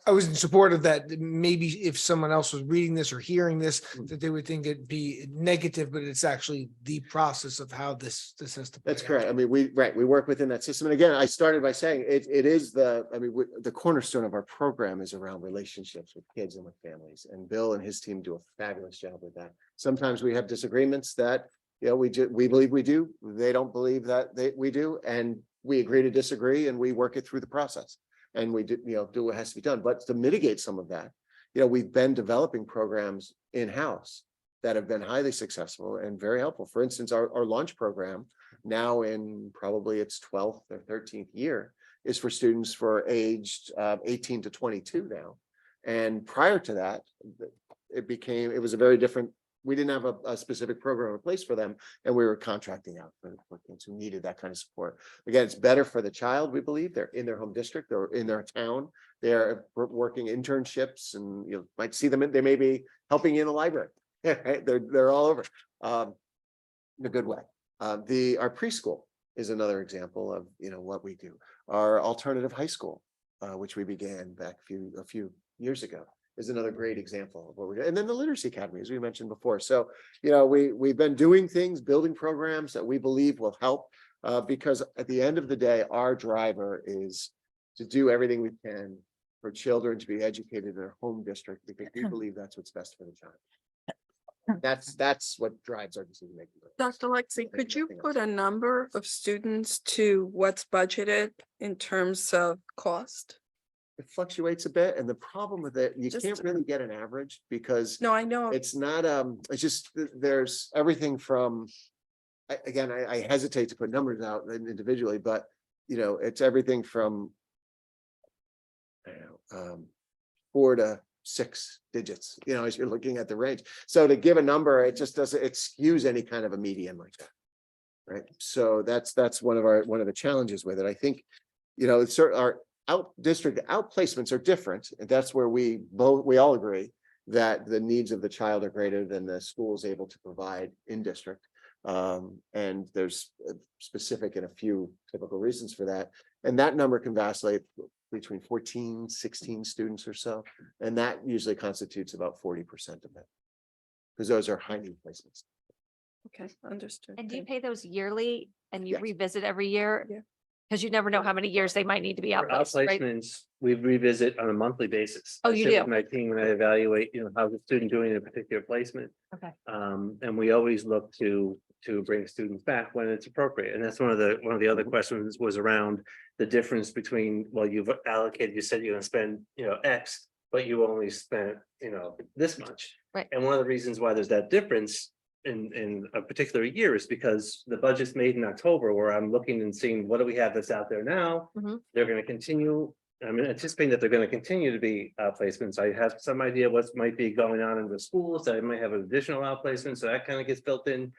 [SPEAKER 7] I was in support of that. Maybe if someone else was reading this or hearing this, that they would think it'd be negative, but it's actually the process of how this has to.
[SPEAKER 16] That's correct. I mean, we work within that system. And again, I started by saying it is the cornerstone of our program is around relationships with kids and with families. And Bill and his team do a fabulous job with that. Sometimes we have disagreements that, we believe we do. They don't believe that we do. And we agree to disagree and we work it through the process. And we do, do what has to be done. But to mitigate some of that, we've been developing programs in-house that have been highly successful and very helpful. For instance, our launch program, now in probably its 12th or 13th year, is for students for aged 18 to 22 now. And prior to that, it was a very different, we didn't have a specific program in place for them, and we were contracting out for kids who needed that kind of support. Again, it's better for the child, we believe. They're in their home district, they're in their town, they're working internships, and you might see them, they may be helping you in the library. Right? They're all over in a good way. Our preschool is another example of what we do. Our alternative high school, which we began back a few years ago, is another great example of what we're doing. And then the literacy academy, as we mentioned before. So, we've been doing things, building programs that we believe will help, because at the end of the day, our driver is to do everything we can for children to be educated in their home district, because we believe that's what's best for the child. That's what drives our decision making.
[SPEAKER 9] Dr. Lexi, could you put a number of students to what's budgeted in terms of cost?
[SPEAKER 16] It fluctuates a bit, and the problem with it, you can't really get an average, because
[SPEAKER 9] No, I know.
[SPEAKER 16] it's not, it's just, there's everything from, again, I hesitate to put numbers out individually, but it's everything from 4 to 6 digits, as you're looking at the range. So to give a number, it just doesn't excuse any kind of a median like that. Right. So that's one of the challenges with it. I think, our district outplacements are different. And that's where we all agree that the needs of the child are greater than the school is able to provide in district. And there's specific and a few typical reasons for that. And that number can vacillate between 14, 16 students or so. And that usually constitutes about 40% of it, because those are high need placements.
[SPEAKER 9] Okay, understood.
[SPEAKER 2] And do you pay those yearly and you
[SPEAKER 16] Yes.
[SPEAKER 2] revisit every year?
[SPEAKER 9] Yeah.
[SPEAKER 2] Because you never know how many years they might need to be
[SPEAKER 11] Our
[SPEAKER 2] outplaced, right?
[SPEAKER 11] outplacements, we revisit on a monthly basis.
[SPEAKER 2] Oh,
[SPEAKER 11] I
[SPEAKER 2] you
[SPEAKER 11] sit with
[SPEAKER 2] do?
[SPEAKER 11] My team, and I evaluate, how's the student doing in a particular placement.
[SPEAKER 2] Okay.
[SPEAKER 11] And we always look to bring students back when it's appropriate. And that's one of the other questions was around the difference between, well, you've allocated, you said you're gonna spend, X, but you only spent, this much.
[SPEAKER 2] Right.
[SPEAKER 11] And one of the reasons why there's that difference in a particular year is because the budget's made in October, where I'm looking and seeing what do we have that's out there now.
[SPEAKER 2] Mhm.
[SPEAKER 11] They're gonna continue. I'm anticipating that they're gonna continue to be outplacements. I have some idea what might be going on in the schools, that I might have an additional outplacement, so that kind of gets built in.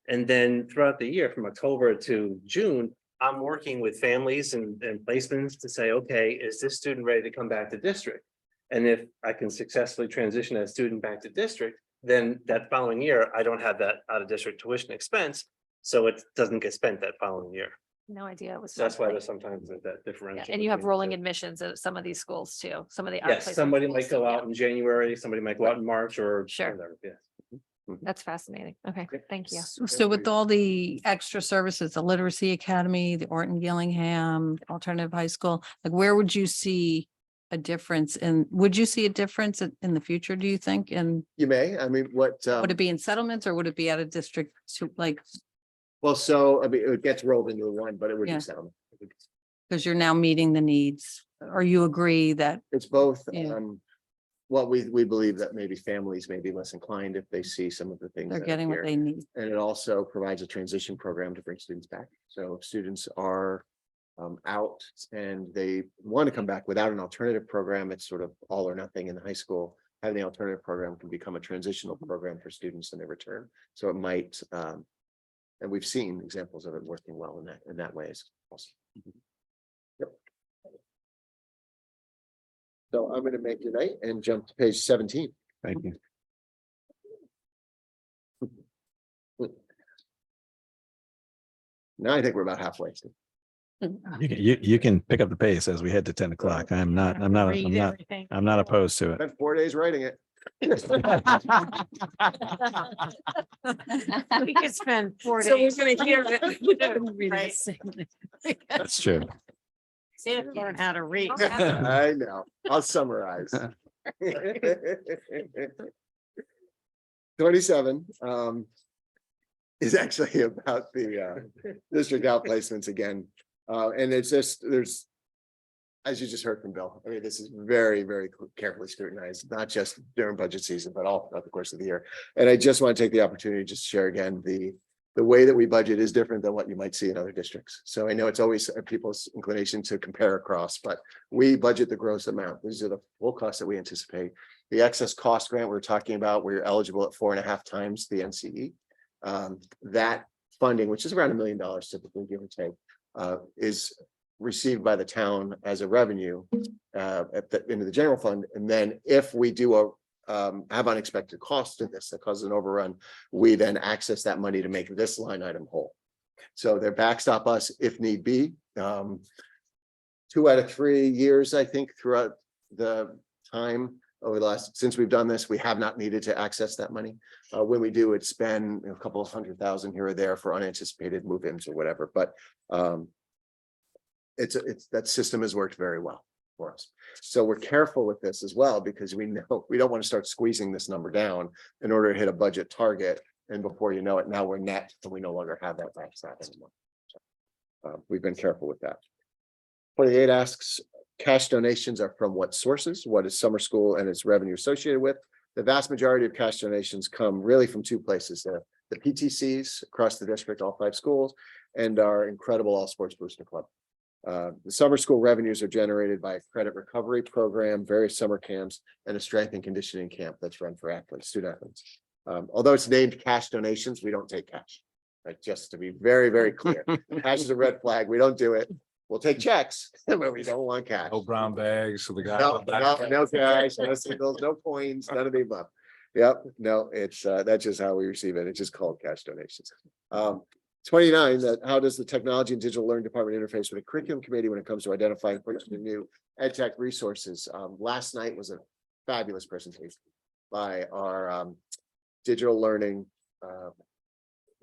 [SPEAKER 11] And then throughout the year, from October to June, I'm working with families and placements to say, okay, is this student ready to come back to district? And if I can successfully transition that student back to district, then that following year, I don't have that out of district tuition expense. So it doesn't get spent that following year.
[SPEAKER 2] No idea. It was.
[SPEAKER 11] So that's why
[SPEAKER 2] monthly.
[SPEAKER 11] there's sometimes that
[SPEAKER 2] Yeah,
[SPEAKER 11] differential.
[SPEAKER 2] and you have
[SPEAKER 11] between the
[SPEAKER 2] rolling
[SPEAKER 11] two.
[SPEAKER 2] admissions at some of these schools too, some of the.
[SPEAKER 11] Yes,
[SPEAKER 2] outplacement
[SPEAKER 11] somebody
[SPEAKER 2] schools.
[SPEAKER 11] might go
[SPEAKER 2] Yeah,
[SPEAKER 11] out in January, somebody might go out in March or.
[SPEAKER 2] Sure.
[SPEAKER 11] whatever, yeah.
[SPEAKER 2] That's fascinating. Okay, thank you.
[SPEAKER 10] So with all the extra services, the Literacy Academy, the Orton Gillingham, Alternative High School, like where would you see a difference would you see a difference in the future, do you think? And
[SPEAKER 16] You may, I mean,
[SPEAKER 10] would it be in settlements or would it be out of district to like,
[SPEAKER 16] well, so, I mean, it gets rolled into one, but it would
[SPEAKER 10] Yeah.
[SPEAKER 16] be settlement.
[SPEAKER 10] because you're now meeting the needs? Or you agree that,
[SPEAKER 16] It's both,
[SPEAKER 10] Yeah.
[SPEAKER 16] Well, we believe that maybe families may be less inclined if they see some of the things.
[SPEAKER 10] They're
[SPEAKER 16] that are
[SPEAKER 10] getting what
[SPEAKER 16] here.
[SPEAKER 10] they need.
[SPEAKER 16] And it also provides a transition program to bring students back. So if students are out and they want to come back without an alternative program, it's sort of all or nothing in high school. Having the alternative program can become a transitional program for students in their return. So it might, and we've seen examples of it working well in that way as also. Yep. So I'm going to make your night and jump to page 17.
[SPEAKER 1] Thank you.
[SPEAKER 16] Now I think we're about halfway.
[SPEAKER 1] You can pick up the pace as we head to 10 o'clock. I'm not opposed to it.
[SPEAKER 16] Spent 4 days writing it.
[SPEAKER 3] We could spend 4 days. So we're gonna hear it. Right?
[SPEAKER 1] That's true.
[SPEAKER 3] Learn how to read.
[SPEAKER 16] I know. I'll summarize. 27 is actually about the district outplacements again. And it's just, as you just heard from Bill, I mean, this is very, very carefully scrutinized, not just during budget season, but all throughout the course of the year. And I just want to take the opportunity to just share again, the way that we budget is different than what you might see in other districts. So I know it's always people's inclination to compare across, but we budget the gross amount. These are the full costs that we anticipate. The excess cost grant we're talking about, where you're eligible at 4.5 times the NCE. That funding, which is around $1 million typically, give or take, is received by the town as a revenue into the general fund. And then if we do have unexpected costs in this that causes an overrun, we then access that money to make this line item whole. So they're backstop us if need be. 2 out of 3 years, I think, throughout the time over the last, since we've done this, we have not needed to access that money. When we do, it's been a couple of $100,000 here or there for unanticipated move-ins or whatever, but it's that system has worked very well for us. So we're careful with this as well, because we know we don't want to start squeezing this number down in order to hit a budget target. And before you know it, now we're net and we no longer have that backstop anymore. So, we've been careful with that. 28 asks, cash donations are from what sources? What is summer school and its revenue associated with? The vast majority of cash donations come really from 2 places. The PTCs across the district, all 5 schools, and our incredible All Sports Booster Club. The summer school revenues are generated by a credit recovery program, various summer camps, and a strength and conditioning camp that's run for athletes, student athletes. Although it's named cash donations, we don't take cash. Like, just to be very, very clear, cash is a red flag. We don't do it. We'll take checks, but we don't want cash.
[SPEAKER 8] No brown bags for the guy.
[SPEAKER 16] No cash, no singles, no coins, none of the above. Yep, no, it's that's just how we receive it. It's just called cash donations. 29, that how does the technology and digital learning department interface with the curriculum committee when it comes to identifying the new ed tech resources? Last night was a fabulous presentation by our digital learning,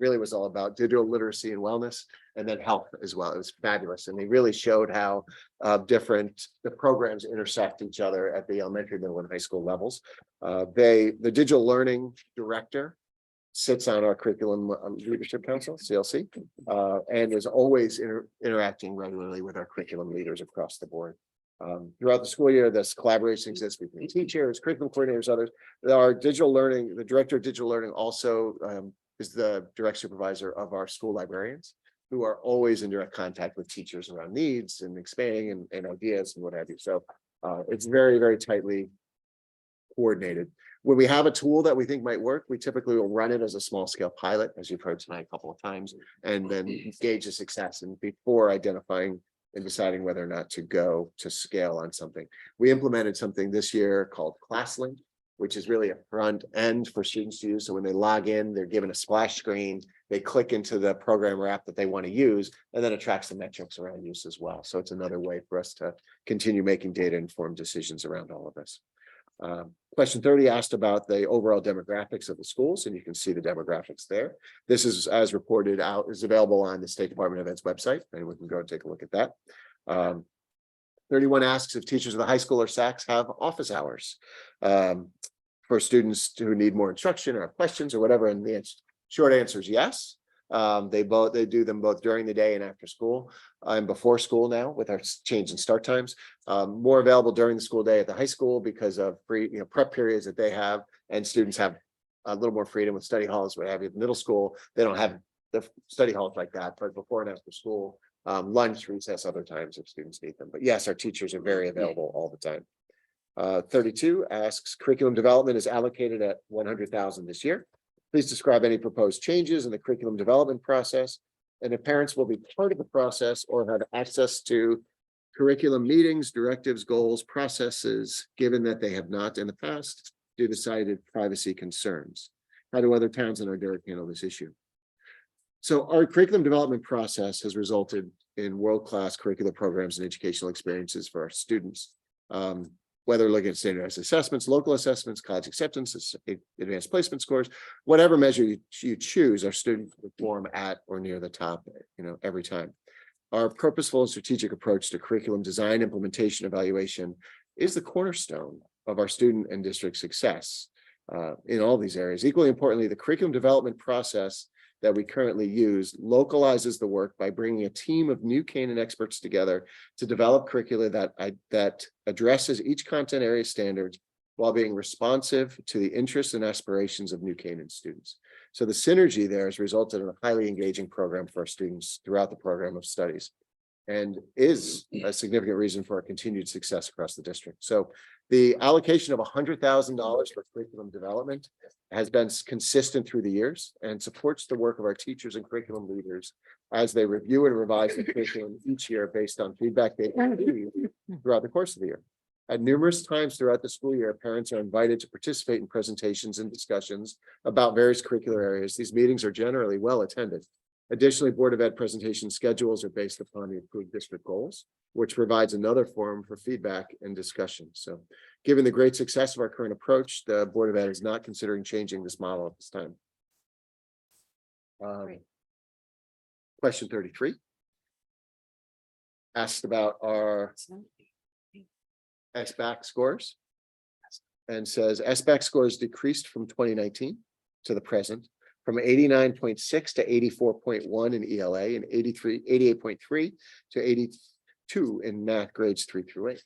[SPEAKER 16] really was all about digital literacy and wellness, and then health as well. It was fabulous. And they really showed how the programs intersect each other at the elementary, middle, and high school levels. The digital learning director sits on our curriculum leadership council, CLC, and is always interacting regularly with our curriculum leaders across the board. Throughout the school year, this collaboration exists between teachers, curriculum coordinators, others. Our digital learning, the director of digital learning also is the direct supervisor of our school librarians, who are always in direct contact with teachers around needs and expanding and ideas and what have you. So it's very, very tightly coordinated. When we have a tool that we think might work, we typically will run it as a small scale pilot, as you've heard tonight a couple of times, and then gauge the success and before identifying and deciding whether or not to go to scale on something. We implemented something this year called ClassLink, which is really a front end for students to use. So when they log in, they're given a splash screen, they click into the program or app that they want to use, and then it tracks the metrics around use as well. So it's another way for us to continue making data informed decisions around all of this. Question 30 asked about the overall demographics of the schools, and you can see the demographics there. This is, as reported out, is available on the State Department of Ed's website. Anyone can go and take a look at that. 31 asks if teachers of the high school or SACs have office hours for students who need more instruction or have questions or whatever. And the short answer is yes. They do them both during the day and after school and before school now with our change in start times. More available during the school day at the high school because of free, prep periods that they have, and students have a little more freedom with study halls, what have you. Middle school, they don't have the study halls like that, but before and after school, lunch, recess, other times if students need them. But yes, our teachers are very available all the time. 32 asks, curriculum development is allocated at 100,000 this year. Please describe any proposed changes in the curriculum development process, and if parents will be part of the process or have access to curriculum meetings, directives, goals, processes, given that they have not in the past due to cited privacy concerns. How do other towns in our district handle this issue? So our curriculum development process has resulted in world-class curricular programs and educational experiences for our students. Whether looking at standardized assessments, local assessments, college acceptance, advanced placement scores, whatever measure you choose, our students perform at or near the top, every time. Our purposeful and strategic approach to curriculum design, implementation, evaluation is the cornerstone of our student and district success in all these areas. Equally importantly, the curriculum development process that we currently use localizes the work by bringing a team of New Canaan experts together to develop curricula that addresses each content area standards while being responsive to the interests and aspirations of New Canaan students. So the synergy there has resulted in a highly engaging program for our students throughout the program of studies, and is a significant reason for our continued success across the district. So the allocation of $100,000 for curriculum development has been consistent through the years and supports the work of our teachers and curriculum leaders as they review and revise the curriculum each year based on feedback they receive throughout the course of the year. At numerous times throughout the school year, parents are invited to participate in presentations and discussions about various curricular areas. These meetings are generally well attended. Additionally, Board of Ed presentation schedules are based upon the approved district goals, which provides another forum for feedback and discussion. So given the great success of our current approach, the Board of Ed is not considering changing this model at this time. Question 33 asked about our SBAC scores and says SBAC scores decreased from 2019 to the present from 89.6 to 84.1 in ELA and 88.3 to 82 in math grades 3 through 8.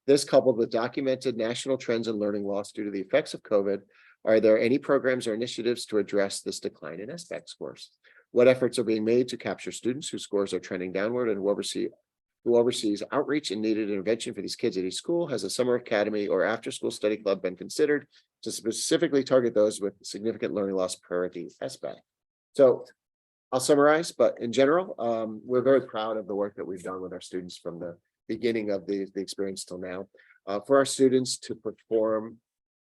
[SPEAKER 16] This, coupled with documented national trends in learning loss due to the effects of COVID, are there any programs or initiatives to address this decline in SBAC scores? What efforts are being made to capture students whose scores are trending downward, and who oversees outreach and needed intervention for these kids at each school? Has a summer academy or after-school study club been considered to specifically target those with significant learning loss priority SBAC? So I'll summarize, but in general, we're very proud of the work that we've done with our students from the beginning of the experience till now. For our students to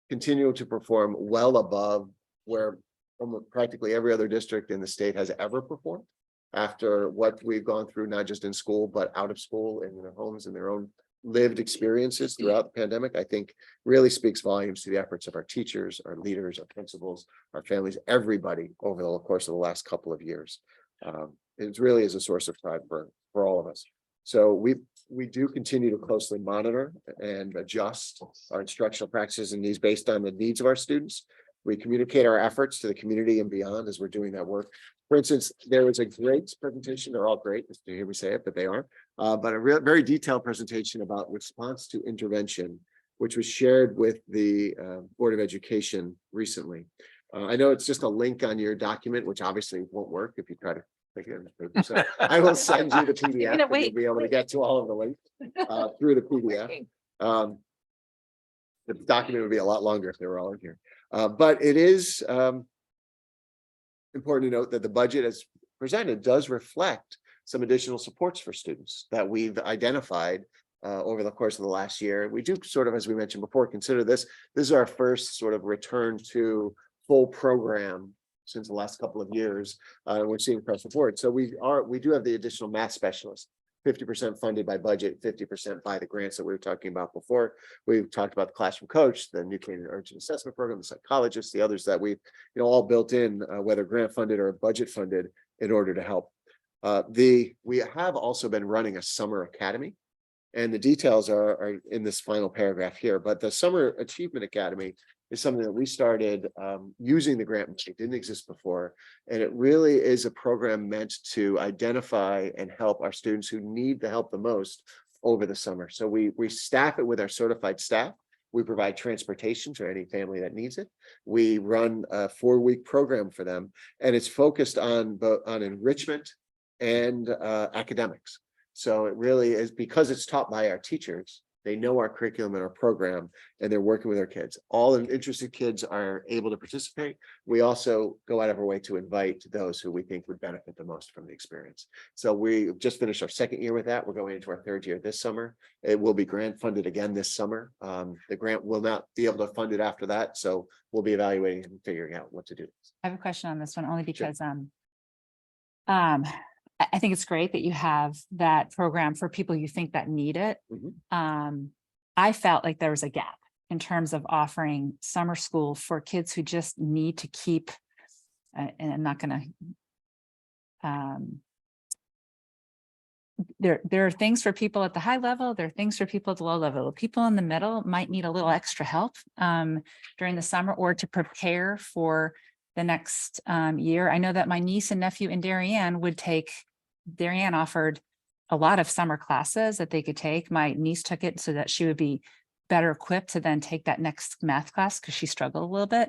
[SPEAKER 16] continue to perform well above where almost practically every other district in the state has ever performed, after what we've gone through, not just in school, but out of school, in their homes and their own lived experiences throughout the pandemic, I think really speaks volumes to the efforts of our teachers, our leaders, our principals, our families, everybody over the course of the last couple of years. It really is a source of pride for all of us. So we do continue to closely monitor and adjust our instructional practices and needs based on the needs of our students. We communicate our efforts to the community and beyond as we're doing that work. For instance, there was a great presentation. They're all great, you hear me say it, but they are. But a very detailed presentation about response to intervention, which was shared with the Board of Education recently. I know it's just a link on your document, which obviously won't work if you try to take it in the paper. So I will send you the PDF and you'll be able to get to all of the links through the PDF. The document would be a lot longer if they were all in here. But it is important to note that the budget as presented does reflect some additional supports for students that we've identified over the course of the last year. We do sort of, as we mentioned before, consider this is our first sort of return to full program since the last couple of years. We're seeing across the board. So we do have the additional math specialists, 50% funded by budget, 50% by the grants that we were talking about before. We've talked about the classroom coach, the New Canaan Urgent Assessment Program, the psychologists, the others that we've all built in, whether grant funded or budget funded, in order to help. We have also been running a summer academy, and the details are in this final paragraph here. But the Summer Achievement Academy is something that we started using the grant, which didn't exist before. And it really is a program meant to identify and help our students who need the help the most over the summer. So we staff it with our certified staff. We provide transportation to any family that needs it. We run a 4-week program for them, and it's focused on both enrichment and academics. So it really is, because it's taught by our teachers. They know our curriculum and our program, and they're working with our kids. All the interested kids are able to participate. We also go out of our way to invite those who we think would benefit the most from the experience. So we just finished our 2nd year with that. We're going into our 3rd year this summer. It will be grant funded again this summer. The grant will not be able to fund it after that. So we'll be evaluating and figuring out what to do.
[SPEAKER 6] I have a question on this one only because I think it's great that you have that program for people you think that need it. I felt like there was a gap in terms of offering summer school for kids who just need to keep, and I'm not gonna, there are things for people at the high level, there are things for people at the low level. People in the middle might need a little extra help during the summer or to prepare for the next year. I know that my niece and nephew in Darien Darien offered a lot of summer classes that they could take. My niece took it so that she would be better equipped to then take that next math class because she struggled a little bit.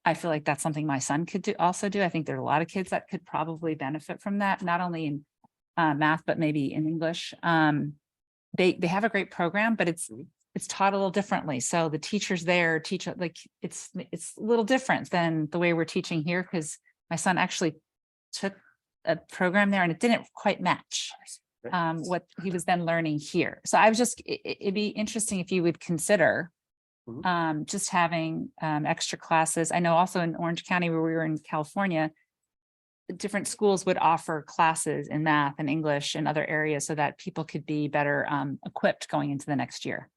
[SPEAKER 6] I feel like that's something my son could also do. I think there are a lot of kids that could probably benefit from that, not only in math, but maybe in English. They have a great program, but it's taught a little differently. So the teachers there teach like it's a little different than the way we're teaching here, because my son actually took a program there and it didn't quite match what he was then learning here. So I was just, it'd be interesting if you would consider just having extra classes. I know also in Orange County, where we were in California, different schools would offer classes in math and English and other areas so that people could be better equipped going into the next year.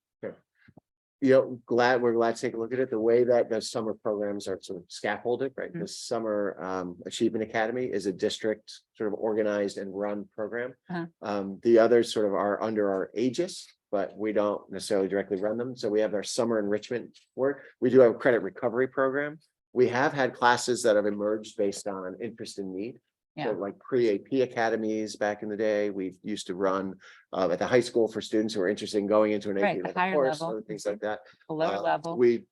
[SPEAKER 16] We're glad to take a look at it. The way that the summer programs are sort of scaffolded, right? The Summer Achievement Academy is a district sort of organized and run program. The others sort of are under our aegis, but we don't necessarily directly run them. So we have our summer enrichment work. We do have a credit recovery program. We have had classes that have emerged based on interest and need. So like pre-AP academies back in the day, we used to run at the high school for students who are interested in going into an AP course, and things like that.
[SPEAKER 6] A lower level.
[SPEAKER 16] We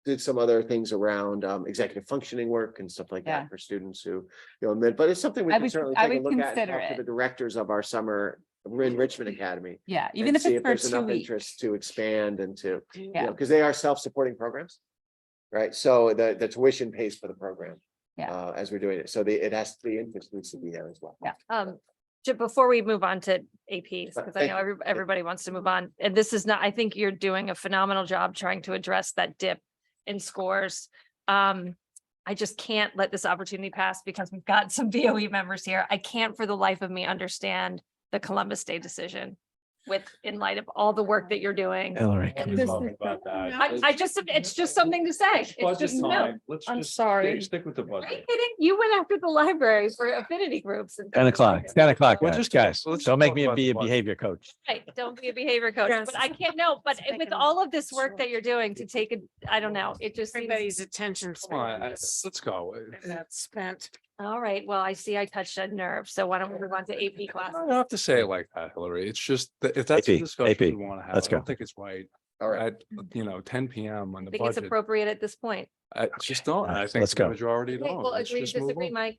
[SPEAKER 16] did some other things around executive functioning work and stuff like that for students who, but it's something we can certainly take a look at and talk to the directors of our summer enrichment academy.
[SPEAKER 6] Even if it's for
[SPEAKER 16] there's
[SPEAKER 6] 2
[SPEAKER 16] enough
[SPEAKER 6] weeks.
[SPEAKER 16] interest to expand and to, because they are self-supporting programs, right? So the tuition pays for the program. As we're doing it. So the interest needs to be there as well.
[SPEAKER 2] Before we move on to APs, because I know everybody wants to move on, and this is not, I think you're doing a phenomenal job trying to address that dip in scores. I just can't let this opportunity pass because we've got some BOE members here. I can't for the life of me understand the Columbus Day decision in light of all the work that you're doing.
[SPEAKER 1] Hillary.
[SPEAKER 2] It's just something to say. It's just no.
[SPEAKER 8] I'm
[SPEAKER 2] sorry.
[SPEAKER 8] Stick with the
[SPEAKER 2] Are you
[SPEAKER 8] budget.
[SPEAKER 2] kidding? You went after the library for affinity groups.
[SPEAKER 1] 10 o'clock, 10 o'clock,
[SPEAKER 8] Well,
[SPEAKER 1] guys,
[SPEAKER 8] just-
[SPEAKER 1] guys.
[SPEAKER 8] let's
[SPEAKER 1] Don't make
[SPEAKER 8] talk
[SPEAKER 1] me
[SPEAKER 8] about
[SPEAKER 1] be a
[SPEAKER 8] the budget.
[SPEAKER 1] behavior coach.
[SPEAKER 2] Right, don't be a behavior coach, but I can't know, but with all of this work that you're doing to take it, I don't know, it just seems.
[SPEAKER 3] Everybody's attention
[SPEAKER 8] Come on,
[SPEAKER 3] span is
[SPEAKER 8] let's go.
[SPEAKER 3] that's spent.
[SPEAKER 2] All right, well, I see I touched a nerve, so why don't we move on to AP
[SPEAKER 8] You
[SPEAKER 2] class?
[SPEAKER 8] don't have to say it like that, Hillary. It's just that if that's a
[SPEAKER 1] AP,
[SPEAKER 8] discussion
[SPEAKER 1] AP.
[SPEAKER 8] we want to have, I
[SPEAKER 1] Let's go.
[SPEAKER 8] don't think it's right.
[SPEAKER 16] All right.
[SPEAKER 8] At 10 PM on
[SPEAKER 2] I
[SPEAKER 8] the
[SPEAKER 2] think it's
[SPEAKER 8] budget.
[SPEAKER 2] appropriate at this point.
[SPEAKER 8] I just don't. I think
[SPEAKER 1] let's
[SPEAKER 8] the
[SPEAKER 1] go.
[SPEAKER 8] majority
[SPEAKER 2] Okay,
[SPEAKER 8] don't.
[SPEAKER 2] well,
[SPEAKER 8] Let's
[SPEAKER 2] agree,
[SPEAKER 8] just move
[SPEAKER 2] disagree,
[SPEAKER 8] on.
[SPEAKER 2] Mike.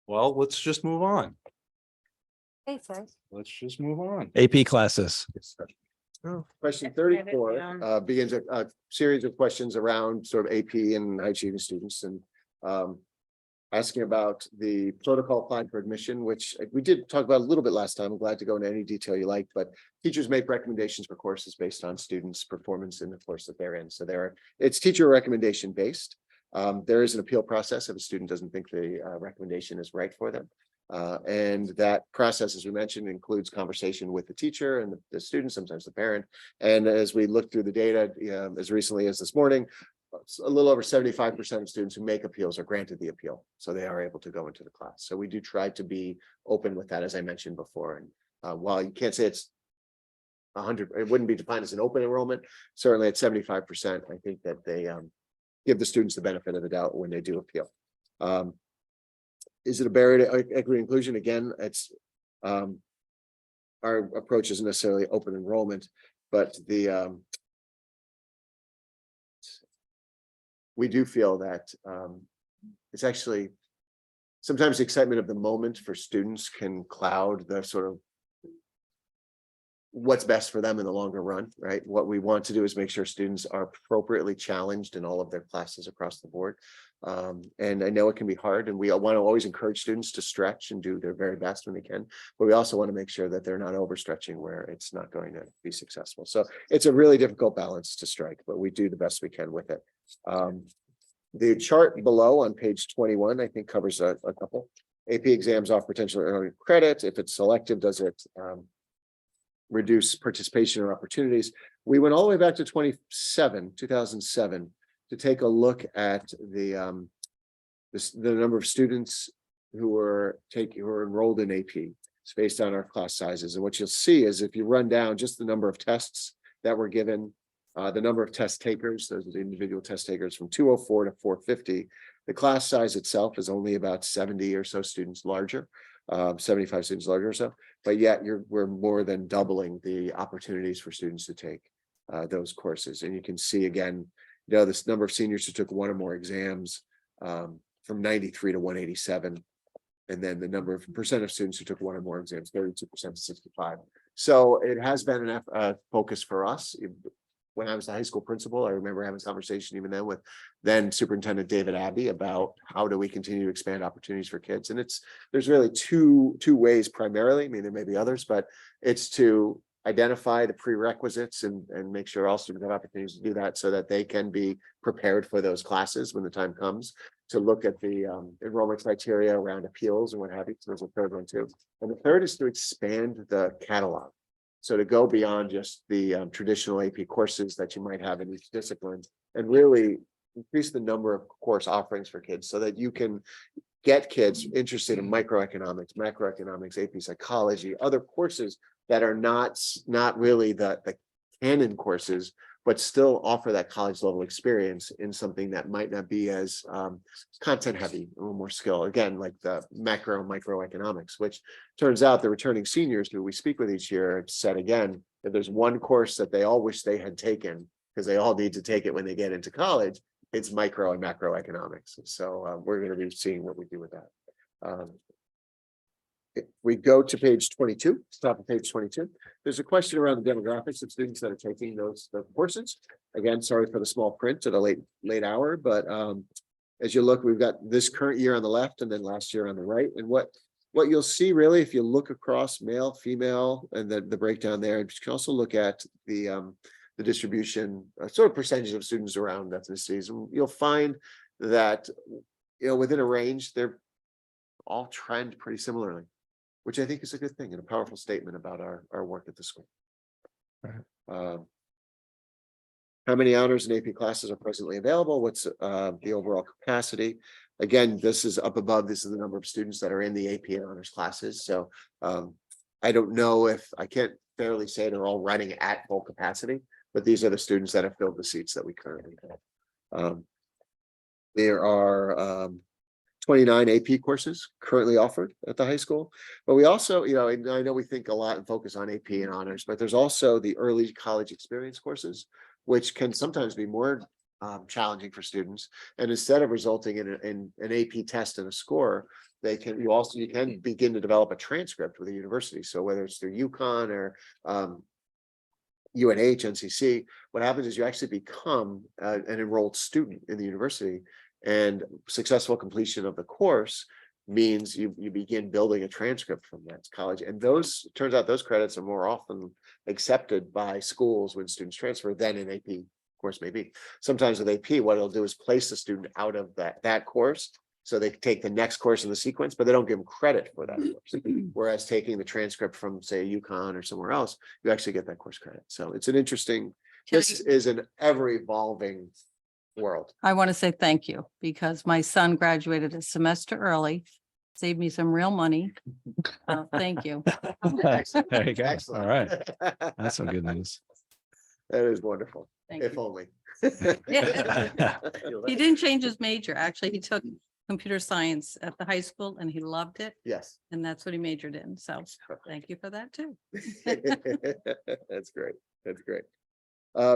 [SPEAKER 8] Well, let's just move on.
[SPEAKER 2] Hey, sorry.
[SPEAKER 8] Let's just move on.
[SPEAKER 1] AP classes.
[SPEAKER 16] Question 34 begins a series of questions around sort of AP and high achieving students, and asking about the protocol applied for admission, which we did talk about a little bit last time. I'm glad to go into any detail you like, but teachers make recommendations for courses based on students' performance in the course that they're in. So it's teacher recommendation based. There is an appeal process if a student doesn't think the recommendation is right for them. And that process, as we mentioned, includes conversation with the teacher and the student, sometimes the parent. And as we look through the data, as recently as this morning, a little over 75% of students who make appeals are granted the appeal. So they are able to go into the class. So we do try to be open with that, as I mentioned before. And while you can't say it's 100, it wouldn't be defined as an open enrollment, certainly at 75%, I think that give the students the benefit of the doubt when they do appeal. Is it a barrier to equity and inclusion? Again, it's our approach isn't necessarily open enrollment, but we do feel that it's actually sometimes the excitement of the moment for students can cloud the sort of what's best for them in the longer run, right? What we want to do is make sure students are appropriately challenged in all of their classes across the board. And I know it can be hard, and we want to always encourage students to stretch and do their very best when they can, but we also want to make sure that they're not overstretching where it's not going to be successful. So it's a really difficult balance to strike, but we do the best we can with it. The chart below on page 21, I think covers a couple. AP exams offer potential earning credit. If it's selective, does it reduce participation or opportunities? We went all the way back to 2007 to take a look at the number of students who were enrolled in AP. It's based on our class sizes. And what you'll see is if you run down just the number of tests that were given, the number of test takers, those are the individual test takers from 204 to 450, the class size itself is only about 70 or so students larger, 75 students larger or so, but yet we're more than doubling the opportunities for students to take those courses. And you can see again, this number of seniors who took one or more exams from 93 to 187. And then the number of percent of students who took one or more exams, 32% to 65. So it has been a focus for us. When I was the high school principal, I remember having a conversation even then with then Superintendent David Abbey about how do we continue to expand opportunities for kids. And there's really two ways primarily. I mean, there may be others, but it's to identify the prerequisites and make sure all students have opportunities to do that so that they can be prepared for those classes when the time comes, to look at the enrollment criteria around appeals and what have you. So there's a third one too. And the third is to expand the catalog. So to go beyond just the traditional AP courses that you might have in each discipline and really increase the number of course offerings for kids so that you can get kids interested in microeconomics, macroeconomics, AP psychology, other courses that are not really the canon courses, but still offer that college level experience in something that might not be as content heavy, a little more skill. Again, like the macro and microeconomics, which turns out the returning seniors who we speak with each year said again, that there's one course that they all wish they had taken because they all need to take it when they get into college. It's micro and macroeconomics. So we're going to be seeing what we do with that. If we go to page 22, top of page 22, there's a question around the demographics of students that are taking the courses. Again, sorry for the small print at a late hour, but as you look, we've got this current year on the left and then last year on the right. And what you'll see really, if you look across male, female, and the breakdown there, you can also look at the distribution, sort of percentage of students around ethnicities. And you'll find that, within a range, they're all trend pretty similarly, which I think is a good thing and a powerful statement about our work at the school. Right. How many honors and AP classes are presently available? What's the overall capacity? Again, this is up above. This is the number of students that are in the AP and honors classes. So I don't know if I can't fairly say they're all running at full capacity, but these are the students that have filled the seats that we currently have. There are 29 AP courses currently offered at the high school, but we also, and I know we think a lot and focus on AP and honors, but there's also the early college experience courses, which can sometimes be more challenging for students. And instead of resulting in an AP test and a score, you can begin to develop a transcript with a university. So whether it's through UConn or UNH, NCC, what happens is you actually become an enrolled student in the university. And successful completion of the course means you begin building a transcript from that college. And turns out those credits are more often accepted by schools when students transfer than an AP course may be. Sometimes with AP, what it'll do is place the student out of that course. So they take the next course in the sequence, but they don't give them credit for that course. Whereas taking the transcript from, say, UConn or somewhere else, you actually get that course credit. So it's an interesting, this is an ever evolving world.
[SPEAKER 10] I want to say thank you because my son graduated a semester early, saved me some real money. Thank you.
[SPEAKER 16] Excellent.
[SPEAKER 1] There you go.
[SPEAKER 16] Excellent.
[SPEAKER 1] All right. That's some good news.
[SPEAKER 16] That is wonderful.
[SPEAKER 10] Thank
[SPEAKER 16] If
[SPEAKER 10] you.
[SPEAKER 16] only.
[SPEAKER 10] He didn't change his major. Actually, he took computer science at the high school and he loved it.
[SPEAKER 16] Yes.
[SPEAKER 10] And that's what he majored in. So thank you for that too.
[SPEAKER 16] That's great. That's great.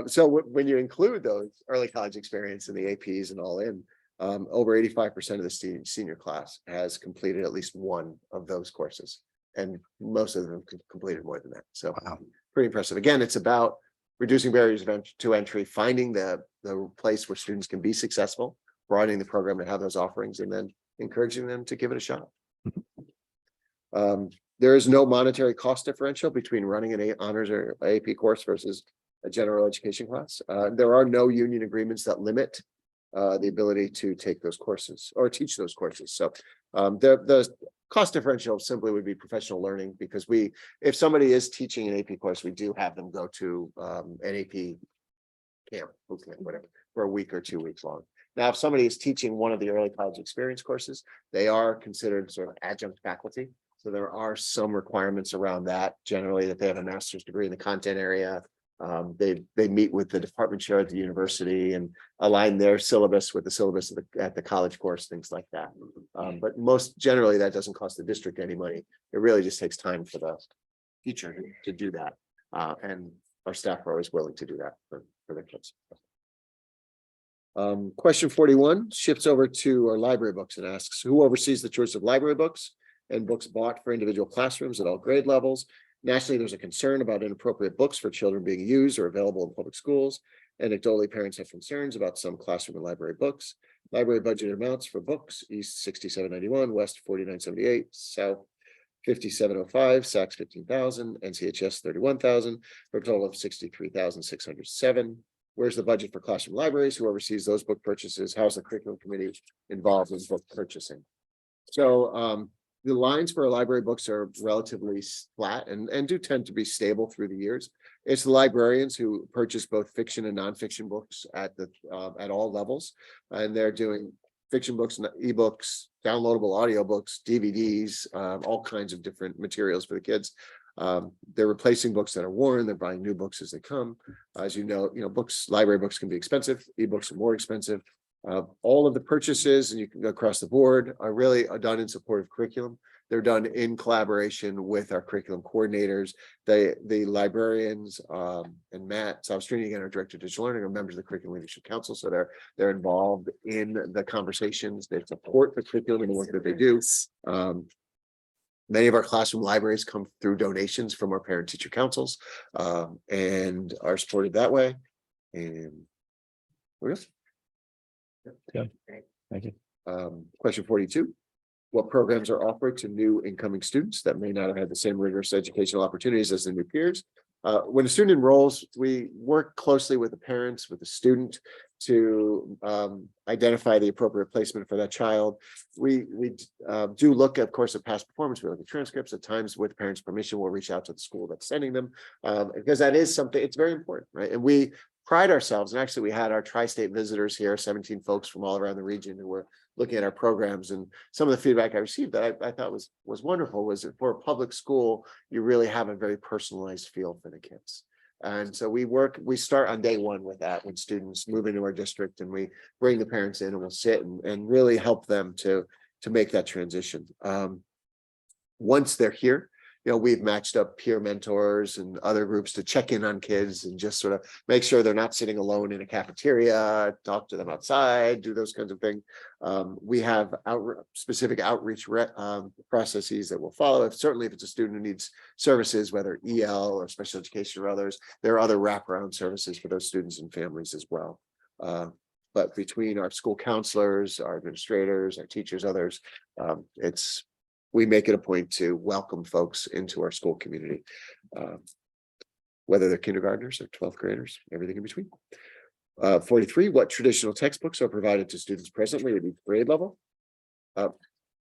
[SPEAKER 16] So when you include those early college experience and the APs and all in, over 85% of the senior class has completed at least one of those courses. And most of them completed more than that. So pretty impressive. Again, it's about reducing barriers to entry, finding the place where students can be successful, broadening the program and have those offerings, and then encouraging them to give it a shot. There is no monetary cost differential between running an honors or AP course versus a general education class. There are no union agreements that limit the ability to take those courses or teach those courses. So the cost differential simply would be professional learning, because if somebody is teaching an AP course, we do have them go to an AP camp, whatever, for a week or 2 weeks long. Now, if somebody is teaching one of the early college experience courses, they are considered sort of adjunct faculty. So there are some requirements around that, generally that they have a master's degree in the content area. They meet with the department chair at the university and align their syllabus with the syllabus at the college course, things like that. But most generally, that doesn't cost the district any money. It really just takes time for the teacher to do that. And our staff are always willing to do that for their kids. Question 41 shifts over to our library books and asks, who oversees the choice of library books and books bought for individual classrooms at all grade levels? Nationally, there's a concern about inappropriate books for children being used or available in public schools. Anecdotally, parents have concerns about some classroom and library books. Library budget amounts for books: East 6791, West 4978, South 5705, Saks 15,000, NCHS 31,000, for a total of 63,607. Where's the budget for classroom libraries? Who oversees those book purchases? How's the curriculum committee involved in book purchasing? So the lines for our library books are relatively flat and do tend to be stable through the years. It's the librarians who purchase both fiction and nonfiction books at all levels, and they're doing fiction books, ebooks, downloadable audiobooks, DVDs, all kinds of different materials for the kids. They're replacing books that are worn. They're buying new books as they come. As you know, library books can be expensive. Ebooks are more expensive. All of the purchases, and you can go across the board, are really done in support of curriculum. They're done in collaboration with our curriculum coordinators, the librarians, and Matt Salvestrini, again, our director of digital learning, are members of the Curriculum Leadership Council. So they're involved in the conversations. They support the curriculum and the work that they do. Many of our classroom libraries come through donations from our parent teacher councils, and are supported that way. And we're good.
[SPEAKER 1] Good. Thank you.
[SPEAKER 16] Question 42. What programs are offered to new incoming students that may not have had the same rigorous educational opportunities as their new peers? When a student enrolls, we work closely with the parents, with the student, to identify the appropriate placement for that child. We do look, of course, at past performance. We look at transcripts. At times, with parents' permission, we'll reach out to the school that's sending them, because that is something, it's very important, right? And we pride ourselves, and actually we had our tri-state visitors here, 17 folks from all around the region who were looking at our programs, and some of the feedback I received that I thought was wonderful was that for a public school, you really have a very personalized feel for the kids. And so we start on day one with that when students move into our district, and we bring the parents in and we'll sit and really help them to make that transition. Once they're here, we've matched up peer mentors and other groups to check in on kids and just sort of make sure they're not sitting alone in a cafeteria, talk to them outside, do those kinds of things. We have specific outreach processes that we'll follow. Certainly if it's a student who needs services, whether EL or special education or others, there are other wraparound services for those students and families as well. But between our school counselors, our administrators, our teachers, others, we make it a point to welcome folks into our school community, whether they're kindergartners or 12th graders, everything in between. 43, what traditional textbooks are provided to students presently at each grade level?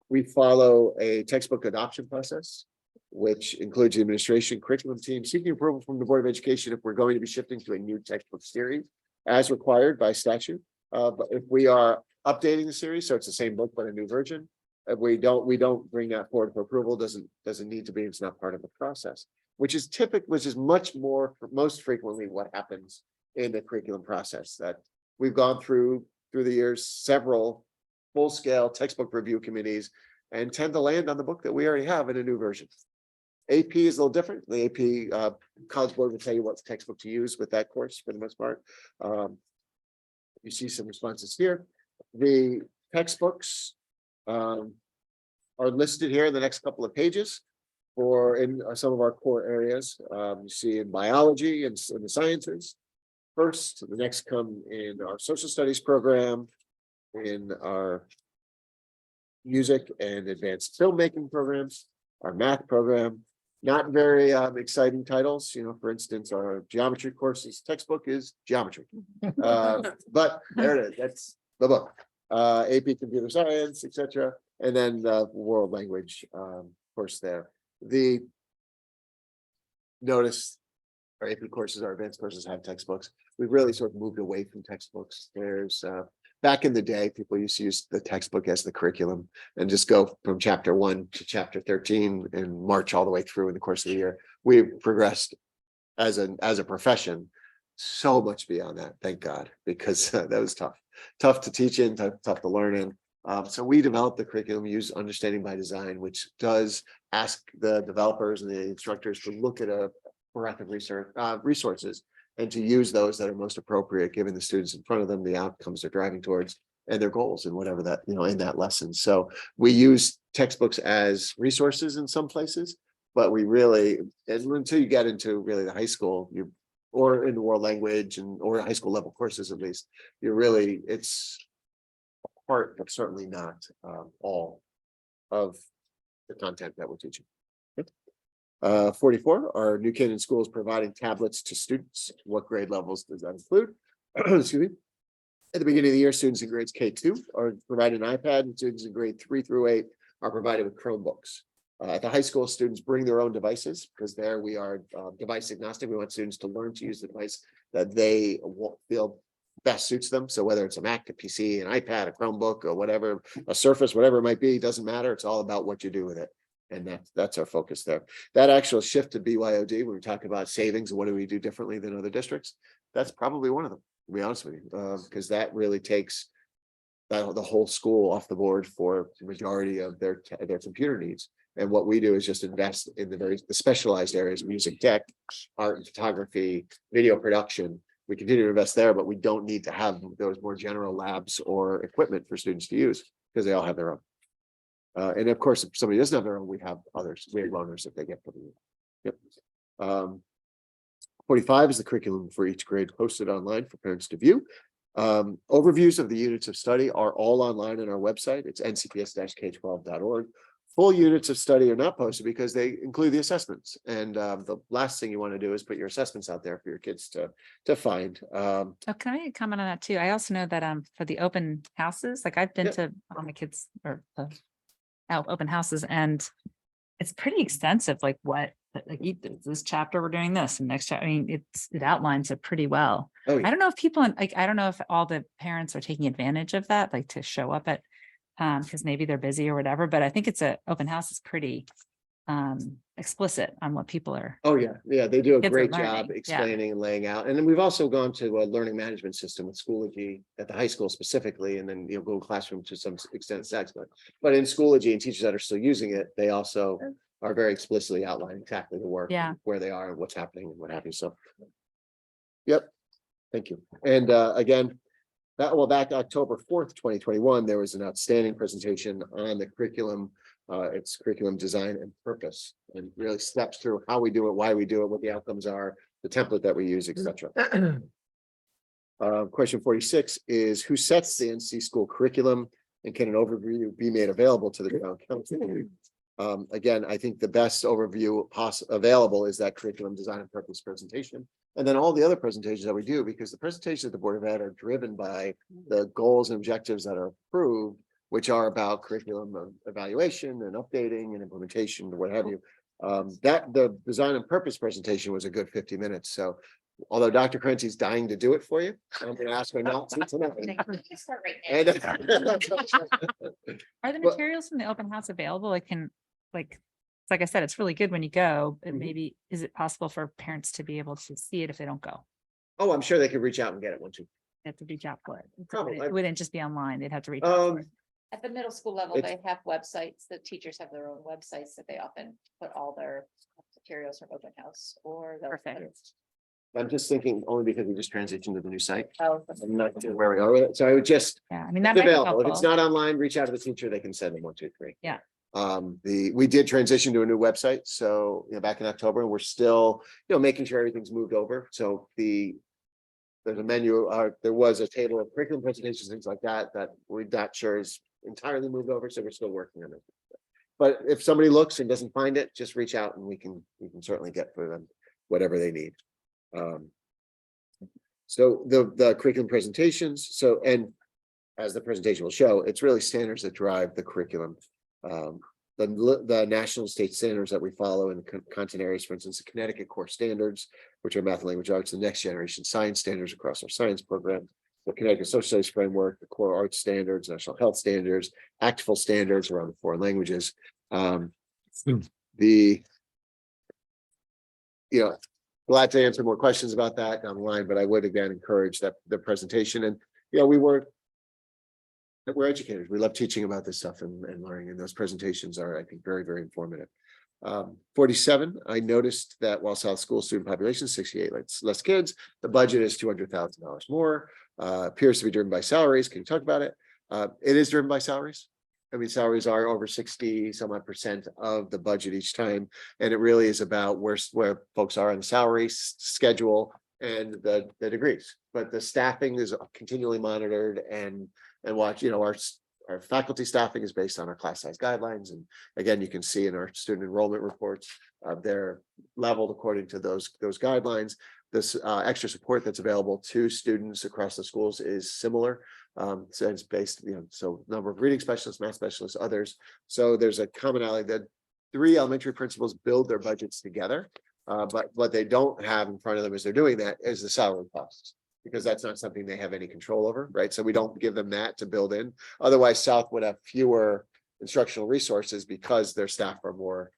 [SPEAKER 16] We follow a textbook adoption process, which includes the administration curriculum team seeking approval from the Board of Education if we're going to be shifting to a new textbook series as required by statute. But if we are updating the series, so it's the same book but a new version, if we don't bring that forward for approval. Doesn't need to be. It's not part of the process, which is much more, most frequently what happens in the curriculum process. That we've gone through the years, several full-scale textbook review committees and tend to land on the book that we already have in a new version. AP is a little different. The AP College Board will tell you what textbook to use with that course for the most part. You see some responses here. The textbooks are listed here in the next couple of pages for in some of our core areas. You see in biology and in the sciences first, the next come in our social studies program, in our music and advanced filmmaking programs, our math program. Not very exciting titles, you know, for instance, our geometry courses textbook is geometry. But there it is, that's the book. AP computer science, etc. And then the world language course there. The notice our AP courses, our advanced courses have textbooks. We've really sort of moved away from textbooks. There's back in the day, people used to use the textbook as the curriculum and just go from chapter 1 to chapter 13 and march all the way through in the course of the year. We've progressed as a profession so much beyond that, thank God, because that was tough to teach in, tough to learn in. So we developed the curriculum, use Understanding by Design, which does ask the developers and the instructors to look at a breadth of research resources and to use those that are most appropriate, given the students in front of them, the outcomes they're driving towards, and their goals and whatever that, you know, in that lesson. So we use textbooks as resources in some places, but we really, and until you get into really the high school, or in the world language or high school level courses, at least, it's a part, but certainly not all of the content that we're teaching. 44, are New Canaan schools providing tablets to students? What grade levels does that include? Excuse me. At the beginning of the year, students in grades K2 are provided an iPad, and students in grade 3 through 8 are provided with Chromebooks. At the high school, students bring their own devices because there we are device agnostic. We want students to learn to use the device that they feel best suits them. So whether it's a Mac, a PC, an iPad, a Chromebook, or whatever, a Surface, whatever it might be, doesn't matter. It's all about what you do with it. And that's our focus there. That actual shift to BYOD, when we talk about savings and what do we do differently than other districts, that's probably one of them, to be honest with you, because that really takes the whole school off the board for the majority of their computer needs. And what we do is just invest in the specialized areas, music tech, art and photography, video production. We continue to invest there, but we don't need to have those more general labs or equipment for students to use because they all have their own. And of course, if somebody doesn't have their own, we have others. We have loaners that they get from you. Yep. 45 is the curriculum for each grade posted online for parents to view. Overviews of the units of study are all online on our website. It's ncps-k12.org. Full units of study are not posted because they include the assessments. And the last thing you want to do is put your assessments out there for your kids to find.
[SPEAKER 6] Oh, can I comment on that too? I also know that for the open houses, like I've been to all my kids or open houses, and it's pretty extensive. Like this chapter we're doing this, and next chapter. I mean, it outlines it pretty well.
[SPEAKER 16] Oh, yeah.
[SPEAKER 6] I don't know if people I don't know if all the parents are taking advantage of that, like to show up at because maybe they're busy or whatever. But I think open house is pretty explicit on what people are.
[SPEAKER 16] Oh, yeah, they do a
[SPEAKER 6] Kids are
[SPEAKER 16] great
[SPEAKER 6] learning,
[SPEAKER 16] job
[SPEAKER 6] yeah.
[SPEAKER 16] explaining and laying out. And then we've also gone to a learning management system with Schoology at the high school specifically, and then Google Classroom to some extent, but in Schoology and teachers that are still using it, they also are very explicitly outlining exactly the work, where they are and what's happening and what have you. So, yep, thank you. And again, back October 4th, 2021, there was an outstanding presentation on the curriculum. It's curriculum design and purpose, and really steps through how we do it, why we do it, what the outcomes are, the template that we use, etc. Question 46 is, who sets the NC school curriculum, and can an overview be made available to the town council? Again, I think the best overview available is that curriculum design and purpose presentation. And then all the other presentations that we do, because the presentations at the Board of Ed are driven by the goals and objectives that are approved, which are about curriculum evaluation and updating and implementation or what have you. The design and purpose presentation was a good 50 minutes. So although Dr. Crency's dying to do it for you, I'm going to ask her not to tonight.
[SPEAKER 6] Are the materials from the open house available? Like I said, it's really good when you go, but maybe is it possible for parents to be able to see it if they don't go?
[SPEAKER 16] Oh, I'm sure they could reach out and get it once you.
[SPEAKER 6] They have to reach out for it.
[SPEAKER 16] Probably.
[SPEAKER 6] It wouldn't just be online. They'd have to reach out for it.
[SPEAKER 19] At the middle school level,
[SPEAKER 16] It's-
[SPEAKER 19] they have websites, the teachers have their own websites that they often put all their materials from open house or. they'll put it-
[SPEAKER 16] I'm just thinking only because we just transitioned to the new site.
[SPEAKER 19] Oh,
[SPEAKER 16] I'm not sure where we are with it. So I would just,
[SPEAKER 6] Yeah, I mean, that
[SPEAKER 16] it's
[SPEAKER 6] might be
[SPEAKER 16] available. If it's
[SPEAKER 6] helpful.
[SPEAKER 16] not online, reach out to the teacher. They can send them 1, 2, 3.
[SPEAKER 6] Yeah.
[SPEAKER 16] We did transition to a new website. So, back in October, and we're still, making sure everything's moved over. So there's a menu, there was a table of curriculum presentations, things like that we're not sure is entirely moved over. So we're still working on it. But if somebody looks and doesn't find it, just reach out and we can certainly get for them whatever they need. So the curriculum presentations, and as the presentation will show, it's really standards that drive the curriculum. The national state standards that we follow in content areas, for instance, the Connecticut core standards, which are math and language arts, the next generation science standards across our science program, the Connecticut social studies framework, the core arts standards, national health standards, actful standards around the foreign languages. Glad to answer more questions about that down the line, but I would again encourage that the presentation and, we're educators. We love teaching about this stuff and learning, and those presentations are, I think, very, very informative. 47, I noticed that while South School student population is 68 less kids, the budget is $200,000 more, appears to be driven by salaries. Can you talk about it? It is driven by salaries. I mean, salaries are over 60 some odd % of the budget each time. And it really is about where folks are on the salary schedule and the degrees. But the staffing is continually monitored and watch, our faculty staffing is based on our class size guidelines. And again, you can see in our student enrollment reports, they're leveled according to those guidelines. This extra support that's available to students across the schools is similar. So it's based, so number of reading specialists, math specialists, others. So there's a commonality that 3 elementary principals build their budgets together. But what they don't have in front of them as they're doing that is the salary costs, because that's not something they have any control over, right? So we don't give them that to build in. Otherwise, South would have fewer instructional resources because their staff are more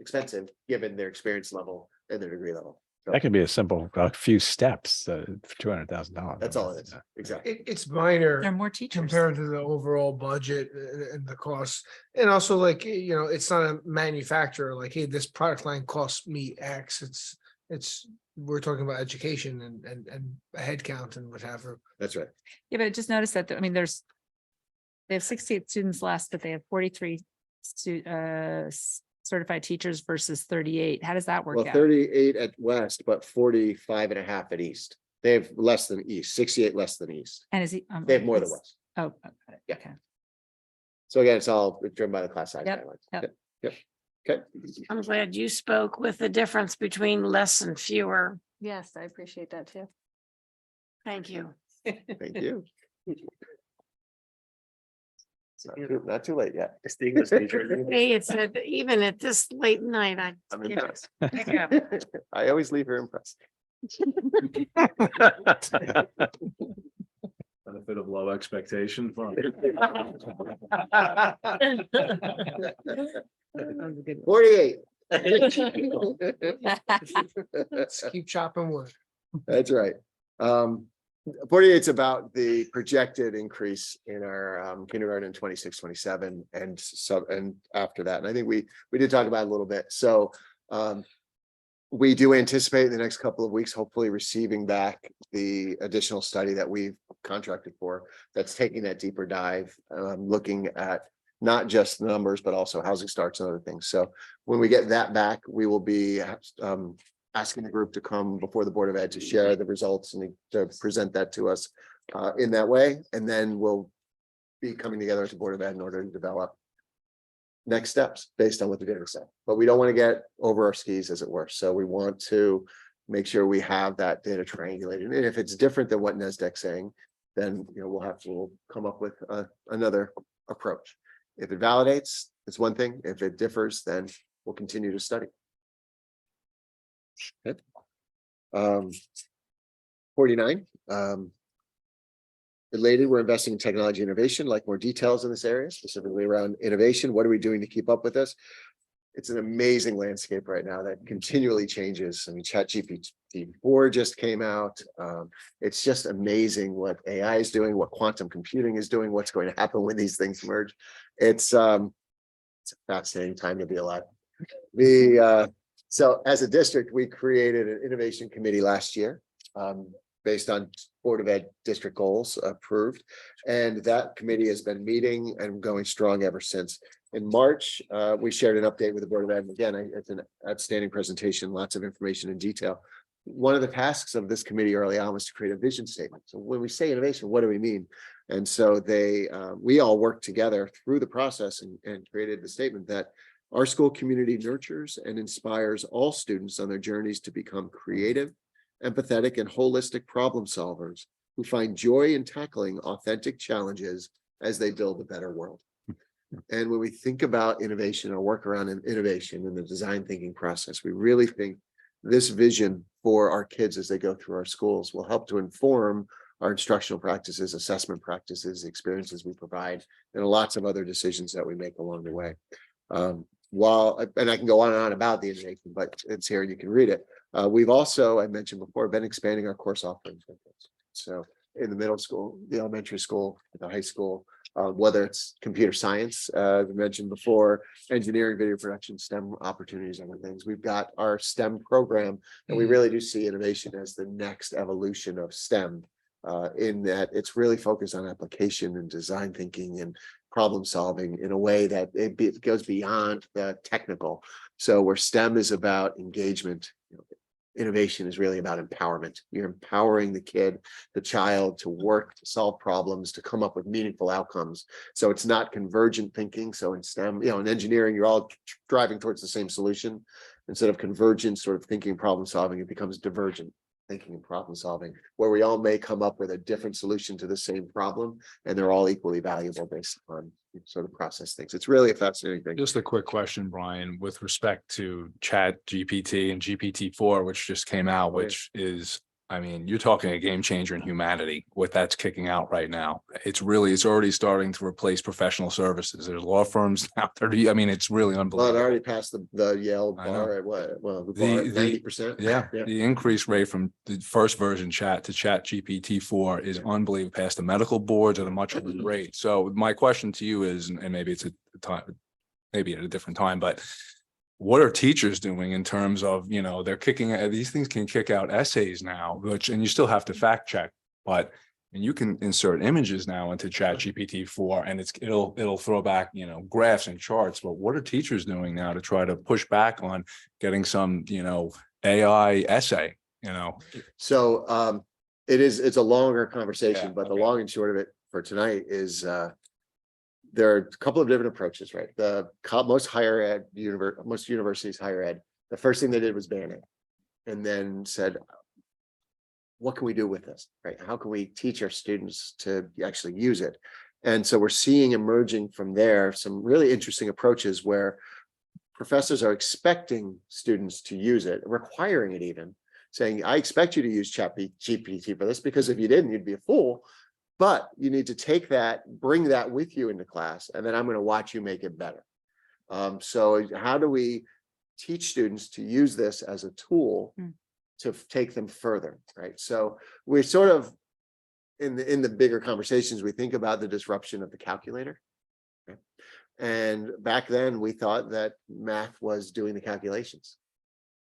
[SPEAKER 16] expensive, given their experience level and their degree level. So
[SPEAKER 1] That could be a simple, a few steps for $200,000.
[SPEAKER 16] that's all it is. Exactly.
[SPEAKER 7] It's minor.
[SPEAKER 6] There are more teachers.
[SPEAKER 7] Compared to the overall budget and the costs. And also it's not a manufacturer, like, hey, this product line costs me X. We're talking about education and a head count and what have you.
[SPEAKER 16] That's right.
[SPEAKER 6] Yeah, but just notice that, I mean, they have 68 students less, but they have 43 certified teachers versus 38. How does that work
[SPEAKER 16] Well,
[SPEAKER 6] out?
[SPEAKER 16] 38 at West, but 45.5 at East. They have less than East, 68 less than East.
[SPEAKER 6] And is he?
[SPEAKER 16] They have more than West.
[SPEAKER 6] Oh, got it.
[SPEAKER 16] Yeah.
[SPEAKER 6] Okay.
[SPEAKER 16] So again, it's all driven by the class size
[SPEAKER 6] Yep,
[SPEAKER 16] guidelines.
[SPEAKER 6] yep.
[SPEAKER 16] Yep. Okay.
[SPEAKER 3] I'm glad you spoke with the difference between less and fewer.
[SPEAKER 2] Yes, I appreciate that too.
[SPEAKER 3] Thank you.
[SPEAKER 16] Thank you. Not too late yet.
[SPEAKER 11] It's the English teacher.
[SPEAKER 3] Hey, it's even at this late night,
[SPEAKER 16] I'm
[SPEAKER 3] you know,
[SPEAKER 16] impressed.
[SPEAKER 3] pick up.
[SPEAKER 16] I always leave her impressed.
[SPEAKER 8] Benefit of low expectation. Fun.
[SPEAKER 16] 48.
[SPEAKER 7] Let's keep chopping wood.
[SPEAKER 16] That's right. 48 is about the projected increase in our kindergarten in 26, 27 and after that. And I think we did talk about it a little bit. So we do anticipate in the next couple of weeks, hopefully receiving back the additional study that we've contracted for that's taking that deeper dive, looking at not just numbers, but also housing starts and other things. So when we get that back, we will be asking the group to come before the Board of Ed to share the results and to present that to us in that way. And then we'll be coming together at the Board of Ed in order to develop next steps based on what the data said. But we don't want to get over our skis, as it were. So we want to make sure we have that data triangulated. And if it's different than what NASDAQ's saying, then we'll come up with another approach. If it validates, it's one thing. If it differs, then we'll continue to study. Good. 49. Related, we're investing in technology innovation, like more details in this area, specifically around innovation. What are we doing to keep up with this? it's an amazing landscape right now that continually changes. I mean, ChatGPT-4 just came out. It's just amazing what AI is doing, what quantum computing is doing, what's going to happen when these things merge. It's a fascinating time to be alive. So as a district, we created an innovation committee last year, based on Board of Ed district goals approved. And that committee has been meeting and going strong ever since. In March, we shared an update with the Board of Ed. And again, it's an outstanding presentation, lots of information and detail. One of the tasks of this committee early on was to create a vision statement. So when we say innovation, what do we mean? And so we all worked together through the process and created the statement that our school community nurtures and inspires all students on their journeys to become creative, empathetic, and holistic problem solvers who find joy in tackling authentic challenges as they build a better world. And when we think about innovation or work around innovation in the design thinking process, we really think this vision for our kids as they go through our schools will help to inform our instructional practices, assessment practices, experiences we provide, and lots of other decisions that we make along the way. And I can go on and on about the innovation, but it's here, you can read it. We've also, I mentioned before, been expanding our course offerings. So in the middle school, the elementary school, the high school, whether it's computer science, as I mentioned before, engineering, video production, STEM opportunities, other things. We've got our STEM program, and we really do see innovation as the next evolution of STEM, in that it's really focused on application and design thinking and problem solving in a way that it goes beyond the technical. So where STEM is about engagement, innovation is really about empowerment. You're empowering the kid, the child, to work, to solve problems, to come up with meaningful outcomes. So it's not convergent thinking. So in STEM, in engineering, you're all driving towards the same solution. Instead of convergent sort of thinking, problem solving, it becomes divergent thinking and problem solving, where we all may come up with a different solution to the same problem, and they're all equally valuable based on sort of process things. It's really a fascinating thing.
[SPEAKER 8] Just a quick question, Brian, with respect to Chat GPT and GPT-4, which just came out, which is, I mean, you're talking a game changer in humanity, what that's kicking out right now. It's already starting to replace professional services. There's law firms out there. I mean, it's really
[SPEAKER 16] Well,
[SPEAKER 8] unbelievable.
[SPEAKER 16] it already passed the Yale
[SPEAKER 8] I know.
[SPEAKER 16] bar at what? Well, the bar at 90%.
[SPEAKER 8] Yeah, the increase rate from the first version Chat to Chat GPT-4 is unbelievable, past the medical boards at a much higher rate. So my question to you is, and maybe it's a time, maybe at a different time, but what are teachers doing in terms of, they're these things can kick out essays now, and you still have to fact check, but you can insert images now into Chat GPT-4 and it'll throw back, graphs and charts. But what are teachers doing now to try to push back on getting some, AI essay,
[SPEAKER 16] So it's a longer conversation, but the long and short of it for tonight is there are a couple of different approaches, right? Most universities higher ed, the first thing they did was ban it, and then said, what can we do with this, right? How can we teach our students to actually use it? And so we're seeing emerging from there some really interesting approaches where professors are expecting students to use it, requiring it even, saying, I expect you to use ChatGPT for this, because if you didn't, you'd be a fool. But you need to take that, bring that with you into class, and then I'm going to watch you make it better. So how do we teach students to use this as a tool to take them further, right? So we're sort of in the bigger conversations, we think about the disruption of the calculator. Okay? And back then we thought that math was doing the calculations.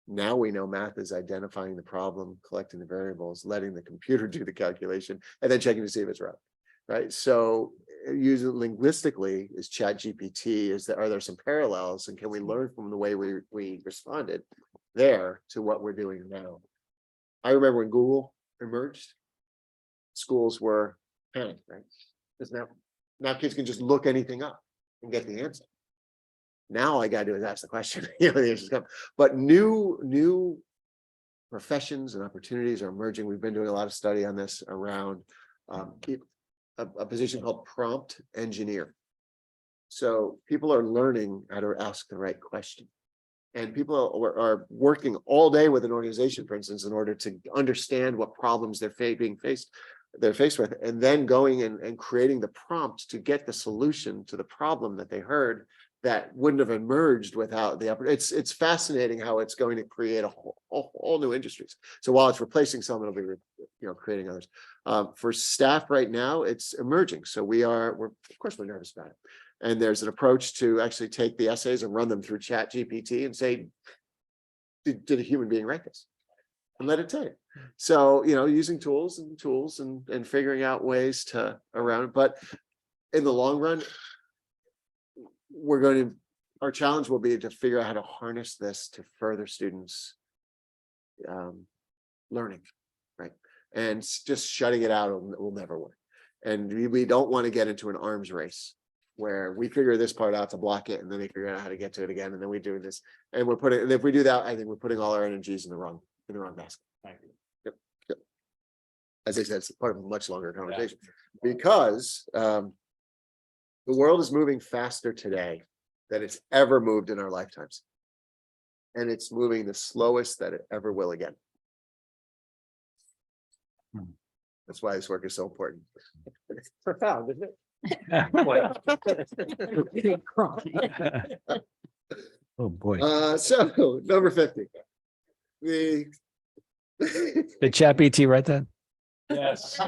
[SPEAKER 16] Now we know math is identifying the problem, collecting the variables, letting the computer do the calculation, and then checking to see if it's right? So using linguistically is ChatGPT, are there some parallels, and can we learn from the way we responded there to what we're doing now? I remember when Google emerged, schools were panicked, right? Because now kids can just look anything up and get the answer. Now all I gotta do is ask the question, the answers come. But new professions and opportunities are emerging. We've been doing a lot of study on this around a position called prompt engineer. So people are learning how to ask the right question. And people are working all day with an organization, for instance, in order to understand what problems they're faced with, and then going and creating the prompt to get the solution to the problem that they heard that wouldn't have emerged without the it's fascinating how it's going to create a whole new industries. So while it's replacing some, it'll be, creating others. For staff right now, it's emerging. So we're of course we're nervous about it. And there's an approach to actually take the essays and run them through Chat GPT and say, did a human being write this? And let it tell you. So, using tools and figuring out ways to around it. But in the long run, our challenge will be to figure out how to harness this to further students learning, right? And just shutting it out will never work. And we don't want to get into an arms race where we figure this part out to block it, and then they figure out how to get to it again, and then we do this, and and if we do that, I think we're putting all our energies in the wrong basket. Yep. As I said, it's part of a much longer conversation, because the world is moving faster today than it's ever moved in our lifetimes, and it's moving the slowest that it ever will again. That's why this work is so important. It's profound, isn't it?
[SPEAKER 1] Oh, boy.
[SPEAKER 16] So number 50.
[SPEAKER 1] Did ChatGPT write that?
[SPEAKER 8] Yes.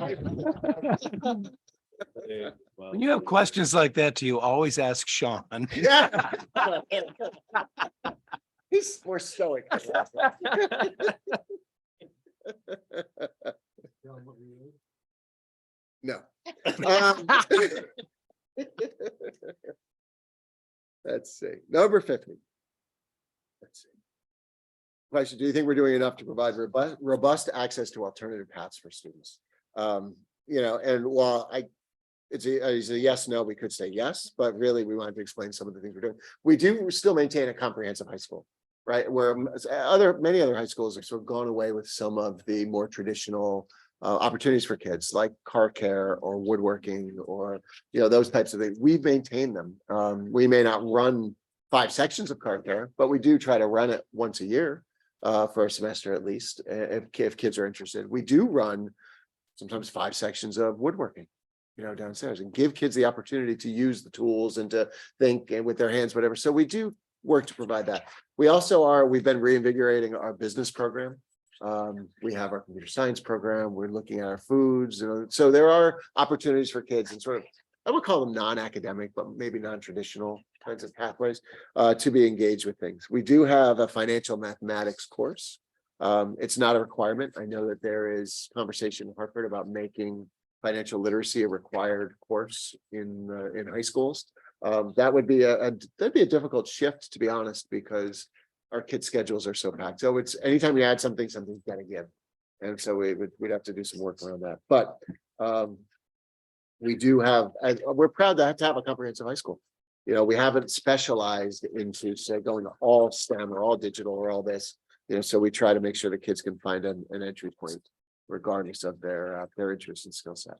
[SPEAKER 17] When you have questions like that, do you always ask Sean?
[SPEAKER 16] Yeah. He's more stoic. No. Let's see. Number 50. Let's see. Question: do you think we're doing enough to provide robust access to alternative paths for students? And while it's a yes, no, we could say yes, but really we wanted to explain some of the things we're doing. We do still maintain a comprehensive high school, right? Where many other high schools have sort of gone away with some of the more traditional opportunities for kids, like car care or woodworking or those types of things. We've maintained them. We may not run 5 sections of car care, but we do try to run it once a year for a semester at least, if kids are interested. We do run sometimes 5 sections of woodworking, downstairs, and give kids the opportunity to use the tools and to think with their hands, whatever. So we do work to provide that. We've been reinvigorating our business program. We have our computer science program. We're looking at our foods. So there are opportunities for kids and sort of, I would call them non-academic, but maybe non-traditional kinds of pathways to be engaged with things. We do have a financial mathematics course. It's not a requirement. I know that there is conversation in Hartford about making financial literacy a required course in high schools. That would be that'd be a difficult shift, to be honest, because our kids' schedules are so packed. So it's anytime you add something's got to give. And so we'd have to do some work around that. But we do have, we're proud to have a comprehensive high school. We haven't specialized into, say, going to all STEM or all digital or all this. So we try to make sure the kids can find an entry point regardless of their interest and skill set.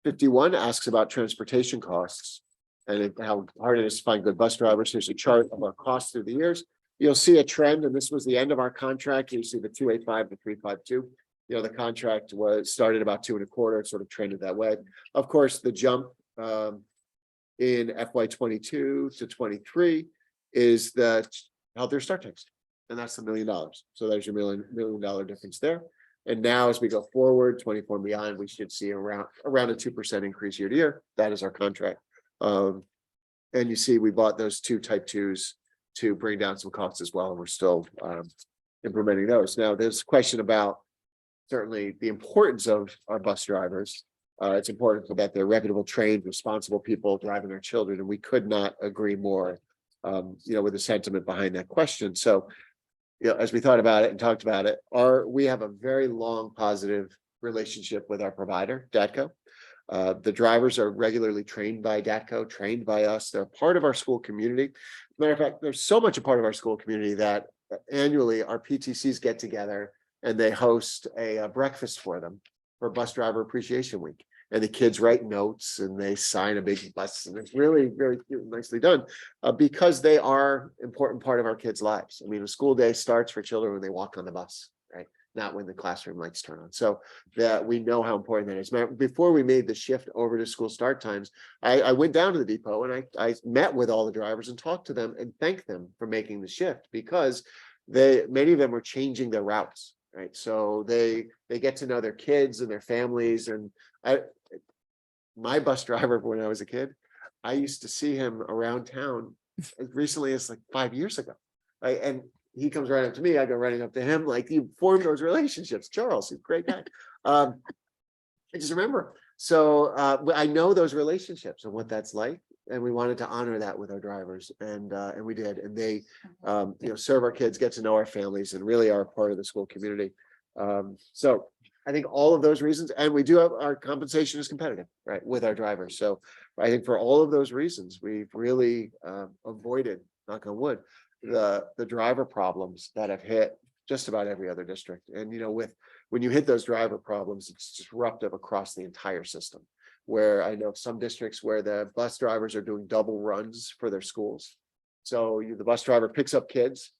[SPEAKER 16] 51 asks about transportation costs and how hard it is to find good bus drivers. Here's a chart of our costs through the years. You'll see a trend, and this was the end of our contract. You see the 285 to 352. The contract started about 2.25. It sort of trended that way. Of course, the jump in FY22 to 23 is the healthier start times, and that's $1 million. So there's your $1 million difference there. And now, as we go forward, 24 and beyond, we should see around a 2% increase year to year. That is our contract. And you see, we bought those 2 type 2s to bring down some costs as well, and we're still implementing those. Now, there's a question about certainly the importance of our bus drivers. It's important that they're reputable, trained, responsible people driving their children, and we could not agree more, with the sentiment behind that question. So, as we thought about it and talked about it, we have a very long positive relationship with our provider, DATCO. The drivers are regularly trained by DATCO, trained by us. They're part of our school community. Matter of fact, there's so much a part of our school community that annually our PTCs get together and they host a breakfast for them for Bus Driver Appreciation Week. And the kids write notes and they sign a big bus, and it's really very cute and nicely done because they are an important part of our kids' lives. I mean, a school day starts for children when they walk on the bus, right? not when the classroom lights turn on. So that we know how important that is. Before we made the shift over to school start times, I went down to the depot and I met with all the drivers and talked to them and thanked them for making the shift, because many of them were changing their routes, right? So they get to know their kids and their families. And my bus driver when I was a kid, I used to see him around town as recently as like 5 years ago, right? And he comes right up to me, I go running up to him, like you formed those relationships. Charles, he's a great guy. I just remember. So I know those relationships and what that's like. And we wanted to honor that with our drivers, and we did. And they, serve our kids, get to know our families, and really are a part of the school community. So I think all of those reasons, and we do have our compensation is competitive, right, with our drivers. So I think for all of those reasons, we've really avoided, knock on wood, the driver problems that have hit just about every other district. And when you hit those driver problems, it's disruptive across the entire system. Where I know some districts where the bus drivers are doing double runs for their schools. So the bus driver picks up kids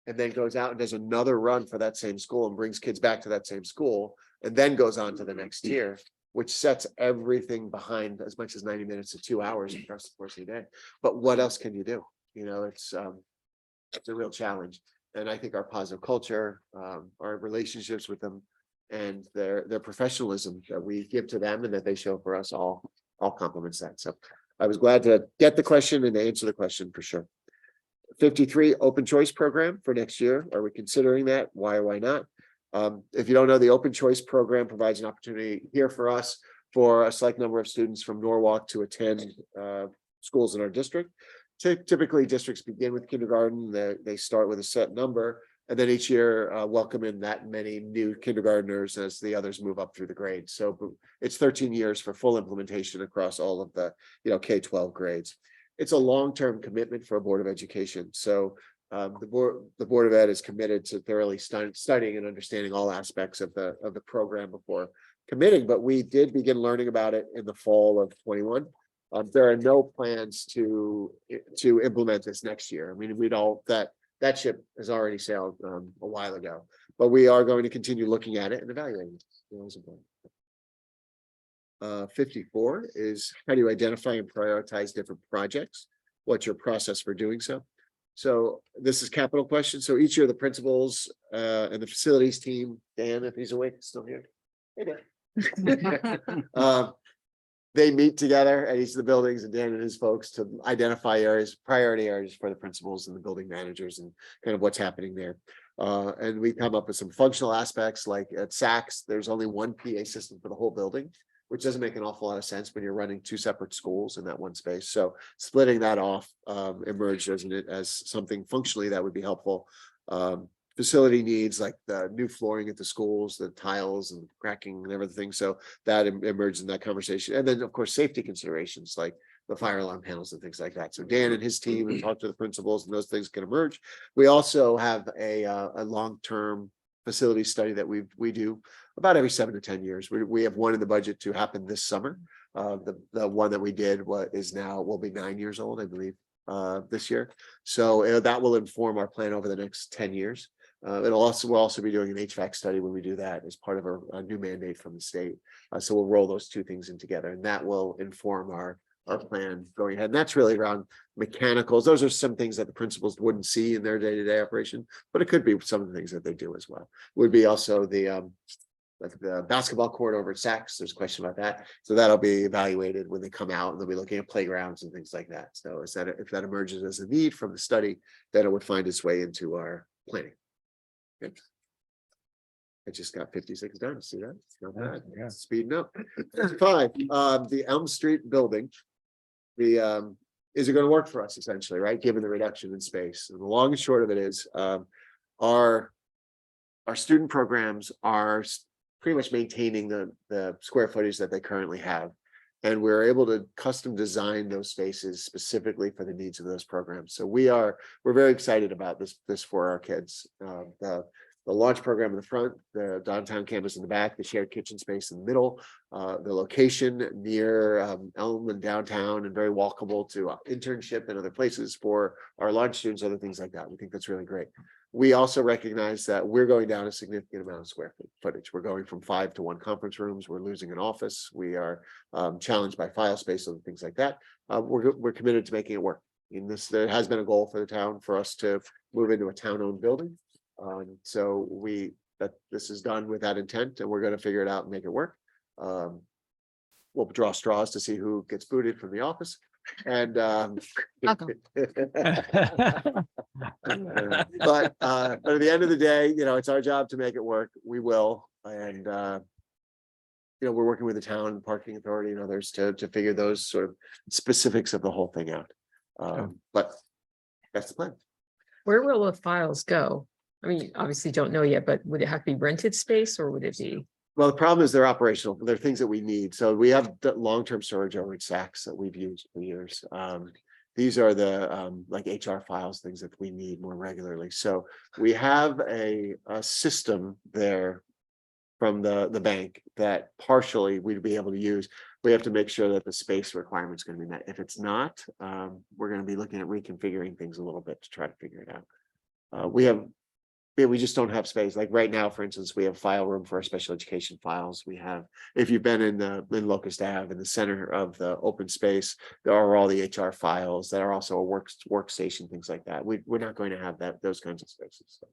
[SPEAKER 16] and then goes out and does another run for that same school and brings kids back to that same school, and then goes on to the next tier, which sets everything behind as much as 90 minutes to 2 hours across the course of the day. But what else can you do? It's a real challenge. And I think our positive culture, our relationships with them, and their professionalism that we give to them and that they show for us all complements that. So I was glad to get the question and to answer the question for sure. 53 open choice program for next year. Are we considering that? Why or why not? If you don't know, the open choice program provides an opportunity here for us for a select number of students from Norwalk to attend schools in our district. Typically districts begin with kindergarten, they start with a set number, and then each year welcome in that many new kindergartners as the others move up through the grades. So it's 13 years for full implementation across all of the K-12 grades. It's a long-term commitment for a Board of Education. So the Board of Ed is committed to thoroughly studying and understanding all aspects of the program before committing. But we did begin learning about it in the fall of 21. There are no plans to implement this next year. I mean, that ship has already sailed a while ago, but we are going to continue looking at it and evaluating it. 54 is, how do you identify and prioritize different projects? What's your process for doing so? So this is capital question. So each year the principals and the facilities team, Dan, if he's awake, still here. Hey, Dan. They meet together at each of the buildings, and Dan and his folks, to identify priority areas for the principals and the building managers and kind of what's happening there. And we come up with some functional aspects, like at Saks, there's only one PA system for the whole building, which doesn't make an awful lot of sense when you're running two separate schools in that one space. So splitting that off emerged as something functionally that would be helpful. Facility needs like the new flooring at the schools, the tiles and cracking and everything. So that emerged in that conversation. And then of course, safety considerations like the fire alarm panels and things like that. So Dan and his team and talk to the principals, and those things can emerge. We also have a long-term facility study that we do about every 7 to 10 years. We have one in the budget to happen this summer. The one that we did will be 9 years old, I believe, this year. So that will inform our plan over the next 10 years. We'll also be doing an HVAC study when we do that as part of a new mandate from the state. So we'll roll those two things in together, and that will inform our plan going ahead. And that's really around mechanicals. Those are some things that the principals wouldn't see in their day-to-day operation, but it could be some of the things that they do as well. Would be also the basketball court over at Saks. There's a question about that. So that'll be evaluated when they come out, and they'll be looking at playgrounds and things like that. So if that emerges as a need from the study, then it would find its way into our planning. Good. I just got 56 done. See that? It's not bad.
[SPEAKER 17] Yeah.
[SPEAKER 16] Speeding up. 5, the Elm Street building. Is it going to work for us essentially, right? Given the reduction in space. And the long and short of it is our student programs are pretty much maintaining the square footage that they currently have. And we're able to custom design those spaces specifically for the needs of those programs. So we're very excited about this for our kids. the launch program in the front, the downtown campus in the back, the shared kitchen space in the middle, the location near Elm and downtown and very walkable to internship and other places for our launch students, other things like that. We think that's really great. We also recognize that we're going down a significant amount of square footage. We're going from 5 to 1 conference rooms. We're losing an office. We are challenged by file space and things like that. We're committed to making it work. In this, there has been a goal for the town for us to move into a town-owned building. So this is done with that intent, and we're going to figure it out and make it work. We'll draw straws to see who gets booted from the office. And but at the end of the day, it's our job to make it work. We will. And we're working with the town parking authority and others to figure those sort of specifics of the whole thing out. But that's the plan.
[SPEAKER 20] Where will the files go? I mean, obviously don't know yet, but would it have to be rented space or would it be?
[SPEAKER 16] Well, the problem is they're operational. They're things that we need. So we have the long-term storage overage sacks that we've used for years. These are the like HR files, things that we need more regularly. So we have a system there from the bank that partially we'd be able to use. We have to make sure that the space requirement is going to be met. If it's not, we're going to be looking at reconfiguring things a little bit to try to figure it out. We just don't have space. Like right now, for instance, we have file room for our special education files. We have, if you've been in Locust Ave, in the center of the open space, there are all the HR files that are also a workstation, things like that. We're not going to have those kinds of spaces. So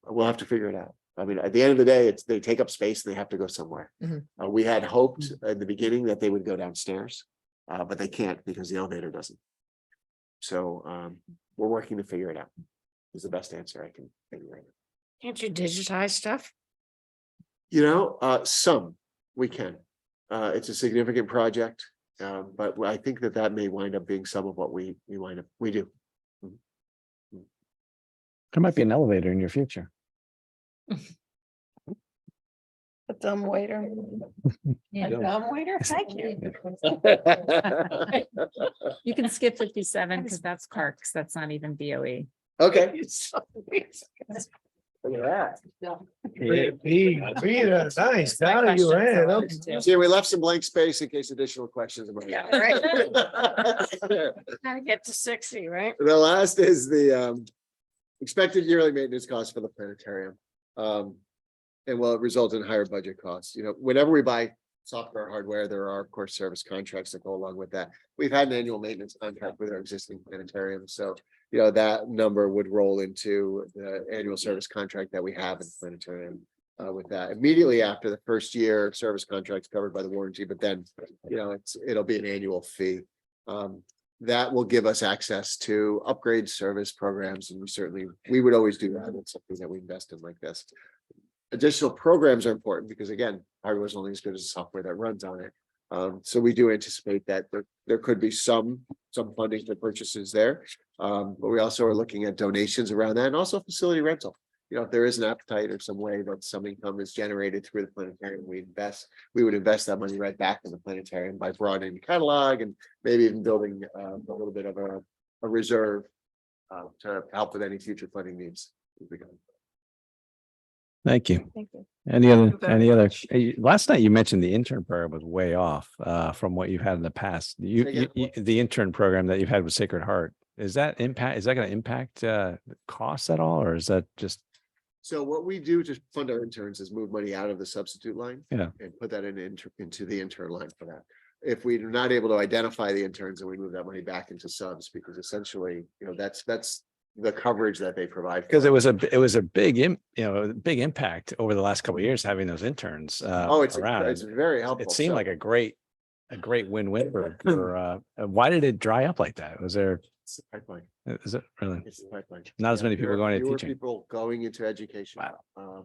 [SPEAKER 16] we'll have to figure it out. I mean, at the end of the day, they take up space and they have to go somewhere. We had hoped in the beginning that they would go downstairs, but they can't because the elevator doesn't. So we're working to figure it out. Is the best answer I can figure right now.
[SPEAKER 3] Can't you digitize stuff?
[SPEAKER 16] Some we can. It's a significant project, but I think that may wind up being some of what we do.
[SPEAKER 1] There might be an elevator in your future.
[SPEAKER 3] A dumb waiter.
[SPEAKER 4] Yeah.
[SPEAKER 3] A dumb waiter, thank you.
[SPEAKER 6] You can skip 57 because that's CARCs. That's not even BOE.
[SPEAKER 16] Okay.
[SPEAKER 7] Look at that. Nice. How you ran?
[SPEAKER 16] See, we left some blank space in case additional questions.
[SPEAKER 3] Yeah, right. Gotta get to 60, right?
[SPEAKER 16] The last is the expected yearly maintenance cost for the planetarium. And will it result in higher budget costs? Whenever we buy software, hardware, there are of course service contracts that go along with that. We've had an annual maintenance contract with our existing planetarium. So, that number would roll into the annual service contract that we have in the planetarium. With that immediately after the first year service contracts covered by the warranty, but then, it'll be an annual fee. That will give us access to upgrade service programs, and we would always do that. It's something that we invest in like this. Additional programs are important because again, hardware is only as good as the software that runs on it. So we do anticipate that there could be some funding for purchases there. But we also are looking at donations around that and also facility rental. If there is an appetite or some way that some income is generated through the planetarium, we would invest that money right back in the planetarium by broadening the catalog and maybe even building a little bit of a reserve to help with any future funding needs.
[SPEAKER 1] Thank you.
[SPEAKER 3] Thank you.
[SPEAKER 1] Any other, last night you mentioned the intern program was way off from what you've had in the past. The intern program that you've had with Sacred Heart, is that going to impact costs at all? Or is that just?
[SPEAKER 16] So what we do to fund our interns is move money out of the substitute line
[SPEAKER 1] and
[SPEAKER 16] put that into the intern line for that. If we're not able to identify the interns, then we move that money back into subs because essentially, that's the coverage that they provide.
[SPEAKER 1] Because it was a big impact over the last couple of years having those interns around.
[SPEAKER 16] It's very helpful.
[SPEAKER 1] It seemed like a great win-win for why did it dry up like that? Was there?
[SPEAKER 16] It's the pipeline.
[SPEAKER 1] Is it really?
[SPEAKER 16] It's the pipeline.
[SPEAKER 1] Not as many people going into teaching.
[SPEAKER 16] People going into education. Wow.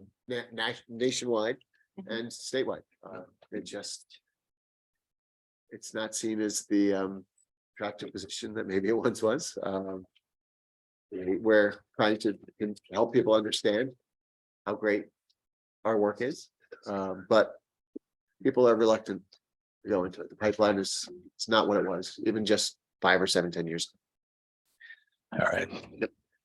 [SPEAKER 16] Nationwide and statewide. It's not seen as the attractive position that maybe it once was. We're trying to help people understand how great our work is, but people are reluctant to go into it. The pipeline it's not what it was, even just 5 or 7, 10 years ago.
[SPEAKER 1] All right.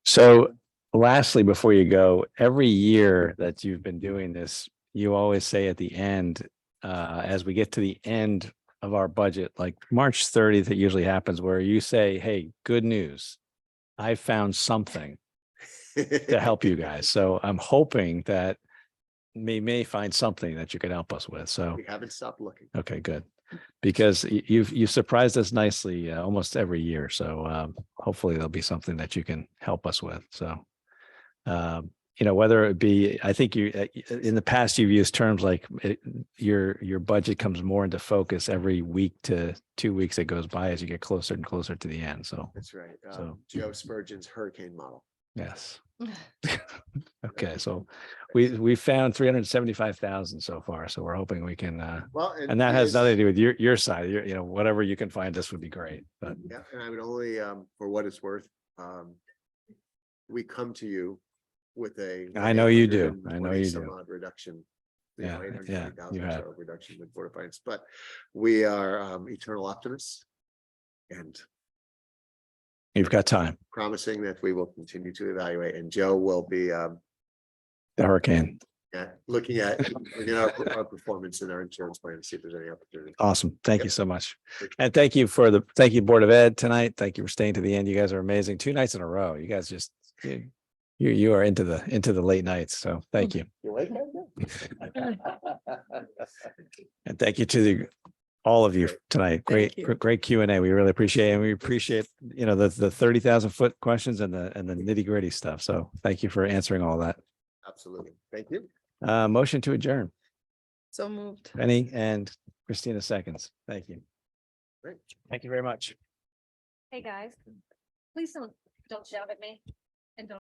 [SPEAKER 1] So lastly, before you go, every year that you've been doing this, you always say at the end, as we get to the end of our budget, like March 30th, it usually happens where you say, hey, good news. I found something to help you guys. So I'm hoping that we may find something that you could help us with. So,
[SPEAKER 16] We haven't stopped looking.
[SPEAKER 1] okay, good. Because you've surprised us nicely almost every year. So hopefully there'll be something that you can help us with. So, whether it be, I think you, in the past, you've used terms like your budget comes more into focus every week to 2 weeks that goes by as you get closer and closer to the end. So,
[SPEAKER 16] That's right.
[SPEAKER 1] So-
[SPEAKER 16] Joe Spurgeon's hurricane model.
[SPEAKER 1] yes. Okay, so we found 375,000 so far. So we're hoping we can,
[SPEAKER 16] Well,
[SPEAKER 1] and that has
[SPEAKER 16] yes,
[SPEAKER 1] nothing to do with your side, whatever you can find us would be great, but
[SPEAKER 16] Yeah, and I would only, for what it's worth, we come to you with a.
[SPEAKER 1] I know you do. I know
[SPEAKER 16] 820
[SPEAKER 1] you
[SPEAKER 16] some
[SPEAKER 1] do.
[SPEAKER 16] odd reduction.
[SPEAKER 1] Yeah, yeah, you
[SPEAKER 16] 820,000
[SPEAKER 1] have.
[SPEAKER 16] or so reduction with Board of Finance, but we are eternal optimists. And
[SPEAKER 1] you've got time.
[SPEAKER 16] promising that we will continue to evaluate, and Joe will be
[SPEAKER 1] The hurricane.
[SPEAKER 16] looking at our performance in our insurance plan to see if there's any opportunity.
[SPEAKER 1] Awesome. Thank you
[SPEAKER 16] Yep.
[SPEAKER 1] so much. And thank you Board of Ed tonight. Thank you for staying to the end. You guys are amazing. 2 nights in a row. You guys just, you are into the late nights. So thank you.
[SPEAKER 16] You like that?
[SPEAKER 1] And thank you to all of you tonight. Great Q&A. We really appreciate it. And we appreciate, the 30,000-foot questions and the nitty-gritty stuff. So thank you for answering all that.
[SPEAKER 16] Absolutely. Thank you.
[SPEAKER 1] Motion to adjourn.
[SPEAKER 3] So moved.
[SPEAKER 1] Penny and Christina seconds. Thank you.
[SPEAKER 16] Great.
[SPEAKER 1] Thank you very much.
[SPEAKER 2] Hey, guys, please don't shout at me.